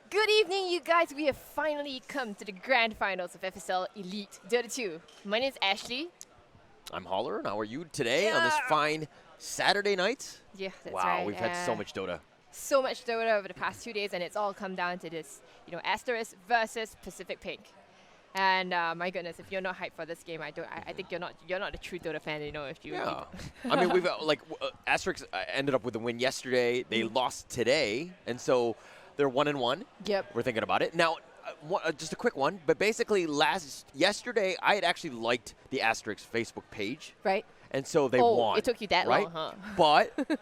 Good evening, you guys. We have finally come to the grand finals of FSL Elite Dota 2. My name is Ashley. I'm Holler, and how are you today on this fine Saturday night? Yeah, that's wow, right. we've had so much Dota. So much Dota over the past 2 days, and it's all come down to this, Asterisk versus Pacific Pink. And my goodness, if you're not hyped for this game, I think you're not a true Dota fan, if you. Yeah. I mean, we've Asterisk ended up with a win yesterday. They lost today, and so they're 1-1. Yep. We're thinking about it now. Just a quick one, but basically yesterday I had actually liked the Asterisk Facebook page. Right. And so they won. It took you that right? long, huh? But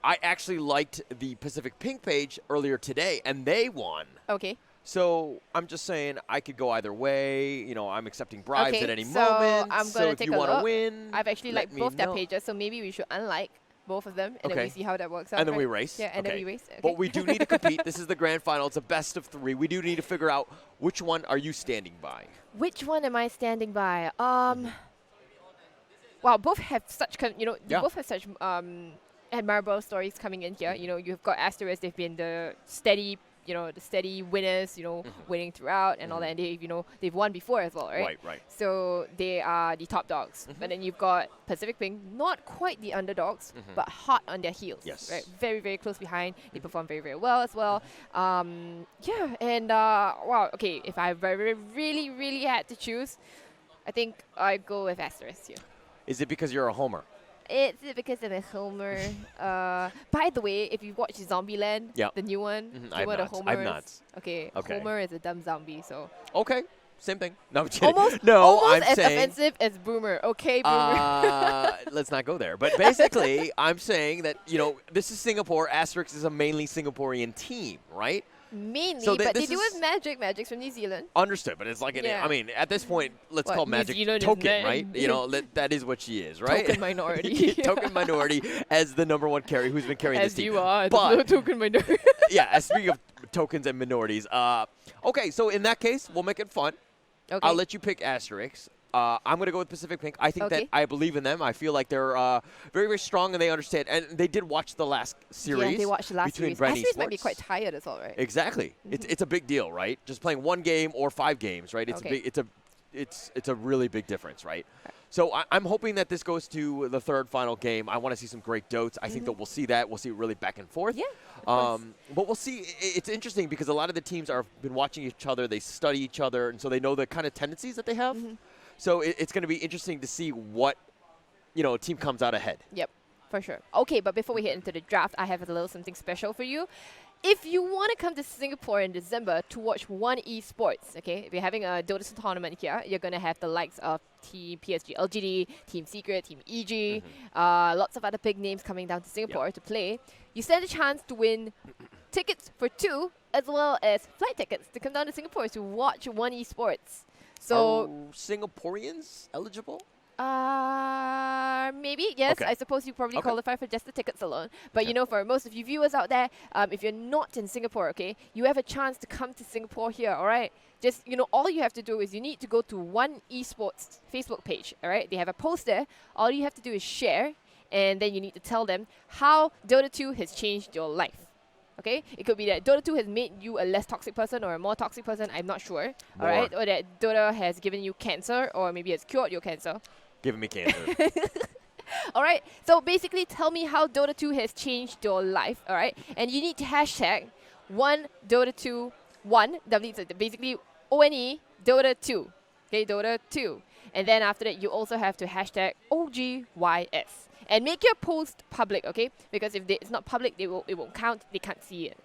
I actually liked the Pacific Pink page earlier today, and they won. Okay. So I'm just saying I could go either way. I'm accepting bribes at any so moment. I'm so gonna if take you a want to look. win, I've actually let liked me both their know. pages, so maybe we should unlike both of them, and then we see how that works out. And then right? we race. Yeah, and okay. then we race. Okay. But we do need to compete. This is the grand final. It's a best of 3. We do need to figure out which one are you standing by. Which one am I standing by? Wow, both have such both have such admirable stories coming in here. You've got Asterisk. They've been the steady winners, winning throughout and all that. And they've won before as well, right? Right. So they are the top dogs. But then you've got Pacific Pink, not quite the underdogs, but hot on their heels. Yes. Right? Very, very close behind. They perform very, very well as well. Wow, okay, if I really, really had to choose, I think I'd go with Asterisk here. Is it because you're a homer? It's because I'm a homer. By the way, if you've watched Zombieland, the new one, I've not. Okay, Homer is a dumb zombie, so. Okay, same thing. No, I'm kidding. Almost I'm as saying, offensive as Boomer. Okay, Boomer. Let's not go there. But basically, I'm saying that, this is Singapore. Asterisk is a mainly Singaporean team, right? Mainly, so but they do have Magic. Magic's from New Zealand. Understood, but it's like, I mean, at this point, let's call Magic token, right? That is what she is, right? Token minority. Token minority as the #1 carry who's been carrying this team. As you are, but no token minority. yeah, speaking of tokens and minorities. Okay, so in that case, we'll make it fun. Okay. I'll let you pick Asterisk. I'm going to go with Pacific Pink. I think that I believe in them. I feel like they're very, very strong and they understand. And they did watch the last series. Yeah, they watched the last series. Asterisk might be quite tired as well, right? Exactly. It's a big deal, right? Just playing 1 game or 5 games, right? It's a really big difference, right? So I'm hoping that this goes to the 3rd final game. I want to see some great dotes. I think that we'll see that. We'll see it really back and forth. Yeah. But we'll see. It's interesting because a lot of the teams have been watching each other. They study each other, and so they know the kind of tendencies that they have. So it's going to be interesting to see what, team comes out ahead. Yep, for sure. Okay, but before we head into the draft, I have a little something special for you. If you want to come to Singapore in December to watch One Esports, okay, if you're having a Dota tournament here, you're going to have the likes of Team PSG LGD, Team Secret, Team EG, lots of other big names coming down to Singapore to play. You stand a chance to win tickets for 2, as well as flight tickets to come down to Singapore to watch One Esports. So, are Singaporeans eligible? Maybe, yes. Okay. I suppose you probably qualify for just the tickets alone. But, for most of you viewers out there, if you're not in Singapore, okay, you have a chance to come to Singapore here, all right? Just, all you have to do is you need to go to One Esports Facebook page, all right? They have a post there. All you have to do is share, and then you need to tell them how Dota 2 has changed your life. Okay, it could be that Dota 2 has made you a less toxic person or a more toxic person. I'm not sure. All right, or that Dota has given you cancer, or maybe it's cured your cancer. Giving me cancer. All right. So basically, tell me how Dota 2 has changed your life. All right, and you need to hashtag #1Dota2 basically ONE Dota 2. Okay, Dota 2, and then after that, you also have to hashtag OGYS. And make your post public, okay? Because if it's not public, it won't count. They can't see it,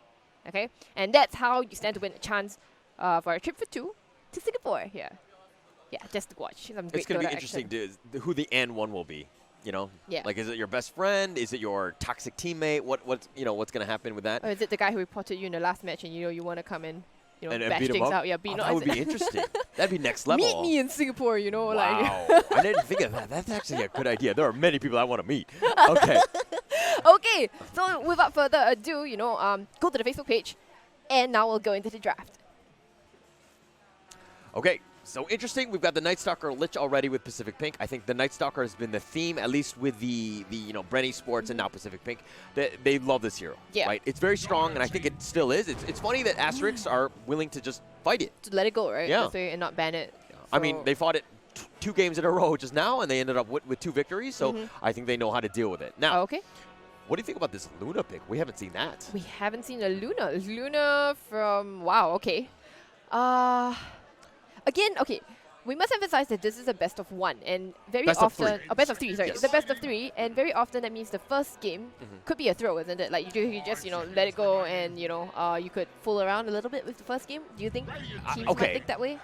okay? And that's how you stand to win a chance for a trip for 2 to Singapore here. Yeah, just to watch some great It's going to be action. interesting who the #1 will be. Yeah. Like, is it your best friend? Is it your toxic teammate? What's going to happen with that? Or is it the guy who reported you in the last match and you want to come in? And bash beat him things up? out. Yeah, that would be interesting. That'd be next level. Meet me in Singapore, Wow. like. I didn't think of that. That's actually a good idea. There are many people I want to meet. Okay. Okay, so without further ado, go to the Facebook page, and now we'll go into the draft. Okay, So interesting. We've got the Night Stalker Lich already with Pacific Pink. I think the Night Stalker has been the theme, at least with the Brenny Sports and now Pacific Pink. They love this hero. Yeah. Right. It's very strong, and I think it still is. It's funny that Asterisks are willing to just fight it. To let it go, right? Yeah. And not ban it. Yeah. I mean, they fought it 2 games in a row just now, and they ended up with 2 victories. So I think they know how to deal with it. Now, okay. What do you think about this Luna pick? We haven't seen that. We haven't seen a Luna. Luna from wow. Okay. Again, okay. We must emphasize that this is a best of 1, and very best often, of 3. Best of 3. Sorry, yes. the best of 3, and very often that means the first game could be a throw, isn't it? Like you just let it go, and you could fool around a little bit with the first game. Do you think teams might think that way?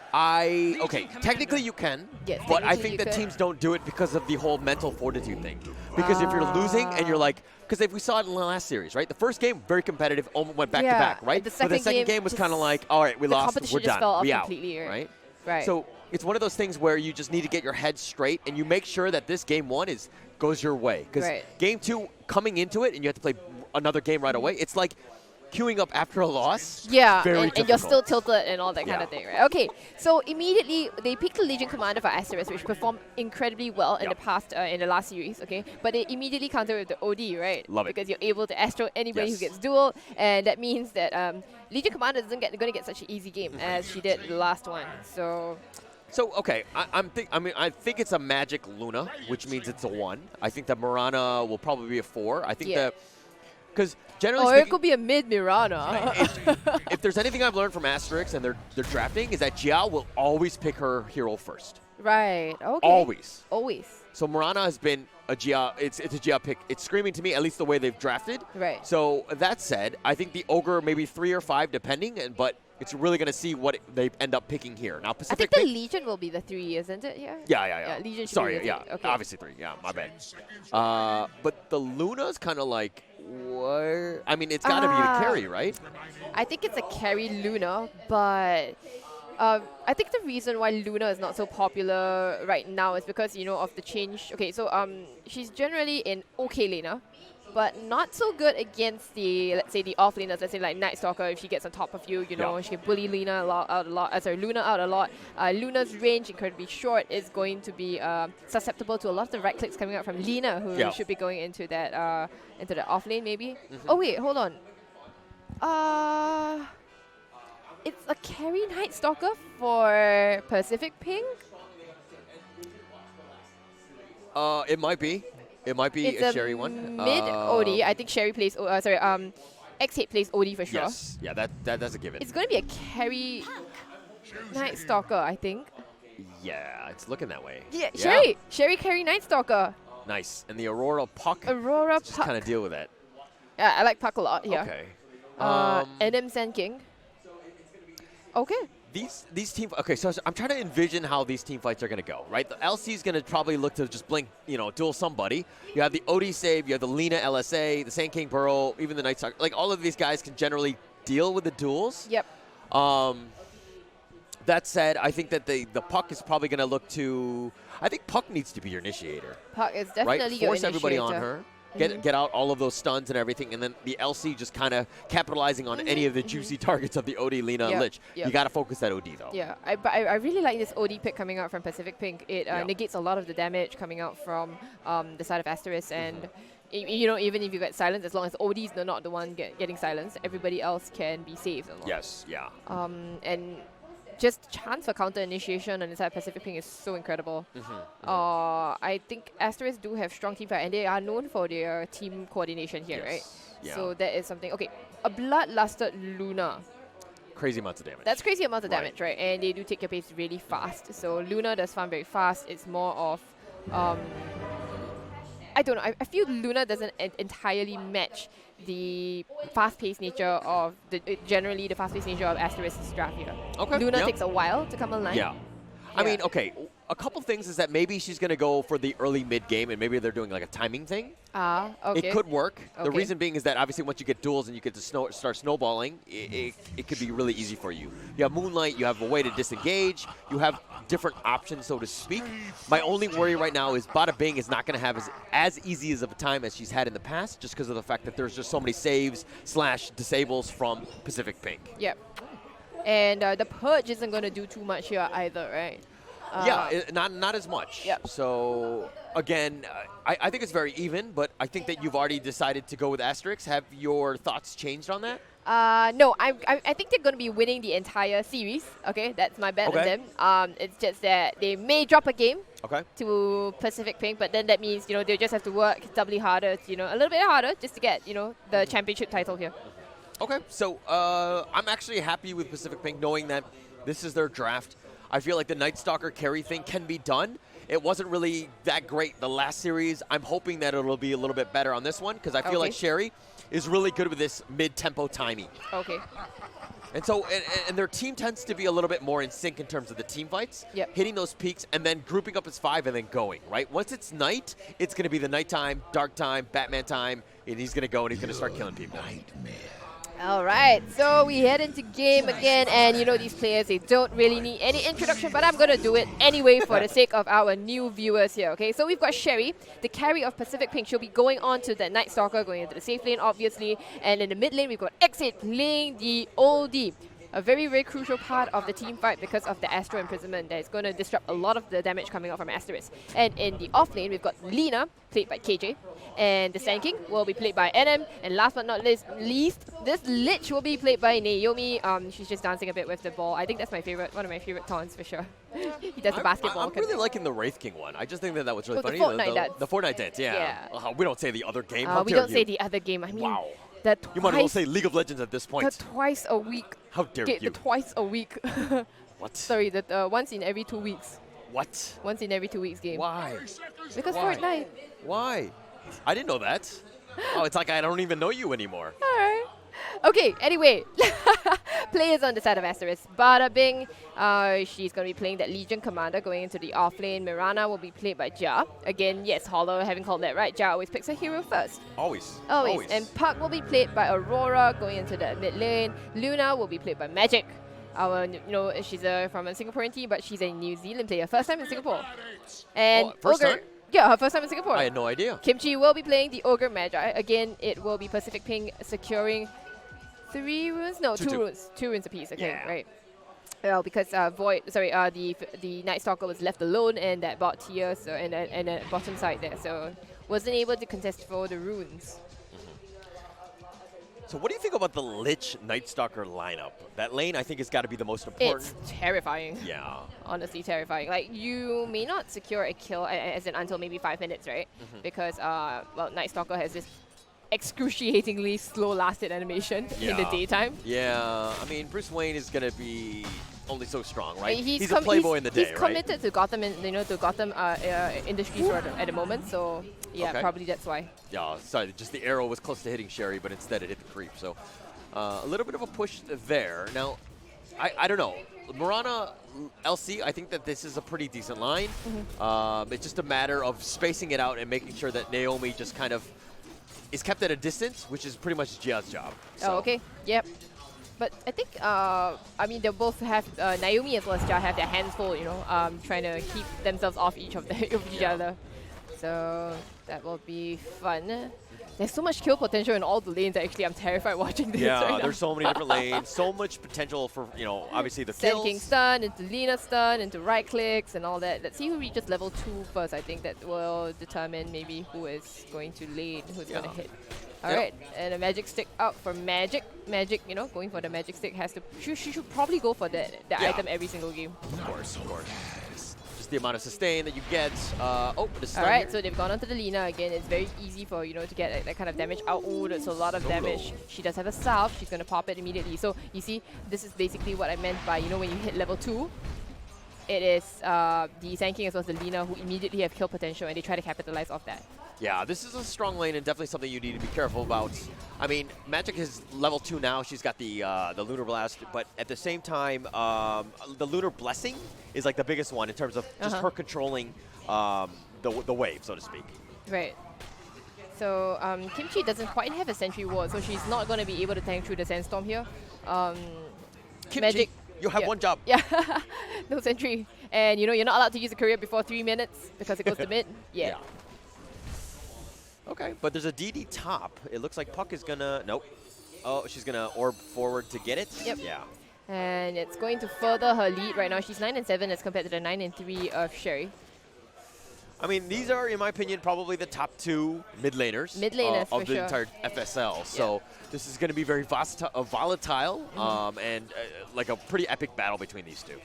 Technically you can, yes, but I think that teams don't do it because of the whole mental fortitude thing. Because if you're losing and you're like, because if we saw it in the last series, right? The first game very competitive, went back to back, right? The but the second game was kind of like, all right, we lost, we're done, fell off we out, completely, right? Right. So it's one of those things where you just need to get your head straight, and you make sure that this game 1 goes your way. Because game 2, coming into it, and you have to play another game right away, it's like queuing up after a loss. Yeah, and you're still tilted and all that kind of thing, right? Okay, so immediately they picked the Legion Commander for Asterisk, which performed incredibly well in the past, in the last series, okay? But they immediately countered with the OD, right? Love it. Because you're able to Astro anybody who gets duel, and that means that Legion Commander isn't going to get such an easy game as she did the last one. So okay, I think it's a Magic Luna, which means it's a 1. I think that Mirana will probably be a 4. I think that because generally speaking, it could be a mid Mirana. if there's anything I've learned from Asterix and their drafting is that Jia will always pick her hero first. Right. Okay. Always. So Mirana has been a Jia. It's a Jia pick. It's screaming to me, at least the way they've drafted. Right. So that said, I think the Ogre maybe 3 or 5 depending, but it's really going to see what they end up picking here. Now, Pacific I think the Legion will be the 3, isn't it? Yeah. Legion should Sorry, be the 3. Okay. Obviously 3. Yeah, my bad. But the Luna's kind of like, what? I mean, it's got to be the carry, right? I think it's a carry Luna, but I think the reason why Luna is not so popular right now is because, of the change. Okay, so she's generally an okay laner, but not so good against the, let's say, the off laners. Let's say like Night Stalker, if she gets on top of you, she can bully Luna out a lot. Luna's range, incredibly short, is going to be susceptible to a lot of the right clicks coming out from Lina, who should be going into that into the off lane maybe. Oh wait, hold on. It's a carry Night Stalker for Pacific Pink. It might be. It might be it's a Sherry one. Mid OD. I think Sherry plays. X8 plays OD for sure. Yes. Yeah, that's a given. It's going to be a carry Night Stalker, I think. Yeah, it's looking that way. Yeah, Sherry carry Night Stalker. Nice. And the Aurora Puck. Puck. Kind of deal with that. Yeah, I like Puck a lot. Yeah. Okay. NM Sand King. Okay. These team. Okay, so I'm trying to envision how these team fights are going to go. Right. The LC is going to probably look to just blink, duel somebody. You have the OD save. You have the Lina LSA, the Sand King Burrow, even the Night Stalker. Like all of these guys can generally deal with the duels. Yep. That said, I think that the Puck is probably going to look to. I think Puck needs to be your initiator. Puck is definitely your initiator. Force everybody on her. Get out all of those stuns and everything, and then the LC just kind of capitalizing on any of the juicy targets of the OD, Lina, Lich. You got to focus that OD, though. Yeah, I really like this OD pick coming out from Pacific Pink. It negates a lot of the damage coming out from the side of Asterisk, and even if you get silenced, as long as OD's not the one getting silenced, everybody else can be saved. Yes, yeah. And just chance for counter initiation on the side of Pacific Pink is so incredible. I think Asterisk do have strong team fight, and they are known for their team coordination here, right? Yeah. So that is something. Okay, a bloodlusted Luna. Crazy amounts of damage. That's crazy amounts of damage, right? And they do take your pace really fast. So Luna does farm very fast. It's more of, I don't know. I feel Luna doesn't entirely match the fast-paced nature of generally the fast-paced nature of Asterisk's draft here. Okay. Luna takes a while to come online. Yeah. I mean, okay. A couple things is that maybe she's going to go for the early mid game, and maybe they're doing like a timing thing. Okay. It could work. Okay. The reason being is that obviously once you get duels and you get to start snowballing, it could be really easy for you. You have Moonlight, you have a way to disengage, you have different options, so to speak. My only worry right now is Bada Bing is not going to have as easy as of a time as she's had in the past, just because of the fact that there's just so many saves / disables from Pacific Pink. Yep. And the Purge isn't going to do too much here either, right? Yeah, not as much. Yep. So, again, I think it's very even, but I think that you've already decided to go with Asterisk. Have your thoughts changed on that? No, I think they're going to be winning the entire series. Okay, that's my bet on them. It's just that they may drop a game to Pacific Pink, but then that means, you know, they just have to work doubly harder, you know, a little bit harder just to get, you know, the championship title here. Okay, so I'm actually happy with Pacific Pink knowing that this is their draft. I feel like the Night Stalker carry thing can be done. It wasn't really that great the last series. I'm hoping that it'll be a little bit better on this one because I feel like Sherry is really good with this mid-tempo timing. Okay. And so, and their team tends to be a little bit more in sync in terms of the team fights, hitting those peaks and then grouping up as 5 and then going, right? Once it's night, it's going to be the nighttime, dark time, Batman time, and he's going to go and he's going to start killing people. All right, so we head into game again, and you know these players, they don't really need any introduction, but I'm going to do it anyway for the sake of our new viewers here, okay? So we've got Sherry, the carry of Pacific Pink. She'll be going on to the Night Stalker, going into the safe lane, obviously, and in the mid lane, we've got Exit playing the oldie. A very, very crucial part of the team fight because of the Astro Imprisonment that is going to disrupt a lot of the damage coming out from Asterisk. And in the off lane, we've got Lina, played by KJ. And the Sand King will be played by NM. And last but not least, this Lich will be played by Naomi. She's just dancing a bit with the ball. I think that's my favorite, one of my favorite taunts for sure. He does the basketball. I'm really liking the Wraith King one. I just think that was really funny. The Fortnite dance. The Fortnite dance, yeah. We don't say the other game. We don't say the other game. I mean, you might as well say League of Legends at this point. The twice a week. How dare you? The twice a week. What? Sorry, the once in every 2 weeks. What? Once in every 2 weeks game. Why? Because Fortnite. Why? I didn't know that. Oh, it's like I don't even know you anymore. All right. Okay, anyway. Players on the side of Asterisk. Bada Bing, she's going to be playing that Legion Commander going into the off lane. Mirana will be played by Ja. Again, yes, Hollow, having called that right. Ja always picks a hero first. Always. And Puck will be played by Aurora going into the mid lane. Luna will be played by Magic. She's from a Singaporean team, but she's a New Zealand player. First time in Singapore. And first Ogre. time? Yeah, her first time in Singapore. I had no idea. Kimchi will be playing the Ogre Magi. Again, it will be Pacific Pink securing 3 runes? No, 2 runes. 2 runes apiece, okay, right. Well, because the Night Stalker was left alone in that bot tier, so and the bottom side there, so wasn't able to contest for the runes. So what do you think about the Lich Night Stalker lineup? That lane, I think, has got to be the most important. It's terrifying. Yeah. Honestly, terrifying. Like, you may not secure a kill as in until maybe 5 minutes, right? Because, Night Stalker has this excruciatingly slow-lasted animation in the daytime. Yeah. I mean, Bruce Wayne is going to be only so strong, right? He's a playboy in the day, right? He's committed to Gotham, Industries at the moment, so yeah, probably that's why. Yeah, sorry, just the arrow was close to hitting Sherry, but instead it hit the creep. So a little bit of a push there. Now, I don't know. Mirana, LC, I think that this is a pretty decent line. It's just a matter of spacing it out and making sure that Naomi just kind of is kept at a distance, which is pretty much Gia's job. So. Oh, okay. Yep. But I think, they both have, Naomi as well as Jia have their hands full, trying to keep themselves off each other. So that will be fun. There's so much kill potential in all the lanes, actually. I'm terrified watching this right now. There's so many different lanes, so much potential for, obviously the kills. Sand King stun, into Lina stun, into right clicks and all that. Let's see who reaches level 2 first. I think that will determine maybe who is going to lane, who's going to hit. Alright, and a magic stick out for Magic. Magic, going for the magic stick has to... She should probably go for the item every single game. Of course. Just the amount of sustain that you get. The stun. Alright, so they've gone onto the Lina again. It's very easy for, to get that kind of damage out. Oh, that's a lot of damage. She does have a salve. She's going to pop it immediately. So, you see, this is basically what I meant by, when you hit level 2, it is the Sand King as well as the Lina who immediately have kill potential, and they try to capitalize off that. Yeah, this is a strong lane and definitely something you need to be careful about. I mean, Magic is level 2 now. She's got the Lunar Blast, but at the same time, the Lunar Blessing is like the biggest one in terms of just her controlling the wave, so to speak. Right. So Kimchi doesn't quite have a Sentry Ward, so she's not going to be able to tank through the Sandstorm here. Kimchi, Magic. You have one job. Yeah, no Sentry. And you're not allowed to use a career before 3 minutes because it goes to mid. Yeah. Okay, but there's a DD top. It looks like Puck is gonna... Nope. Oh, she's gonna orb forward to get it? Yep. Yeah. And it's going to further her lead right now. She's 9-7 as compared to the 9-3 of Sherry. I mean, these are, in my opinion, probably the top 2 mid laners, of the entire FSL. So this is going to be very volatile and like a pretty epic battle between these two.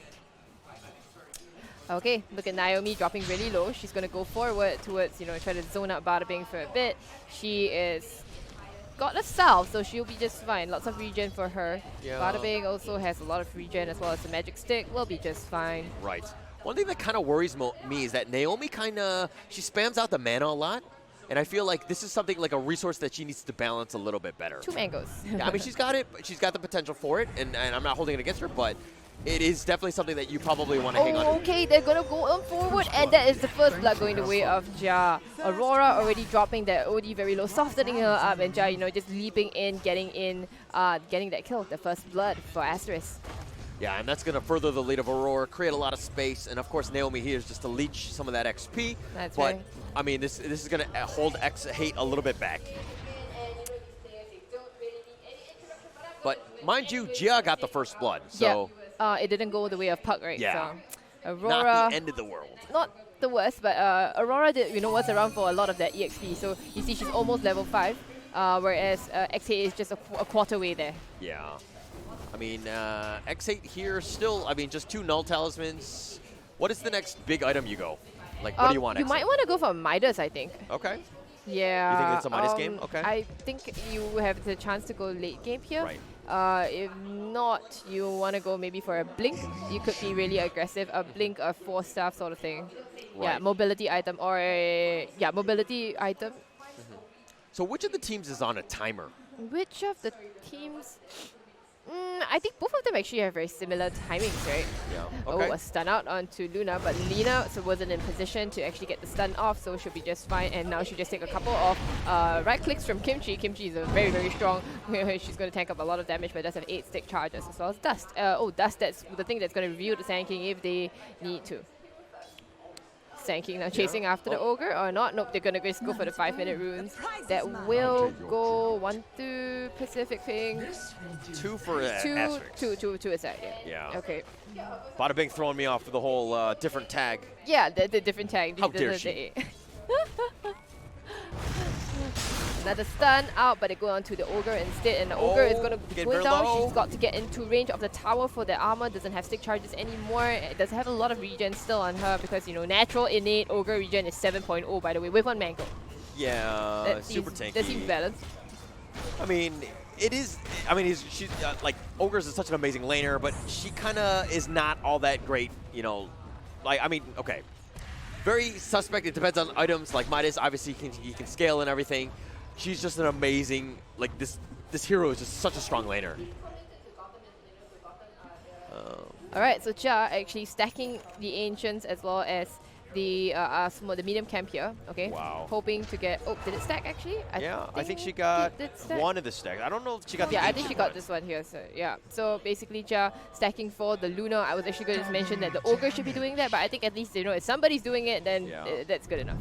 Okay, look at Naomi dropping really low. She's going to go forward towards, try to zone out Bada Bing for a bit. She is got a salve, so she'll be just fine. Lots of regen for her. Yeah. Bada Bing also has a lot of regen as well as the magic stick. Will be just fine. Right. One thing that kind of worries me is that Naomi she spams out the mana a lot. And I feel like this is something like a resource that she needs to balance a little bit better. 2 mangoes. Yeah, I mean, she's got it. She's got the potential for it. And I'm not holding it against her, but it is definitely something that you probably want to hang on to. Okay, they're going to go on forward, and that is the first blood going the way of Ja. Aurora already dropping that OD very low, softening her up, and Ja, just leaping in, getting that kill, the first blood for Asterisk. Yeah, and that's going to further the lead of Aurora, create a lot of space, and of course Naomi here is just to leech some of that XP. That's but, right. I mean, this is going to hold X-Hate a little bit back. But mind you, Jia got the first blood, so... Yeah. It didn't go the way of Puck, right? Yeah. So, Aurora... Not the end of the world. Not the worst, but Aurora did, was around for a lot of that EXP. So you see she's almost level 5, whereas X8 is just a quarter way there. Yeah. I mean, X8 here still, I mean, just 2 null talismans. What is the next big item you go? Like, what do you want, You X8? might want to go for Midas, I think. Okay. Yeah. You think it's a Midas game? Okay. I think you have the chance to go late game here. Right. If not, you want to go maybe for a blink. You could be really aggressive. A blink, a 4-staff sort of thing. Right. Yeah, mobility item or mobility item. So which of the teams is on a timer? Which of the teams? I think both of them actually have very similar timings, right? Yeah. Okay. Oh, a stun out onto Luna, but Lina wasn't in position to actually get the stun off, so she'll be just fine. And now she'll just take a couple of right clicks from Kimchi. Kimchi is a very, very strong. She's going to tank up a lot of damage, but does have 8 stick charges as well as Dust. Dust, that's the thing that's going to reveal the Sand King if they need to. Sand King now chasing after the Ogre or not? Nope, they're going to just go for the 5-minute runes. That will go 1 to Pacific Ping. 2 for Asterisk. Two aside, Yeah. Okay. Bada Bing throwing me off with the whole different tag. Yeah, the different tag. How dare she? Another stun out, but they go on to the Ogre instead, and the Ogre is going to go down. Low. She's got to get into range of the tower for the armor. Doesn't have stick charges anymore. It does have a lot of regen still on her because, natural innate Ogre regen is 7.0, by the way, with 1 mango. Yeah, super tanky. That seems balanced. I mean, it is. I mean, she's like Ogres is such an amazing laner, but she kind of is not all that great. Like I mean, okay, very suspect. It depends on items. Like Midas, obviously, he can scale and everything. She's just an amazing, like this hero is just such a strong laner. Alright, so Ja actually stacking the Ancients as well as the medium camp here. Okay. Wow. Hoping to get. Oh, did it stack actually? I think she got one of the stacks. I don't know if she got the I think she got this one here. So yeah. So basically, Ja stacking for the Luna. I was actually going to mention that the Ogre should be doing that, but I think at least if somebody's doing it, then that's good enough.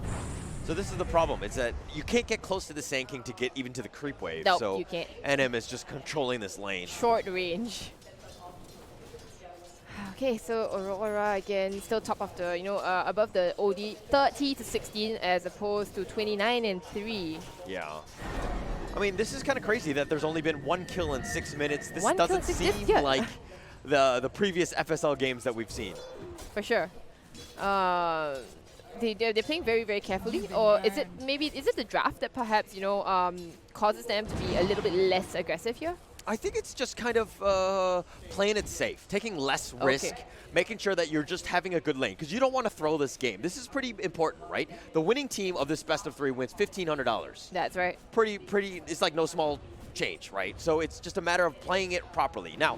So this is the problem. It's that you can't get close to the Sand King to get even to the creep wave. Nope, so you can't. NM is just controlling this lane. Short range. Okay, so Aurora again, still top of the, above the OD, 30 to 16 as opposed to 29 and 3. Yeah. I mean, this is kind of crazy that there's only been 1 kill in 6 minutes. This doesn't seem like the previous FSL games that we've seen. For sure. They're playing very, very carefully, or is it the draft that perhaps causes them to be a little bit less aggressive here? I think it's just kind of playing it safe, taking less risk, making sure that you're just having a good lane, because you don't want to throw this game. This is pretty important, right? The winning team of this best of 3 wins $1,500. That's right. Pretty. It's like no small change, right? So it's just a matter of playing it properly. Now,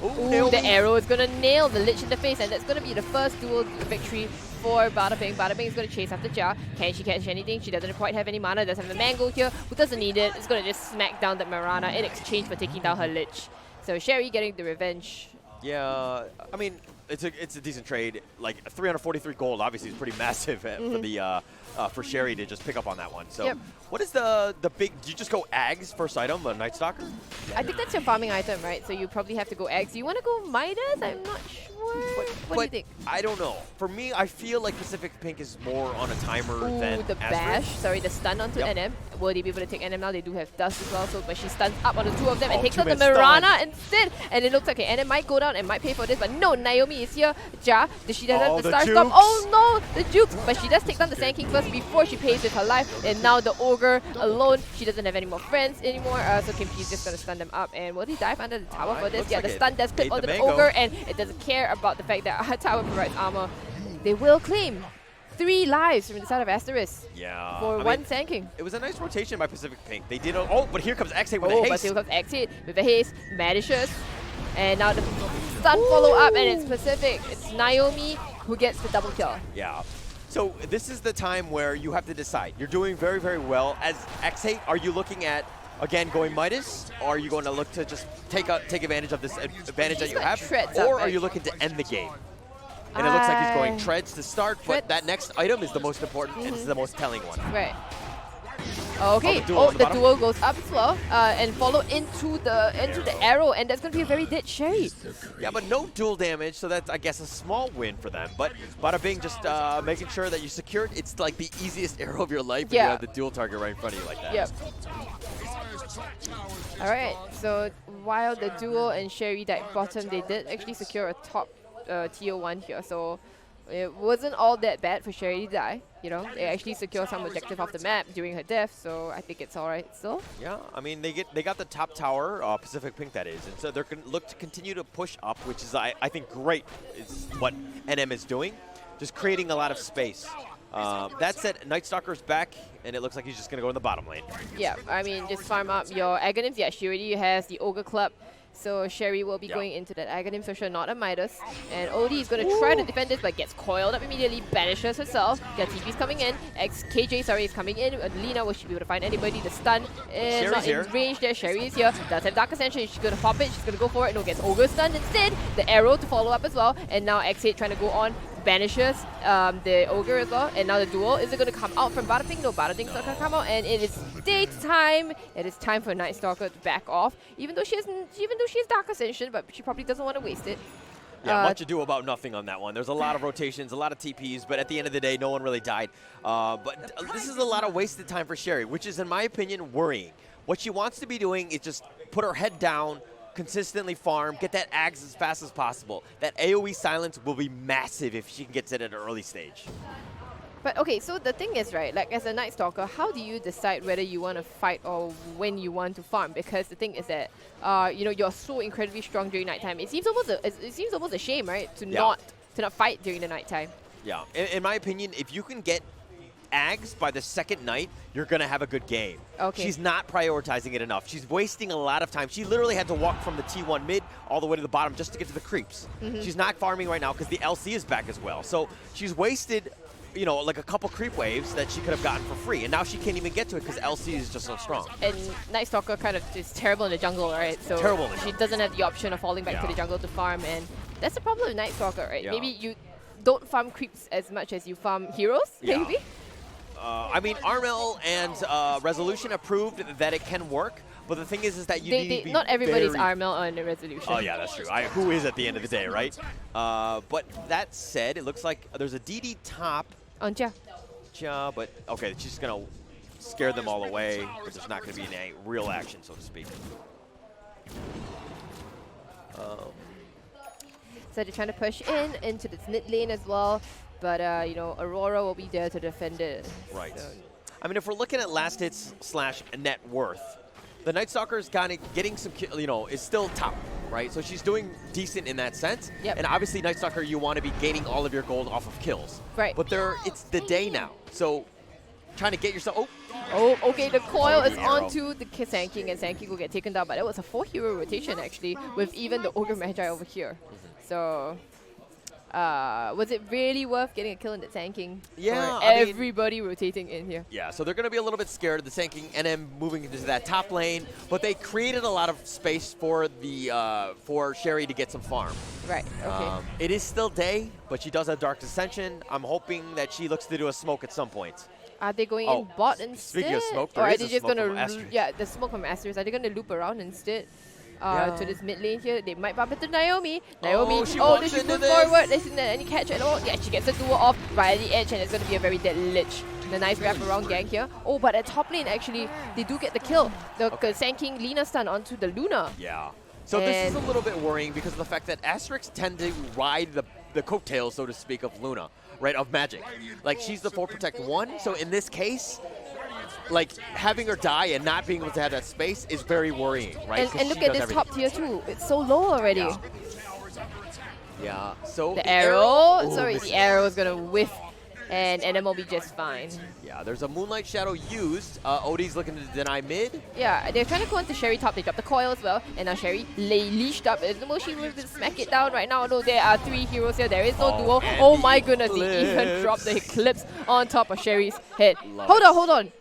the arrow is going to nail the Lich in the face, and that's going to be the first duel victory for Bada Bing. Bada Bing is going to chase after Ja. Can she catch anything? She doesn't quite have any mana. Doesn't have a mango here. Who doesn't need it? It's going to just smack down that Mirana in exchange for taking down her Lich. So Sherry getting the revenge. Yeah, I mean, it's a decent trade. Like 343 gold, obviously, is pretty massive for the for Sherry to just pick up on that one. So, what is the big? Do you just go Ags first item, a Night Stalker? I think that's your farming item, right? So you probably have to go Ags. You want to go Midas? I'm not sure. What do you think? I don't know. For me, I feel like Pacific Pink is more on a timer than the bash. Asterisk. Sorry, the stun onto NM. Will they be able to take NM now? They do have Dust as well, so but she stuns up on the two of them and takes out the Mirana instead. And it looks like NM might go down and might pay for this, but no, Naomi is here. Ja, does she does have the Star Storm? Oh no, the Jukes! But she does take down the Sand King first before she pays with her life. And now the Ogre alone. She doesn't have any more friends anymore, so Kim Chi's just gonna stun them up. And will he dive under the tower for this? Yeah, the stun does clip onto the Ogre, and it doesn't care about the fact that our tower provides armor. They will claim 3 lives from the side of Asterisk. Yeah. For one Sand King. It was a nice rotation by Pacific Pink. They did but here comes X8 with a haste. But here comes X8 with a haste. Madishes. And now the stun follow up, and it's Pacific. It's Naomi who gets the double kill. Yeah. So this is the time where you have to decide. You're doing very, very well. As X8, are you looking at, again, going Midas? Or are you going to look to just take advantage of this advantage that you have? Or are you looking to end the game? And it looks like he's going Treads to start, but that next item is the most important and it's the most telling one. Right. Okay. The duo goes up as well and follow into the arrow, and that's going to be a very dead Sherry. Yeah, but no dual damage, so that's, I guess, a small win for them. But bada bing, just making sure that you secured. It's like the easiest arrow of your life when you have the dual target right in front of you like that. Yep. All right. So while the duo and Sherry died bottom, they did actually secure a top tier 1 here. So it wasn't all that bad for Sherry to die. You know, they actually secured some objective off the map during her death, so I think it's all right still. Yeah, I mean, they got the top tower, Pacific Pink that is, and so they're going to look to continue to push up, which is, I think, great is what NM is doing, just creating a lot of space. That said, Night Stalker's back, and it looks like he's just going to go in the bottom lane. Yeah, I mean, just farm up your Aghanims. Yeah, she already has the Ogre Club. So Sherry will be going into that Aghanim, so sure, not a Midas. And Odie is going to try to defend this, but gets coiled up immediately, banishes herself. Yeah, TP's coming in. KJ, sorry, is coming in. Lina, will she be able to find anybody? The stun is not in range there. Sherry is here. Does have Dark Ascension. She's going to pop it. She's going to go for it. No, gets Ogre stunned instead. The arrow to follow up as well. And now X8 trying to go on. Banishes the Ogre as well, and now the duel. Is it going to come out from Bada Ping? No, Bada Ping's not going to come out, and it is daytime. It is time for Night Stalker to back off, even though she has Dark Ascension, but she probably doesn't want to waste it. Yeah, much ado about nothing on that one. There's a lot of rotations, a lot of TPs, but at the end of the day, no one really died. But this is a lot of wasted time for Sherry, which is, in my opinion, worrying. What she wants to be doing is just put her head down, consistently farm, get that Ags as fast as possible. That AoE silence will be massive if she gets it at an early stage. But okay, so the thing is, right, like as a Night Stalker, how do you decide whether you want to fight or when you want to farm? Because the thing is that, you know, you're so incredibly strong during nighttime. It seems almost a shame, right, to not fight during the nighttime. Yeah, in my opinion, if you can get Ags by the second night, you're going to have a good game. Okay. She's not prioritizing it enough. She's wasting a lot of time. She literally had to walk from the T1 mid all the way to the bottom just to get to the creeps. She's not farming right now because the LC is back as well. So she's wasted, you know, like a couple creep waves that she could have gotten for free. And now she can't even get to it because LC is just so strong. And Night Stalker kind of is terrible in the jungle, right? So terrible. She doesn't have the option of falling back to the jungle to farm. And that's the problem with Night Stalker, right? Maybe you don't farm creeps as much as you farm heroes, maybe? I mean, Armel and Resolution have proved that it can work, but the thing is that you need to be not everybody's Armel on the Resolution. Oh yeah, that's true. Who is at the end of the day, right? But that said, it looks like there's a DD top on Jia. Jia, but okay, she's gonna scare them all away, but there's not gonna be any real action, so to speak. So they're trying to push into this mid lane as well. But, you know, Aurora will be there to defend it. Right. So. I mean, if we're looking at last hits / net worth, the Night Stalker is kind of getting some, you know, is still top, right? So she's doing decent in that sense. Yep. And obviously, Night Stalker, you want to be gaining all of your gold off of kills. Right. But it's the day now. So trying to get yourself... Oh, okay, the coil is onto the Sand King, and Sand King will get taken down. But it was a 4-hero rotation, actually, with even the Ogre Magi over here. So... Was it really worth getting a kill in the tanking? Yeah, For everybody rotating in here. Yeah, so they're going to be a little bit scared of the tanking NM moving into that top lane, but they created a lot of space for the for Sherry to get some farm. Right, okay. It is still day, but she does have Dark Ascension. I'm hoping that she looks to do a smoke at some point. Are they going in bot instead? Speaking of smoke, or there are is they a just smoke gonna from Asterisk. yeah, the smoke from Asterisk. Are they gonna loop around instead? Yeah. To this mid lane here, they might bump into Naomi. She they walks should into move this. forward. They shouldn't let any catch at all. Yeah, she gets a duel off right at the edge, and it's gonna be a very dead lich. The nice wrap around gang here. Oh, but at top lane actually, they do get the kill. The Sand King Lina stun onto the Luna. Yeah. So this is a little bit worrying because of the fact that Asterix tend to ride the coattails, so to speak, of Luna, right, of Magic. Like, she's the 4 Protect 1, so in this case, like, having her die and not being able to have that space is very worrying, right? And look at this top tier too. It's so low already. Yeah. So the arrow. Ooh, Sorry, the arrow is gonna whiff, and NM will be just fine. Yeah, there's a Moonlight Shadow used. Odie's looking to deny mid. Yeah, they're trying to go into Sherry top. They dropped the coil as well, and now Sherry leashed up. Will she smack it down right now? No, there are 3 heroes here. There is no duo. Oh my goodness, they even dropped the Eclipse on top of Sherry's head. Hold on.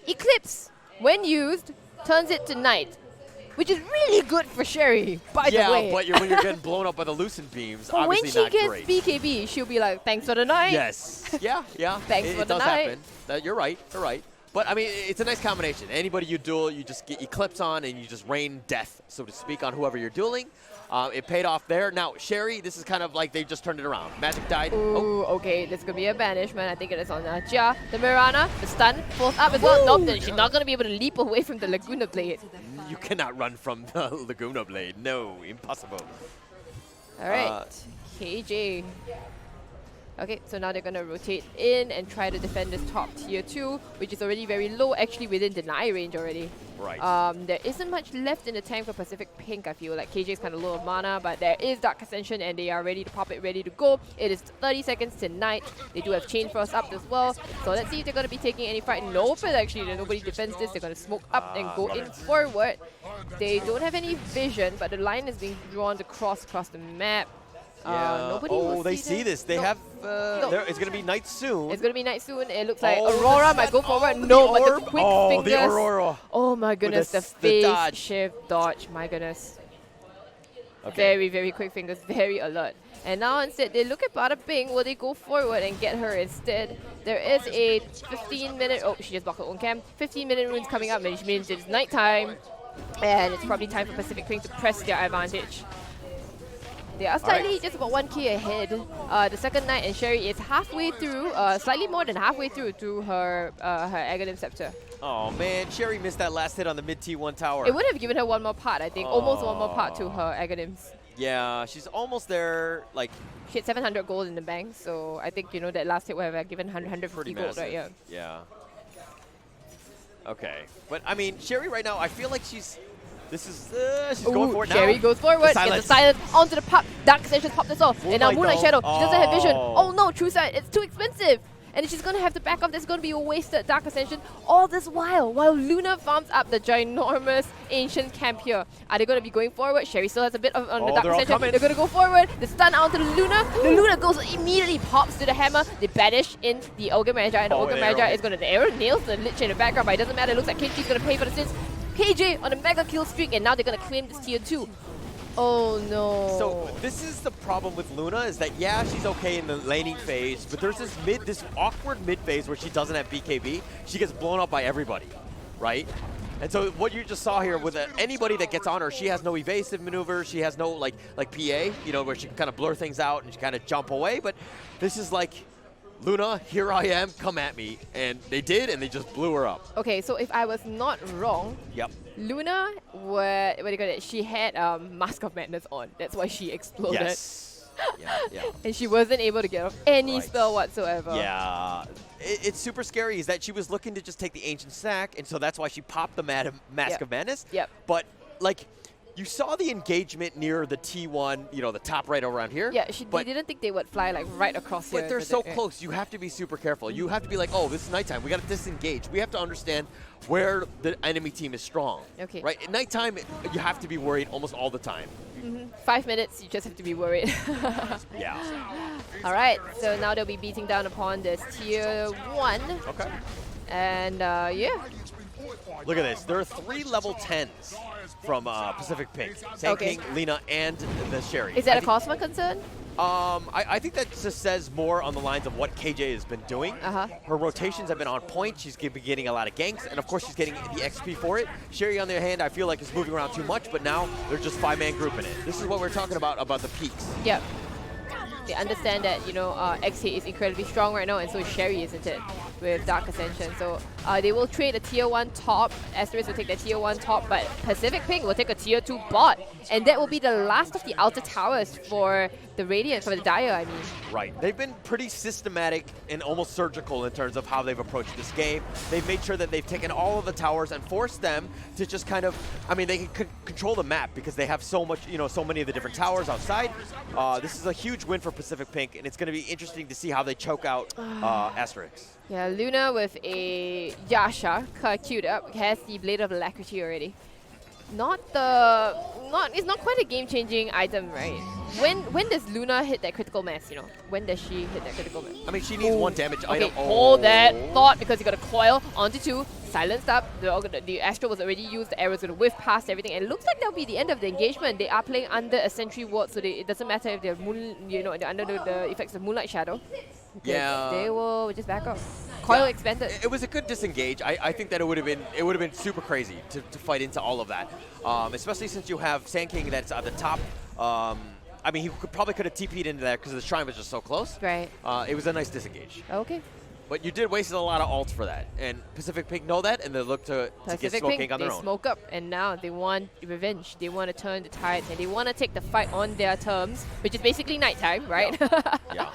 Eclipse, when used, turns it to night, which is really good for Sherry, by the way. Yeah, but when you're getting blown up by the Lucent Beams, but obviously not great. when she gets BKB, she'll be like, thanks for the night. Yes. Yeah. Thanks for the night. Happen. You're right. But, I mean, it's a nice combination. Anybody you duel, you just get Eclipse on and you just rain death, so to speak, on whoever you're dueling. It paid off there. Now, Sherry, this is kind of like they just turned it around. Magic died. Ooh, okay, this could be a banishment. I think it is on Jia. The Mirana, the stun, falls up as well. Nope, she's not going to be able to leap away from the Laguna Blade. You cannot run from the Laguna Blade. No, impossible. All right, KJ. Okay, so now they're going to rotate in and try to defend this top tier 2, which is already very low, actually within deny range already. Right. There isn't much left in the tank for Pacific Pink, I feel. Like, KJ is kind of low of mana, but there is Dark Ascension, and they are ready to pop it, ready to go. It is 30 seconds to night. They do have Chain Frost up as well. So let's see if they're going to be taking any fight. Nope, actually, nobody defends this. They're going to smoke up and go in forward. They don't have any vision, but the line is being drawn across the map. Yeah. Nobody will they see this. They have. It's going to be night soon. It's going to be night soon. It looks like Aurora might go forward. No, but the quick fingers. The Aurora. Oh my goodness, the phase shift dodge. My goodness. Okay. Very, very quick fingers. Very alert. And now instead, they look at Bada Bing. Will they go forward and get her instead? There is a 15-minute... Oh, she just blocked her own cam. 15-minute runes coming up, which means it's nighttime. And it's probably time for Pacific Pink to press their advantage. They are slightly just about 1k ahead. The second night, and Sherry is halfway through, slightly more than halfway through to her Aghanim Scepter. Oh man, Sherry missed that last hit on the mid T1 tower. It would have given her one more part, I think. Almost one more part to her Aghanims. Yeah, she's almost there. Like, she had 700 gold in the bank, so I think, you know, that last hit would have given 150 gold, right? Yeah. Yeah. Okay. But, I mean, Sherry right now, I feel like she's... she's going for it now. Sherry goes forward, gets the silence onto the pop. Dark Ascension popped this off. And now Moonlight Shadow, she doesn't have vision. Oh no, True Sight, it's too expensive. And she's going to have to back off. There's going to be a wasted Dark Ascension all this while Luna farms up the ginormous ancient camp here. Are they going to be going forward? Sherry still has a bit of on the Dark Ascension. They're going to go forward. The stun onto the Luna. The Luna goes immediately pops to the hammer. They banish in the Ogre Magi, and the Ogre Magi is going to... The arrow nails the Lich in the background, but it doesn't matter. It looks like KG's going to pay for the sins. KJ on a mega kill streak, and now they're going to claim this tier 2. Oh no. So this is the problem with Luna, is that yeah, she's okay in the laning phase, but there's this awkward mid phase where she doesn't have BKB. She gets blown up by everybody, right? And so what you just saw here with anybody that gets on her, she has no evasive maneuver, she has no like PA, you know, where she can kind of blur things out and she kind of jump away, but this is like, Luna, here I am, come at me. And they did, and they just blew her up. Okay, so if I was not wrong, Luna, she had Mask of Madness on. That's why she exploded. Yes. Yeah. And she wasn't able to get off any spell whatsoever. Yeah. It's super scary is that she was looking to just take the Ancient Sack, and so that's why she popped the Mask of Madness. Yep. But, like... You saw the engagement near the T1, you know, the top right around here. Yeah, they didn't think they would fly like right across here. But they're so close. You have to be super careful. You have to be like, oh, this is nighttime. We got to disengage. We have to understand where the enemy team is strong. Okay. Right? At nighttime, you have to be worried almost all the time. 5 minutes, you just have to be worried. Yeah. All right, so now they'll be beating down upon this tier 1. Okay. And yeah. Look at this. There are 3 level 10s from Pacific Pink. Sand King, Lina, and the Sherry. Is that a Cosmo concern? I think that just says more on the lines of what KJ has been doing. Her rotations have been on point. She's been getting a lot of ganks, and of course she's getting the XP for it. Sherry, on the other hand, I feel like is moving around too much, but now they're just 5-man grouping it. This is what we're talking about the peaks. Yep. They understand that, you know, X8 is incredibly strong right now, and so is Sherry, isn't it, with Dark Ascension. So they will trade a tier 1 top. Asterisk will take the tier 1 top, but Pacific Pink will take a tier 2 bot. And that will be the last of the outer towers for the Radiant, for the Dire, I mean. Right. They've been pretty systematic and almost surgical in terms of how they've approached this game. They've made sure that they've taken all of the towers and forced them to just kind of, I mean, they can control the map because they have so much, you know, so many of the different towers outside. This is a huge win for Pacific Pink, and it's going to be interesting to see how they choke out Asterisk. Yeah, Luna with a Yasha queued up, has the Blade of Alacrity already. It's not quite a game-changing item, right? When does Luna hit that critical mass, you know? When does she hit that critical mass? I mean, she needs 1 damage item. Hold that thought, because you got a coil onto 2, silenced up, the Astro was already used, the arrow's gonna whiff past everything, and it looks like that'll be the end of the engagement. They are playing under a sentry ward, so it doesn't matter if they're they're under the effects of Moonlight Shadow. Yeah. They will just back off. Coil expanded. It was a good disengage. I think that it would have been super crazy to fight into all of that, especially since you have Sand King that's at the top. I mean, he probably could have TP'd into that because the shrine was just so close. Right. It was a nice disengage. Okay. But you did waste a lot of ults for that, and Pacific Pink know that, and they look to get Smoke King on their own. They smoke up, and now they want revenge. They want to turn the tides, and they want to take the fight on their terms, which is basically nighttime, right? Yeah.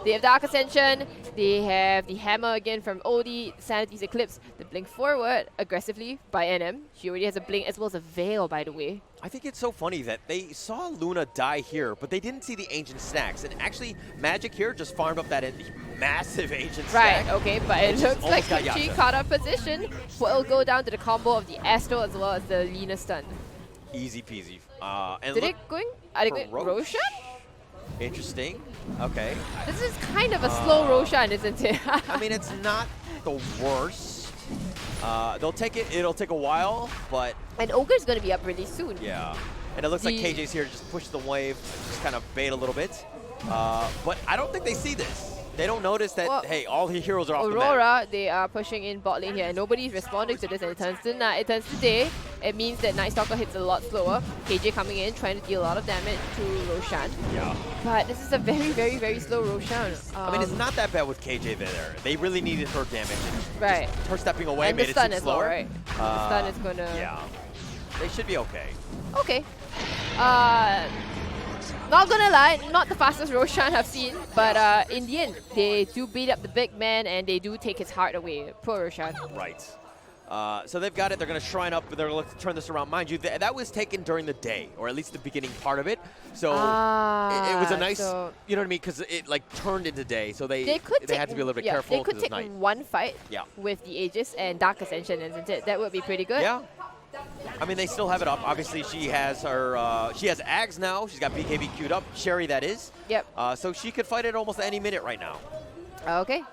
They have Dark Ascension. They have the hammer again from Odie, Sanity's Eclipse. The blink forward aggressively by NM. She already has a blink as well as a veil, by the way. I think it's so funny that they saw Luna die here, but they didn't see the Ancient Stacks. And actually, Magic here just farmed up that massive Ancient Stack. Right, okay, but it looks like she caught up position. Will go down to the combo of the Astro as well as the Lina stun. Easy peasy. Are they going Roshan? Interesting. Okay. This is kind of a slow Roshan, isn't it? I mean, it's not the worst. They'll take it. It'll take a while, but... And Ogre's going to be up really soon. Yeah. And it looks like KJ's here to just push the wave, just kind of bait a little bit. But I don't think they see this. They don't notice that, well, hey, all the heroes are off the map. Aurora, they are pushing in bot lane here, and nobody's responding to this, and it turns to night. It turns to day. It means that Night Stalker hits a lot slower. KJ coming in, trying to deal a lot of damage to Roshan. Yeah. But this is a very, very, very slow Roshan. I mean, it's not that bad with KJ there. They really needed her damage. Right. Her stepping away and made it seem slower. Well, right? The stun is gonna... Yeah. They should be okay. Okay. Not gonna lie, not the fastest Roshan I've seen, but in the end, they do beat up the big man and they do take his heart away. Poor Roshan. Right. So they've got it. They're going to shrine up. They're going to turn this around. Mind you, that was taken during the day, or at least the beginning part of it. So it was a nice, you know what I mean? Because it like turned into day. So they had to be a little bit careful. They could take one fight with the Aegis and Dark Ascension, isn't it? That would be pretty good. Yeah. I mean, they still have it up. Obviously, she has her. She has Ags now. She's got BKB queued up. Sherry, that is. Yep. So she could fight it almost any minute right now. Okay.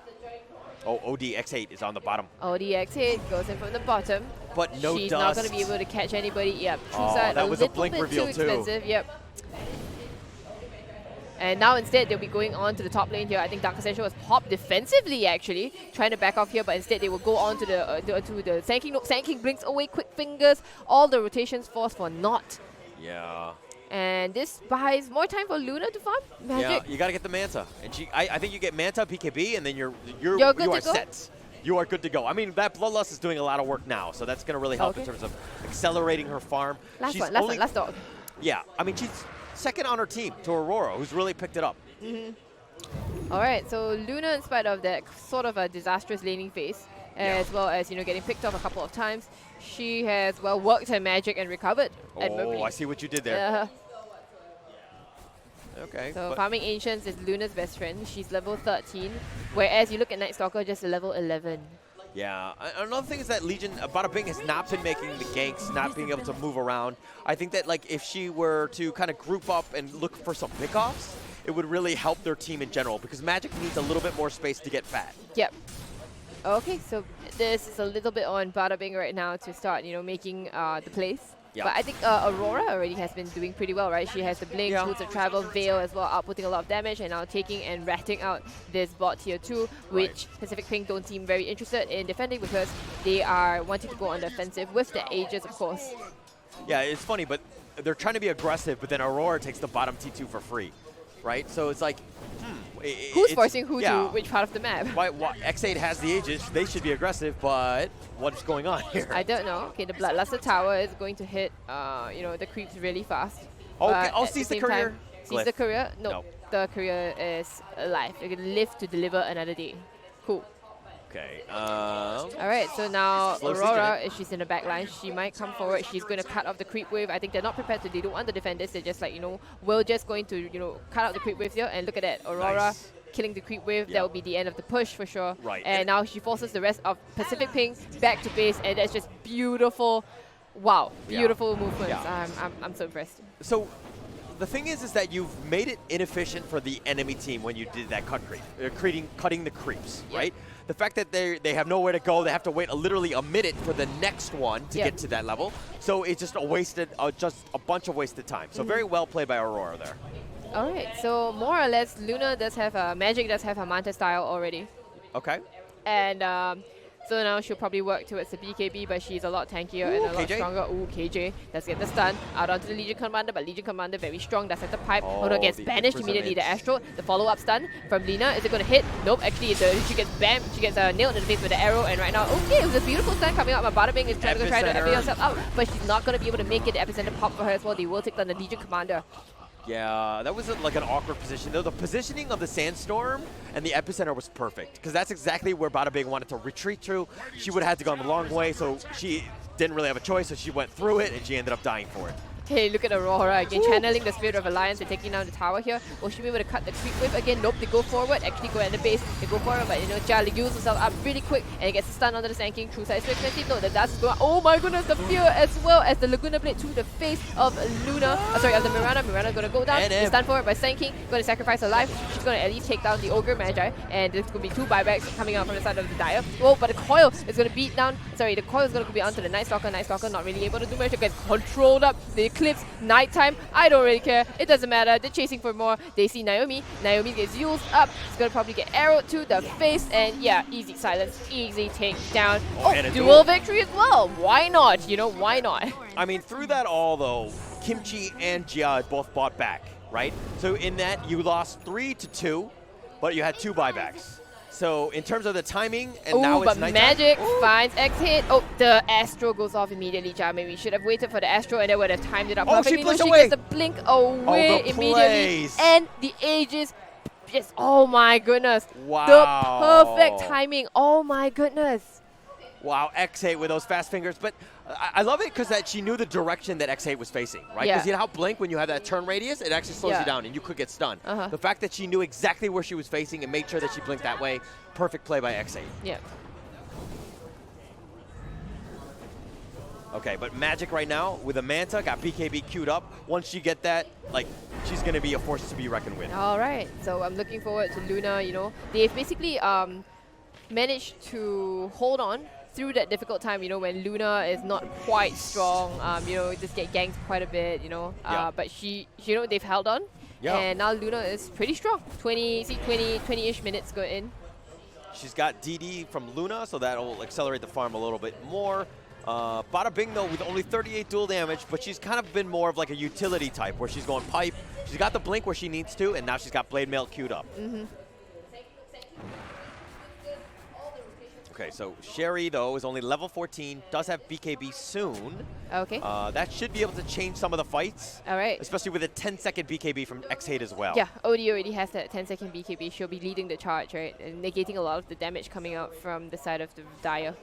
Oh, ODX8 is on the bottom. ODX8 goes in from the bottom. But no She's dust. not going to be able to catch anybody. Yep. Oh, that was a blink reveal too expensive. Yep. And now instead they'll be going on to the top lane here. I think Dark Ascension was popped defensively actually, trying to back off here, but instead they will go on to the Sand King. No, Sand King blinks away, quick fingers, all the rotations forced for naught. Yeah. And this buys more time for Luna to farm Magic. Yeah, you got to get the Manta, and I think you get Manta, BKB, and then you are set. You are good to go. I mean, that Bloodlust is doing a lot of work now, so that's going to really help in terms of accelerating her farm. Last dog. Yeah, I mean, she's second on her team to Aurora, who's really picked it up. All right, so Luna, in spite of that sort of a disastrous laning phase, as well as getting picked off a couple of times, she has worked her magic and recovered. Oh, I see what you did there. Okay. So farming Ancients is Luna's best friend. She's level 13, whereas you look at Night Stalker, just a level 11. Yeah, another thing is that Legion, Bada Bing has not been making the ganks, not being able to move around. I think that like if she were to kind of group up and look for some pickoffs, it would really help their team in general because Magic needs a little bit more space to get fat. Yep. Okay, so this is a little bit on Bada Bing right now to start, making the plays. Yeah. But I think Aurora already has been doing pretty well, right? She has the Blink, Boots of Travel, Veil as well, outputting a lot of damage, and now taking and ratting out this bot tier 2, which Pacific Pink don't seem very interested in defending because they are wanting to go on the offensive with the Aegis, of course. Yeah, it's funny, but they're trying to be aggressive, but then Aurora takes the bottom T2 for free, right? So it's like, who's forcing who to which part of the map? Why X8 has the Aegis, they should be aggressive, but what's going on here? I don't know. Okay, the Bloodluster Tower is going to hit, the creeps really fast. Okay, seize the courier. Seize the courier? No, the courier is alive. They can live to deliver another day. Cool. Okay. All right, so now Aurora, if she's in the back line, she might come forward. She's going to cut off the creep wave. I think they're not prepared to. They don't want to defend this. They're just like, we're just going to, cut out the creep wave here. And look at that, Aurora killing the creep wave. That will be the end of the push for sure. Right. And now she forces the rest of Pacific Pink back to base, and that's just beautiful. Wow, beautiful movements. Yeah. I'm so impressed. So the thing is that you've made it inefficient for the enemy team when you did that cut creep, cutting the creeps, right? The fact that they have nowhere to go, they have to wait literally a minute for the next one to get to that level. So it's just just a bunch of wasted time. So very well played by Aurora there. All right, so more or less, Luna does have Magic does have a Manta style already. Okay. And so now she'll probably work towards the BKB, but she's a lot tankier and a lot stronger. Ooh, KJ does get the stun. Out onto the Legion Commander, but Legion Commander very strong. Does have the pipe. Hodo gets banished immediately. The Astro, the follow-up stun from Lina. Is it going to hit? Nope, actually she gets bam. She gets nailed in the face with the arrow, and right now, okay, it was a beautiful stun coming out. My Bada Bing is trying to FP herself out, but she's not going to be able to make it. The epicenter pop for her as well. They will take down the Legion Commander. Yeah, that was like an awkward position. Though the positioning of the Sandstorm and the epicenter was perfect because that's exactly where Bada Bing wanted to retreat to. She would have had to go the long way, so she didn't really have a choice, so she went through it, and she ended up dying for it. Okay, look at Aurora again, channeling the Spirit of Alliance and taking down the tower here. Will she be able to cut the creep wave again? Nope, they go forward, actually go at the base. They go forward, but Jia uses herself up really quick and gets a stun onto the Sand King. True side is so expensive. No, the dust is going. Oh my goodness, the fear as well as the Laguna Blade to the face of Luna. Of the Mirana. Mirana's going to go down. She's stunned forward by Sand King. Going to sacrifice her life. She's going to at least take down the Ogre Magi. And there's going to be 2 buybacks coming out from the side of the Dire. Oh, but the Coil is going to beat down. The Coil is going to be onto the Night Stalker. Night Stalker not really able to do much. It gets controlled up. The Eclipse, Night time. I don't really care. It doesn't matter. They're chasing for more. They see Naomi. Naomi gets used up. She's going to probably get arrowed to the face. And yeah, easy silence. Easy takedown. Oh, dual victory as well. Why not? Why not? I mean, through that all, though, Kimchi and Jia both bought back, right? So in that, you lost 3-2, but you had 2 buybacks. So in terms of the timing, and now it's nighttime. Magic finds X-Hit. Oh, the Astro goes off immediately, Maybe we should have waited for the Astro and then would have timed it up perfectly. She gets the blink away immediately. And the Aegis. Just, oh my goodness. Wow. The perfect timing. Oh my goodness. Wow, X8 with those fast fingers. But I love it because she knew the direction that X8 was facing, right? Because you know how Blink, when you have that turn radius, it actually slows you down and you could get stunned. The fact that she knew exactly where she was facing and made sure that she blinked that way, perfect play by X8. Yeah. Okay, but Magic right now with a Manta, got BKB queued up. Once you get that, she's going to be a force to be reckoned with. All right, so I'm looking forward to Luna, They've basically managed to hold on through that difficult time, when Luna is not quite strong, just get ganked quite a bit, but they've held on, and now Luna is pretty strong. 20-ish minutes go in. She's got DD from Luna, so that'll accelerate the farm a little bit more. Bada Bing, though, with only 38 dual damage, but she's kind of been more of like a utility type, where she's going pipe. She's got the blink where she needs to, and now she's got Blade Mail queued up. Okay, so Sherry, though, is only level 14, does have BKB soon. Okay. That should be able to change some of the fights. All right. Especially with a 10-second BKB from X8 as well. Yeah, OD already has that 10-second BKB. She'll be leading the charge, right? And negating a lot of the damage coming out from the side of the Dire.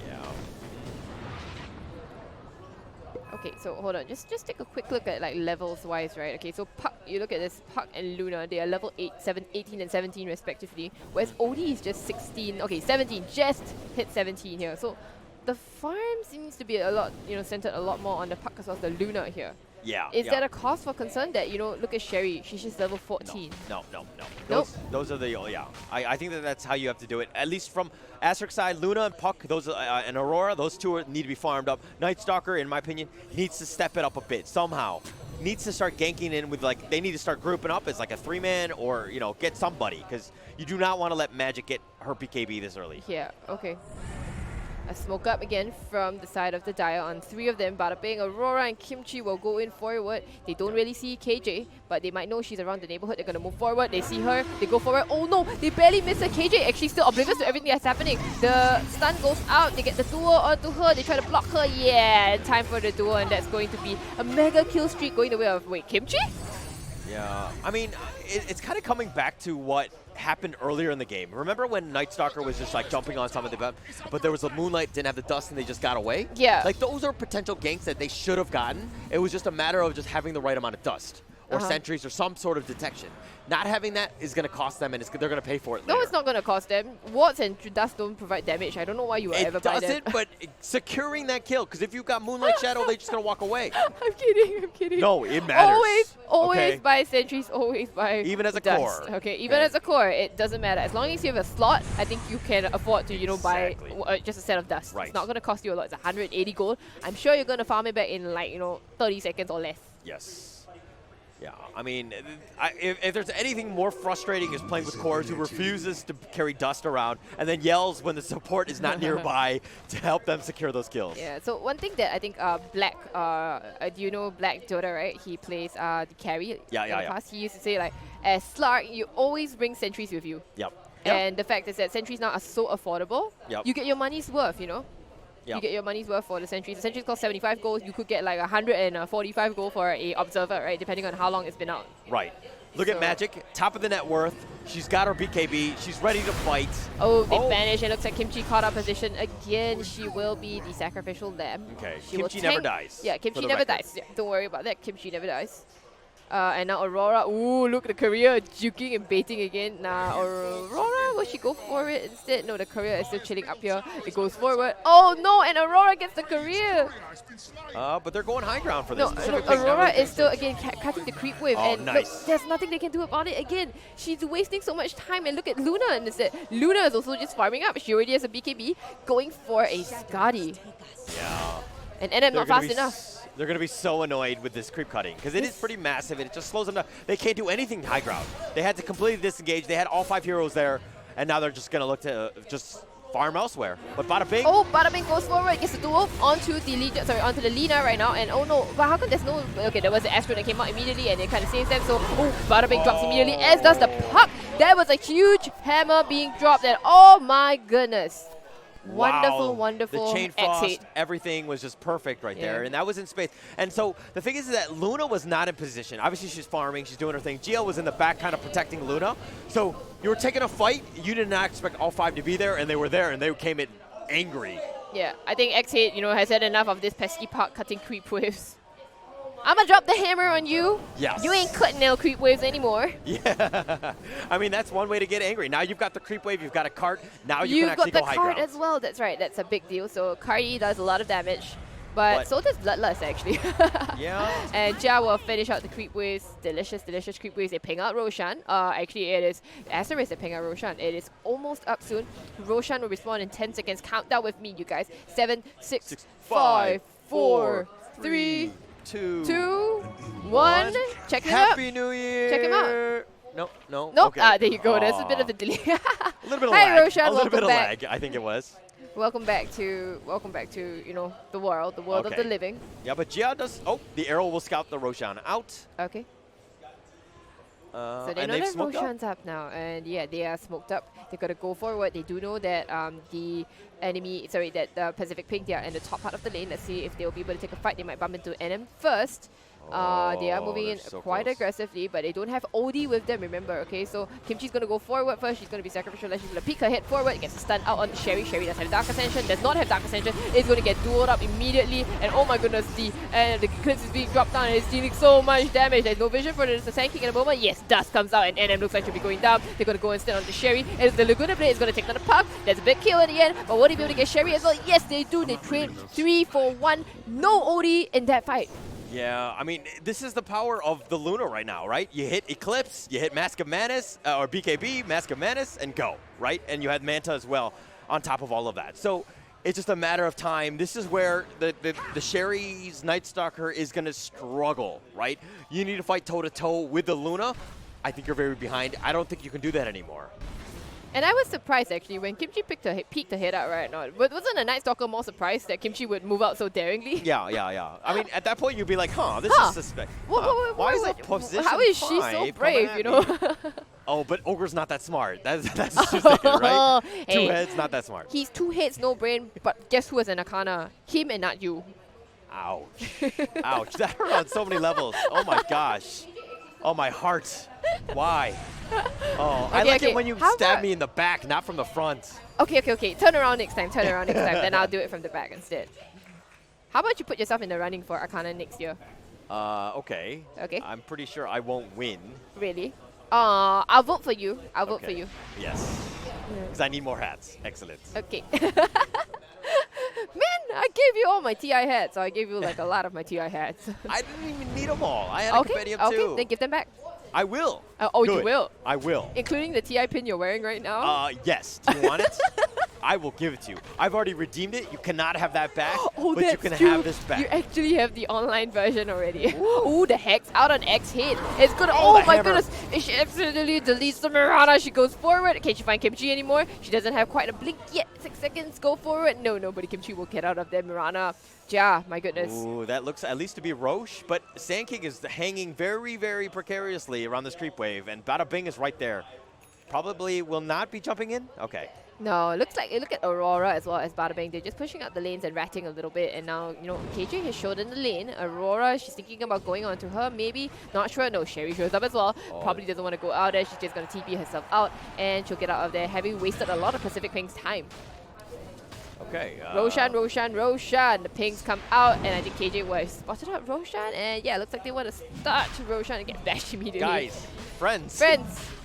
Yeah. Okay, so hold on. Just take a quick look at like levels wise, right? Okay, so Puck, you look at this, Puck and Luna, they are level 8, 7, 18 and 17 respectively, whereas Odie is just 16. Okay, 17, just hit 17 here. So the farm seems to be a lot, centered a lot more on the Puck as well as the Luna here. Yeah. Is that a cause for concern that, look at Sherry, she's just level 14? No. Those are the, I think that's how you have to do it. At least from Asterisk side, Luna and Puck, those and Aurora, those two need to be farmed up. Night Stalker, in my opinion, needs to step it up a bit somehow. Needs to start ganking in with, like, they need to start grouping up as like a 3-man or, get somebody, because you do not want to let Magic get her BKB this early. Yeah, okay. A smoke up again from the side of the Dire on 3 of them. Bada bing, Aurora and Kimchi will go in forward. They don't really see KJ, but they might know she's around the neighborhood. They're going to move forward. They see her. They go forward. Oh no, they barely miss her. KJ actually still oblivious to everything that's happening. The stun goes out. They get the duo onto her. They try to block her. Yeah, time for the duo, and that's going to be a mega kill streak going the way of, wait, Kimchi? Yeah, I mean, it's kind of coming back to what happened earlier in the game. Remember when Night Stalker was just like jumping on some of the, but there was a Moonlight, didn't have the dust, and they just got away? Yeah. Like, those are potential ganks that they should have gotten. It was just a matter of just having the right amount of dust or sentries or some sort of detection. Not having that is going to cost them, and they're going to pay for it later. No, it's not going to cost them. Wards and dust don't provide damage. I don't know why you would ever buy them. It doesn't, but securing that kill, because if you've got Moonlight Shadow, they're just going to walk away. I'm kidding. No, it matters. Always buy sentries, always buy even as a dust. core. Okay, even as a core, it doesn't matter. As long as you have a slot, I think you can afford to, buy just a set of dust. Right. It's not going to cost you a lot. It's 180 gold. I'm sure you're going to farm it back in like, 30 seconds or less. Yes. Yeah, I mean, if there's anything more frustrating is playing with cores who refuses to carry dust around and then yells when the support is not nearby to help them secure those kills. Yeah, so one thing that I think Black, do you know Black DOTA, right? He plays the carry in the past. He used to say, like, as Slark, you always bring sentries with you. Yep. And the fact is that sentries now are so affordable, you get your money's worth, You get your money's worth for the sentries. The sentries cost 75 gold. You could get like 145 gold for a observer, right? Depending on how long it's been out. Right. Look at Magic, top of the net worth. She's got her BKB. She's ready to fight. Oh, they vanished. It looks like Kimchi caught up position again. She will be the sacrificial lamb. Okay. She Kimchi never dies. Yeah, Kimchi never dies. Yeah, don't worry about that. Kimchi never dies. And now Aurora, ooh, look at the career juking and baiting again. Now Aurora, will she go for it instead? No, the career is still chilling up here. It goes forward. Oh no, and Aurora gets the career. But they're going high ground for this. No, Aurora is still again cutting the creep wave, and nice. look, there's nothing they can do about it. Again, she's wasting so much time. And look at Luna instead. Luna is also just farming up. She already has a BKB, going for a Skadi. Yeah. And NM not fast enough. They're going to be so annoyed with this creep cutting because it is pretty massive and it just slows them down. They can't do anything high ground. They had to completely disengage. They had all 5 heroes there, and now they're just going to look to just farm elsewhere. But Bada Bing. Oh, Bada Bing goes forward, gets the duel onto the Lina right now. And oh no, but how come there's no... Okay, there was the Astro that came out immediately and it kind of saves them. So, Bada Bing drops immediately, as does the Puck. That was a huge hammer being dropped and oh my goodness. Wonderful, wonderful. The chain frost, everything was just perfect right there, and that was in space. And so the thing is that Luna was not in position. Obviously, she's farming, she's doing her thing. GL was in the back kind of protecting Luna. So you were taking a fight, you did not expect all 5 to be there, and they were there, and they came in angry. Yeah, I think X8, has had enough of this pesky Puck cutting creep waves. I'm gonna drop the hammer on you. Yes. You ain't cutting no creep waves anymore. Yeah. I mean, that's one way to get angry. Now you've got the creep wave, you've got a cart. Now you can actually go high ground. You've got the cart as well. That's right. That's a big deal. So Cardi does a lot of damage. But so does Bloodlust, actually. Yeah. And Jia will finish out the creep waves. Delicious, delicious creep waves. They ping out Roshan. Actually, it is Asterisk that ping out Roshan. It is almost up soon. Roshan will respawn in 10 seconds. Count down with me, you guys. 7, 6, 5, 4, 3, 2, 1. Check him out. Happy New Year. Check him out. No. Nope. Okay. There you go. There's a bit of a delay. A little bit of Hi, lag. Roshan. A little bit of back. lag, I think it was. Welcome back to the world of the living. Yeah, but Jia does. Oh, the arrow will scout the Roshan out. Okay. So they know that Roshan's up now, and yeah, they are smoked up. They gotta go forward. They do know that the Pacific Pink, they are in the top part of the lane. Let's see if they'll be able to take a fight. They might bump into NM first. They are moving in so quite close. aggressively, but they don't have OD with them, remember, okay? So Kimchi's going to go forward first. She's going to be sacrificial. She's going to peek her head forward, gets a stun out on Sherry. Sherry does have Dark Ascension, does not have Dark Ascension. It's going to get dueled up immediately, and oh my goodness, the Eclipse is being dropped down and it's dealing so much damage. There's no vision for the Sanking at the moment. Yes, Dust comes out, and NM looks like she'll be going down. They're going to go instead on the Sherry, and the Laguna Blade is going to take down the puck. There's a big kill in the end, but will they be able to get Sherry as well? Yes, they do. They trade 3 for 1. No OD in that fight. Yeah, I mean, this is the power of the Luna right now, right? You hit Eclipse, you hit Mask of Manus, or BKB, Mask of Manus, and go, right? And you had Manta as well on top of all of that. So it's just a matter of time. This is where the Sherry's Night Stalker is going to struggle, right? You need to fight toe-to-toe with the Luna. I think you're very behind. I don't think you can do that anymore. And I was surprised actually when Kimchi peeked her head out right now. But wasn't the Night Stalker more surprised that Kimchi would move out so daringly? Yeah. I mean, at that point, you'd be like, this is suspect. Why is that position How is she so brave, you know? Oh, but Ogre's not that smart. That's what she's thinking, right? Hey, 2 heads, not that smart. He's 2 heads, no brain, but guess who has an Arcana? Him and not you. Ouch. Ouch. That hurt on so many levels. Oh my gosh. Oh, my heart. Why? Oh, I like it when you stab me in the back, not from the front. Okay. Turn around next time. Then I'll do it from the back instead. How about you put yourself in the running for Arcana next year? Okay. Okay. I'm pretty sure I won't win. Really? I'll vote for you. I'll vote for you. Yes. Because I need more hats. Excellent. Okay. Man, I gave you all my TI hats. So I gave you like a lot of my TI hats. I didn't even need them all. I had a compendium too. Okay, then give them back. I will. You will? I will. Including the TI pin you're wearing right now? Yes. Do you want it? I will give it to you. I've already redeemed it. You cannot have that back, but you can have this back. You actually have the online version already. Ooh, the Hex out on X hit. It's gonna. Oh my goodness! She accidentally deletes the Mirana. She goes forward. Can't she find Kimchi anymore? She doesn't have quite a blink yet. 6 seconds. Go forward. No, nobody. Kimchi will get out of there. Mirana. Ja, my goodness. Ooh, that looks at least to be Roche, but Sand King is hanging very, very precariously around the Street Wave, and Bada Bing is right there. Probably will not be jumping in. Okay. No, it looks like, look at Aurora as well as Bada Bing. They're just pushing out the lanes and ratting a little bit. And now, you know, KJ has showed in the lane. Aurora, she's thinking about going on to her, maybe. Not sure. No, Sherry shows up as well. Probably doesn't want to go out there. She's just going to TP herself out. And she'll get out of there, having wasted a lot of Pacific Ping's time. Okay. Roshan. The pings come out. And I think KJ was spotted out Roshan. And yeah, looks like they want to start to Roshan and get bashed immediately. Guys, friends.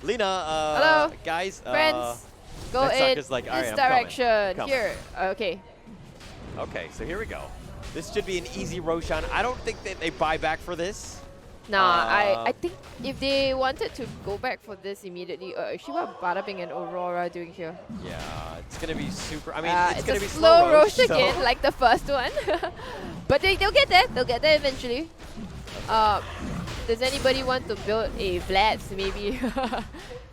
Lena, hello. Guys. Friends. Go in like, this direction. Coming. Here. Okay. Okay, so here we go. This should be an easy Roshan. I don't think that they buy back for this. Nah, I think if they wanted to go back for this immediately, actually what Bada Bing and Aurora doing here? Yeah, it's going to be super. I mean, it's going to be slow Roche so. again, like the first one. But they'll get there. They'll get there eventually. Does anybody want to build a Vlad's maybe?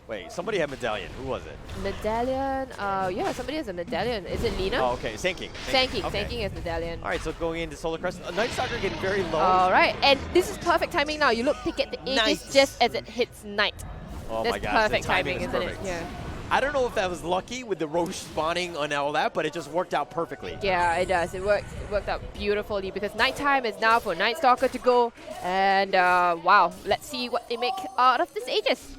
Wait, somebody had Medallion. Who was it? Medallion? Yeah, somebody has a Medallion. Is it Lena? Oh, okay. Sanking. Sanking has Medallion. All right, so going into Solar Crest. Night Stalker getting very low. All right, and this is perfect timing now. You look pick at the Aegis just as it hits Night. Oh That's my gosh, perfect timing, isn't perfect. it? Yeah. I don't know if that was lucky with the Roche spawning and all that, but it just worked out perfectly. Yeah, it does. It worked out beautifully because nighttime is now for Night Stalker to go. And wow, let's see what they make out of this Aegis.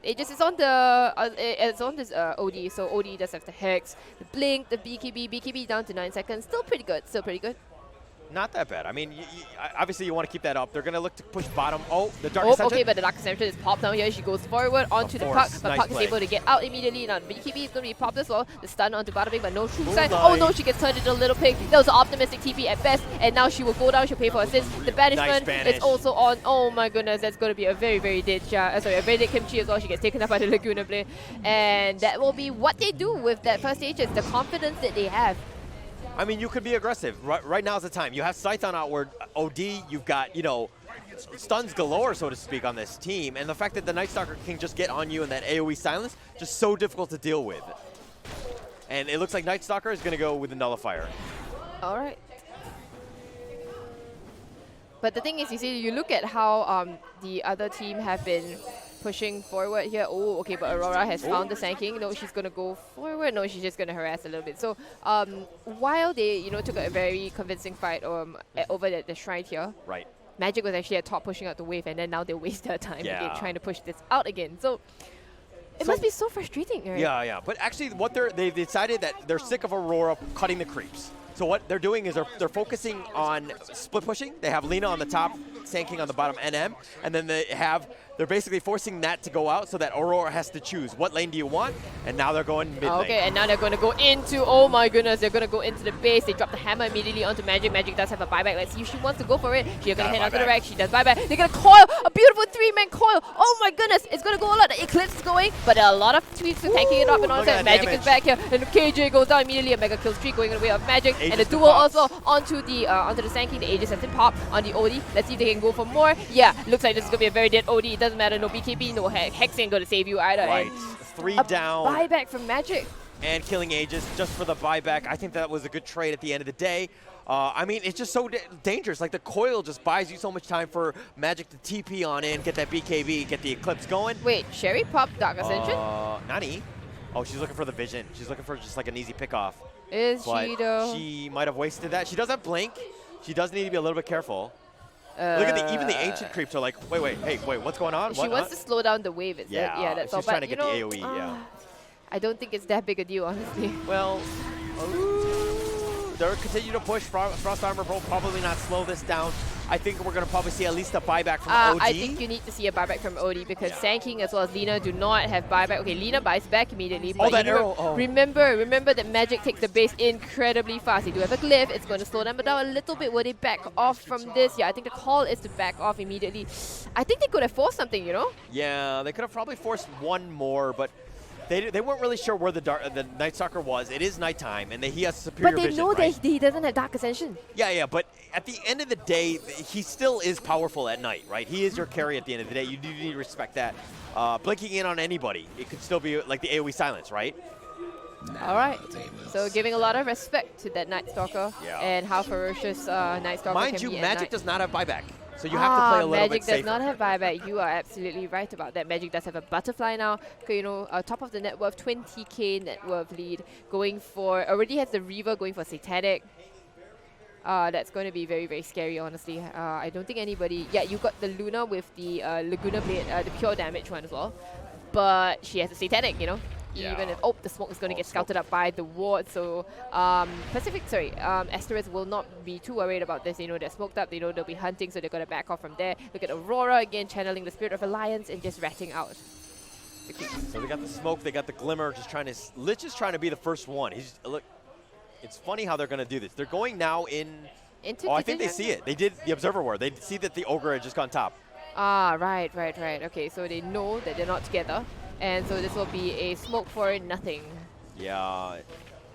Aegis is on this OD, so OD does have the Hex, the Blink, the BKB down to 9 seconds. Still pretty good. Not that bad. I mean, obviously you want to keep that up. They're going to look to push bottom. Oh, the Dark Ascension. Okay, but the Dark Ascension is popped down here. She goes forward onto the puck, but puck is able to get out immediately. Now BKB is going to be popped as well. The stun onto Bada Bing, but no true sign. Oh no, she gets turned into a little pig. That was an optimistic TP at best, and now she will go down. She'll pay for assist. The banishment is also on. Oh my goodness, that's going to be a very, very dead a very dead Kimchi as well. She gets taken up by the Laguna Blade, and that will be what they do with that first Aegis. The confidence that they have. I mean, you could be aggressive. Right now is the time. You have Scython outward, OD, you've got, you know, stuns galore, so to speak, on this team. And the fact that the Night Stalker can just get on you in that AoE silence, just so difficult to deal with. And it looks like Night Stalker is going to go with the Nullifier. All right. But the thing is, you see, you look at how the other team have been pushing forward here. Oh, okay, but Aurora has found the Sanking. No, she's going to go forward. No, she's just going to harass a little bit. So while they, you know, took a very convincing fight over the shrine here, right, Magic was actually at top pushing out the wave, and then now they waste their time again trying to push this out again. So it must be so frustrating, right? Yeah. But actually, they've decided that they're sick of Aurora cutting the creeps. So what they're doing is they're focusing on split pushing. They have Lina on the top, Sand King on the bottom, NM, and then they're basically forcing that to go out so that Aurora has to choose what lane do you want, and now they're going mid lane. Okay, and now they're going to go into, oh my goodness, they're going to go into the base. They drop the hammer immediately onto Magic. Magic does have a buyback. Let's see if she wants to go for it. She's going to head onto the rack. She does buyback. They're going to coil, a beautiful 3-man coil. Oh my goodness, it's going to go a lot. The Eclipse is going, but a lot of tweaks are tanking it up, and all that. Magic is back here, and KJ goes down immediately. A mega kill streak going away of Magic, Aegis and the duel also onto the Sand King. The Aegis has been popped on the OD. Let's see if they can go for more. Yeah, looks like this is going to be a very dead OD. It doesn't matter, no BKB, no Hex ain't going to save you either. Right, And 3 down. Buyback from Magic. And killing Aegis just for the buyback. I think that was a good trade at the end of the day. I mean, it's just so dangerous. Like, the coil just buys you so much time for Magic to TP on in, get that BKB, get the Eclipse going. Wait, Sherry popped Dark Ascension? Nani? Oh, she's looking for the vision. She's looking for just like an easy pickoff. Is But she though? she might have wasted that. She does have Blink. She does need to be a little bit careful. Look at even the ancient creeps are like, wait, what's going on? She wants to slow down the wave, is it? Yeah, that's all. She's trying to get the AoE, I don't think it's that big a deal, honestly. Well, they're continue to push. Frost Armor will probably not slow this down. I think we're going to probably see at least a buyback from OD. I think you need to see a buyback from OD because Sand King as well as Lina do not have buyback. Okay, Lina buys back immediately. But that arrow. Oh. Remember that Magic takes the base incredibly fast. They do have a glyph. It's going to slow them down a little bit. Will they back off from this? Yeah, I think the call is to back off immediately. I think they could have forced something, you know? Yeah, they could have probably forced one more, but they weren't really sure where the Night Stalker was. It is nighttime, and he has superior vision. But they know right? that he doesn't have Dark Ascension. Yeah, but at the end of the day, he still is powerful at night, right? He is your carry at the end of the day. You do need to respect that. Blinking in on anybody, it could still be like the AoE silence, right? All right. So giving a lot of respect to that Night Stalker and how ferocious Night Stalker can be. Mind you, at Magic night. does not have buyback. So you have to play a little Magic bit safer. does not have buyback. You are absolutely right about that. Magic does have a butterfly now. You know, top of the net worth, 20k net worth lead. Going for, already has the Reaver going for Satanic. That's going to be very, very scary, honestly. I don't think anybody... Yeah, you got the Luna with the Laguna Blade, the pure damage one as well. But she has a Satanic, you know. Yeah. Even if, the smoke is going to get scouted up by the ward. So Asterisk will not be too worried about this. They know they're smoked up. They know they'll be hunting, so they're going to back off from there. Look at Aurora again, channeling the Spirit of Alliance and just ratting out. So they got the smoke, they got the glimmer, Lich is trying to be the first one. Look, it's funny how they're going to do this. They're going now into I think they see it. They did the Observer Ward. They see that the Ogre had just gone top. Right. Okay, so they know that they're not together. And so this will be a smoke for nothing. Yeah.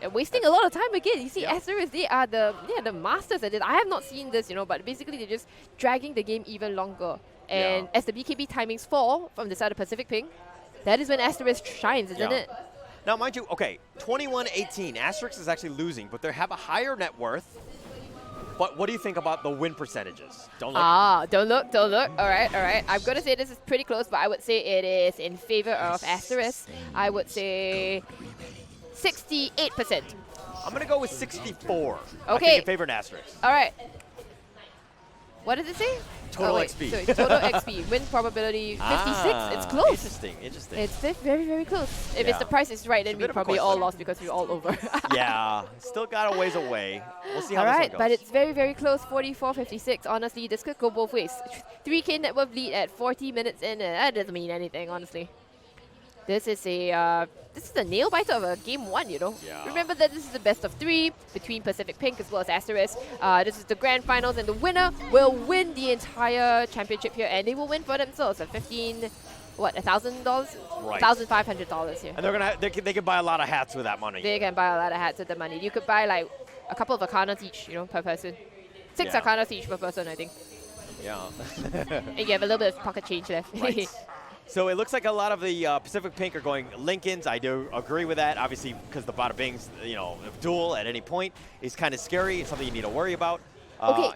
And wasting a lot of time again. You see, Asterisk, they are the masters at this. I have not seen this, you know, but basically they're just dragging the game even longer. And as the BKB timings fall from the side of Pacific Ping, that is when Asterisk shines, isn't it? Now, mind you, okay, 21-18. Asterisk is actually losing, but they have a higher net worth. But what do you think about the win percentages? Don't look. Don't look. All right. I'm going to say this is pretty close, but I would say it is in favor of Asterisk. I would say 68%. I'm going to go with 64. Okay. I think in favor of Asterisk. All right. What does it say? Total XP. Sorry, total XP. Win probability 56. It's close. Interesting. It's very, very close. If it's the price is right, then we probably all lost because we're all over. Yeah. Still got a ways away. We'll see how all this one right, goes. but it's very, very close. 44-56. Honestly, this could go both ways. 3k net worth lead at 40 minutes in. That doesn't mean anything, honestly. This is a nail biter of a game one, you know. Yeah. Remember that this is the best of 3 between Pacific Pink as well as Asterisk. This is the grand finals, and the winner will win the entire championship here, and they will win for themselves at $1,000, right. $1,500 here. And they can buy a lot of hats with that money. They can buy a lot of hats with the money. You could buy like a couple of Arcanas each, you know, per person. 6 Arcanas each per person, I think. Yeah. And you have a little bit of pocket change left. Right. So it looks like a lot of the Pacific Pink are going Lincolns. I do agree with that, obviously, because the bada bings, you know, duel at any point is kind of scary. It's something you need to worry about. Okay.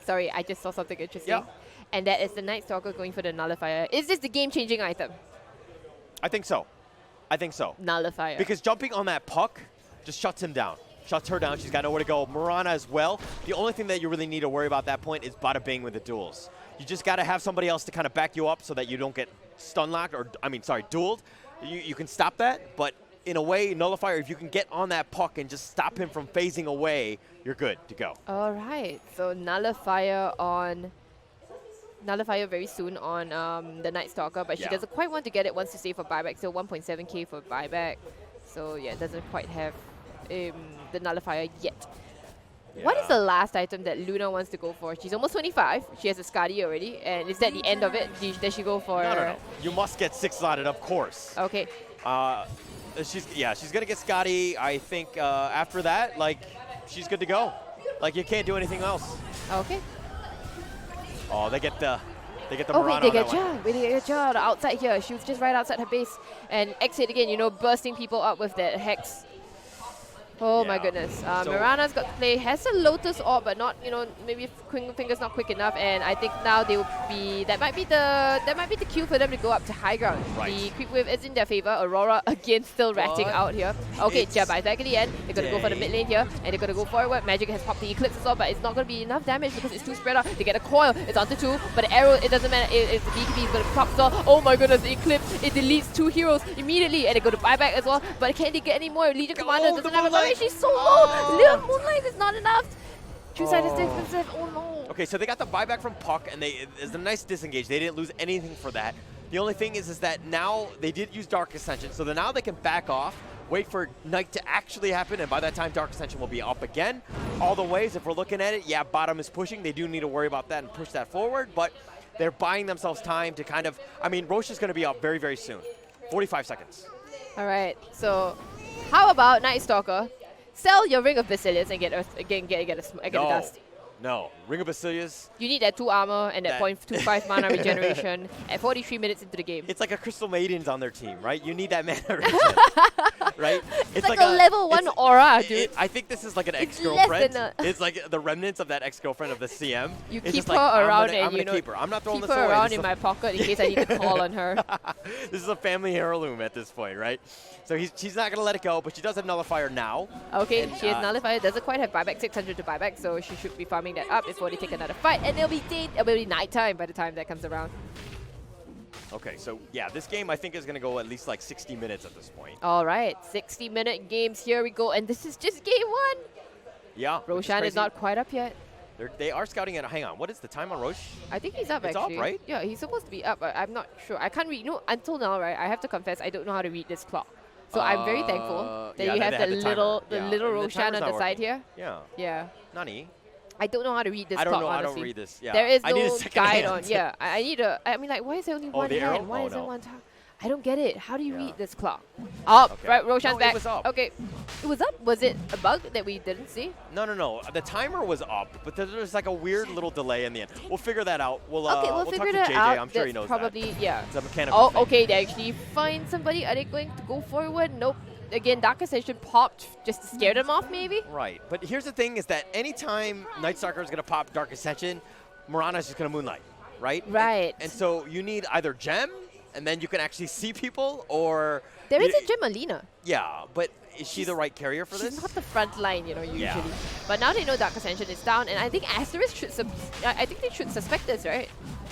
Sorry, I just saw something interesting. Yeah. And that is the Night Stalker going for the Nullifier. Is this the game-changing item? I think so. Nullifier. Because jumping on that puck just shuts him down. Shuts her down. She's got nowhere to go. Mirana as well. The only thing that you really need to worry about at that point is bada bing with the duels. You just got to have somebody else to kind of back you up so that you don't get stun locked or, dueled. You can stop that, but in a way, Nullifier, if you can get on that puck and just stop him from phasing away, you're good to go. All right, so Nullifier very soon on the Night Stalker, but she doesn't quite want to get it, wants to save for buyback, so 1.7k for buyback. So yeah, doesn't quite have the Nullifier yet. Yeah. What is the last item that Luna wants to go for? She's almost 25. She has a Skadi already. And is that the end of it? Does she go for... No. You must get 6-slotted, of course. Okay. She's going to get Skadi. I think after that, like, she's good to go. Like, you can't do anything else. Okay. Oh, they get the Oh, Mirana wait, they get Ja. They get Ja outside here. She was just right outside her base. And exit again, you know, bursting people up with that Hex. Oh my goodness. So Mirana's got to play, has a Lotus Orb, but not, you know, maybe Finger's not quick enough, and I think now they will be, that might be the cue for them to go up to high ground. Right. The creep wave is in their favor. Aurora again still ratting out here. Okay, Ja buys back at the end. They're going to go for the mid lane here, and they're going to go forward. Magic has popped the Eclipse as well, but it's not going to be enough damage because it's too spread out. They get a coil, it's onto 2, but the arrow, it doesn't matter, it's the BKB is going to pop as well. Oh my goodness, the Eclipse, it deletes 2 heroes immediately, and they go to buyback as well, but can they get any more? Legion Commander doesn't have a damage, she's so low! Little Moonlight is not enough! True side is too expensive, oh no! Okay, so they got the buyback from Puck, and it's a nice disengage. They didn't lose anything for that. The only thing is that now they did use Dark Ascension, so now they can back off, wait for Night to actually happen, and by that time Dark Ascension will be up again. All the ways, if we're looking at it, yeah, bottom is pushing. They do need to worry about that and push that forward, but they're buying themselves time to kind of, I mean, Roche is going to be up very, very soon. 45 seconds. Alright, so how about Night Stalker? Sell your Ring of Basilius and get a dust. No, Ring of Basilius. You need that 2 armor and that 0.25 mana regeneration at 43 minutes into the game. It's like a Crystal Maidens on their team, right? You need that mana regen, right? It's like a level 1 aura, dude. I think this is like an ex-girlfriend. It's like the remnants of that ex-girlfriend of the CM. You it's keep her like, around I'm gonna and keep her. I'm not throwing keep this her away. around in my pocket in case I need to call on her. This is a family heirloom at this point, right? So she's not going to let it go, but she does have Nullifier now. Okay, she has Nullifier. Doesn't quite have buyback, 600 to buyback, so she should be farming that up before they take another fight. And it'll be nighttime by the time that comes around. Okay, so yeah, this game I think is going to go at least like 60 minutes at this point. All right, 60-minute games. Here we go. And this is just game 1. Yeah. Roshan is not quite up yet. They are scouting it. Hang on, what is the time on Roche? I think he's up, actually. It's up, right? Yeah, he's supposed to be up, but I'm not sure. I can't read. No, until now, right, I have to confess, I don't know how to read this clock. So I'm very thankful that you have the little Roshan on the side here. Yeah. Yeah. Nani? I don't know how to read this clock, I honestly. don't read this. Yeah. There is I need no a second guide hand. on. Yeah, I need a. I mean, like, why is there only one hand? Why is there one time? I don't get it. How do you read this clock? Up, right? Roshan's back. It was up. Okay, it was up. Was it a bug that we didn't see? No. The timer was up, but there's like a weird little delay in the end. We'll figure that out. We'll figure talk to that JJ. out. I'm sure he knows probably, that. Yeah. It's a mechanical thing. Okay. They actually find somebody. Are they going to go forward? Nope. Again, Dark Ascension popped just to scare them off, maybe? Right. But here's the thing is that anytime Night Stalker is going to pop Dark Ascension, Mirana's just going to Moonlight, right? Right. And so you need either Gem, and then you can actually see people, or... There is a Gem Alina. Yeah, but is she the right carrier for this? She's not the front line, you know, usually. Yeah. But now they know Dark Ascension is down, and I think Asterisk should I think they should suspect this, right?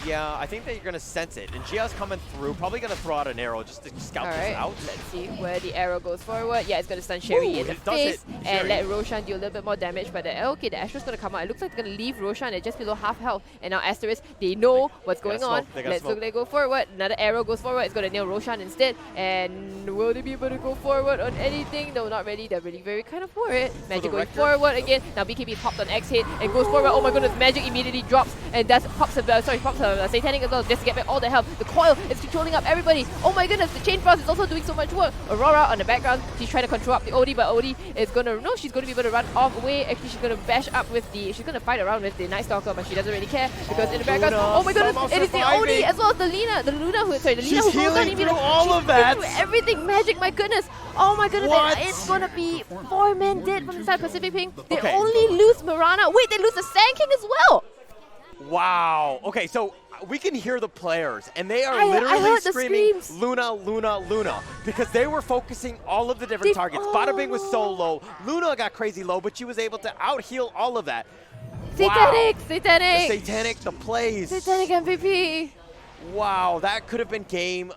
Yeah, I think that you're going to sense it. And Gia's coming through, probably going to throw out an arrow just to scout this out. Let's see where the arrow goes forward. Yeah, it's going to stun Sherry in the face and let Roshan do a little bit more damage. But okay, the Astra's going to come out. It looks like they're going to leave Roshan at just below half health. And now Asterisk, they know what's going on. Let's look, they go forward. Another arrow goes forward. It's going to nail Roshan instead. And will they be able to go forward on anything? No, not really. They're really very kind of worried. Magic going forward again. Now BKB popped on X hit and goes forward. Oh my goodness, Magic immediately drops and pops a Satanic as well, just to get back all the health. The coil is controlling up everybody. Oh my goodness, the Chain Frost is also doing so much work. Aurora on the background, she's trying to control up the Odie, but Odie is gonna, no, she's gonna be able to run off away. Actually, she's gonna bash up with she's gonna fight around with the Night Stalker, but she doesn't really care because in the background, oh my goodness, it is the Odie as well as the Lina who healing through all of that. Everything, Magic, my goodness. Oh my goodness, it's gonna be 4 men dead from the side Pacific Ping. They only lose Mirana. Wait, they lose the Sand King as well. Wow. Okay, so we can hear the players, and they are I literally heard the screaming, screams. Luna, Luna, Luna, because they were focusing all of the different targets. Bada Bing was so low. Luna got crazy low, but she was able to out-heal all of that. Satanic, wow. Satanic. The Satanic, the plays. Satanic MVP. Wow, that could have been game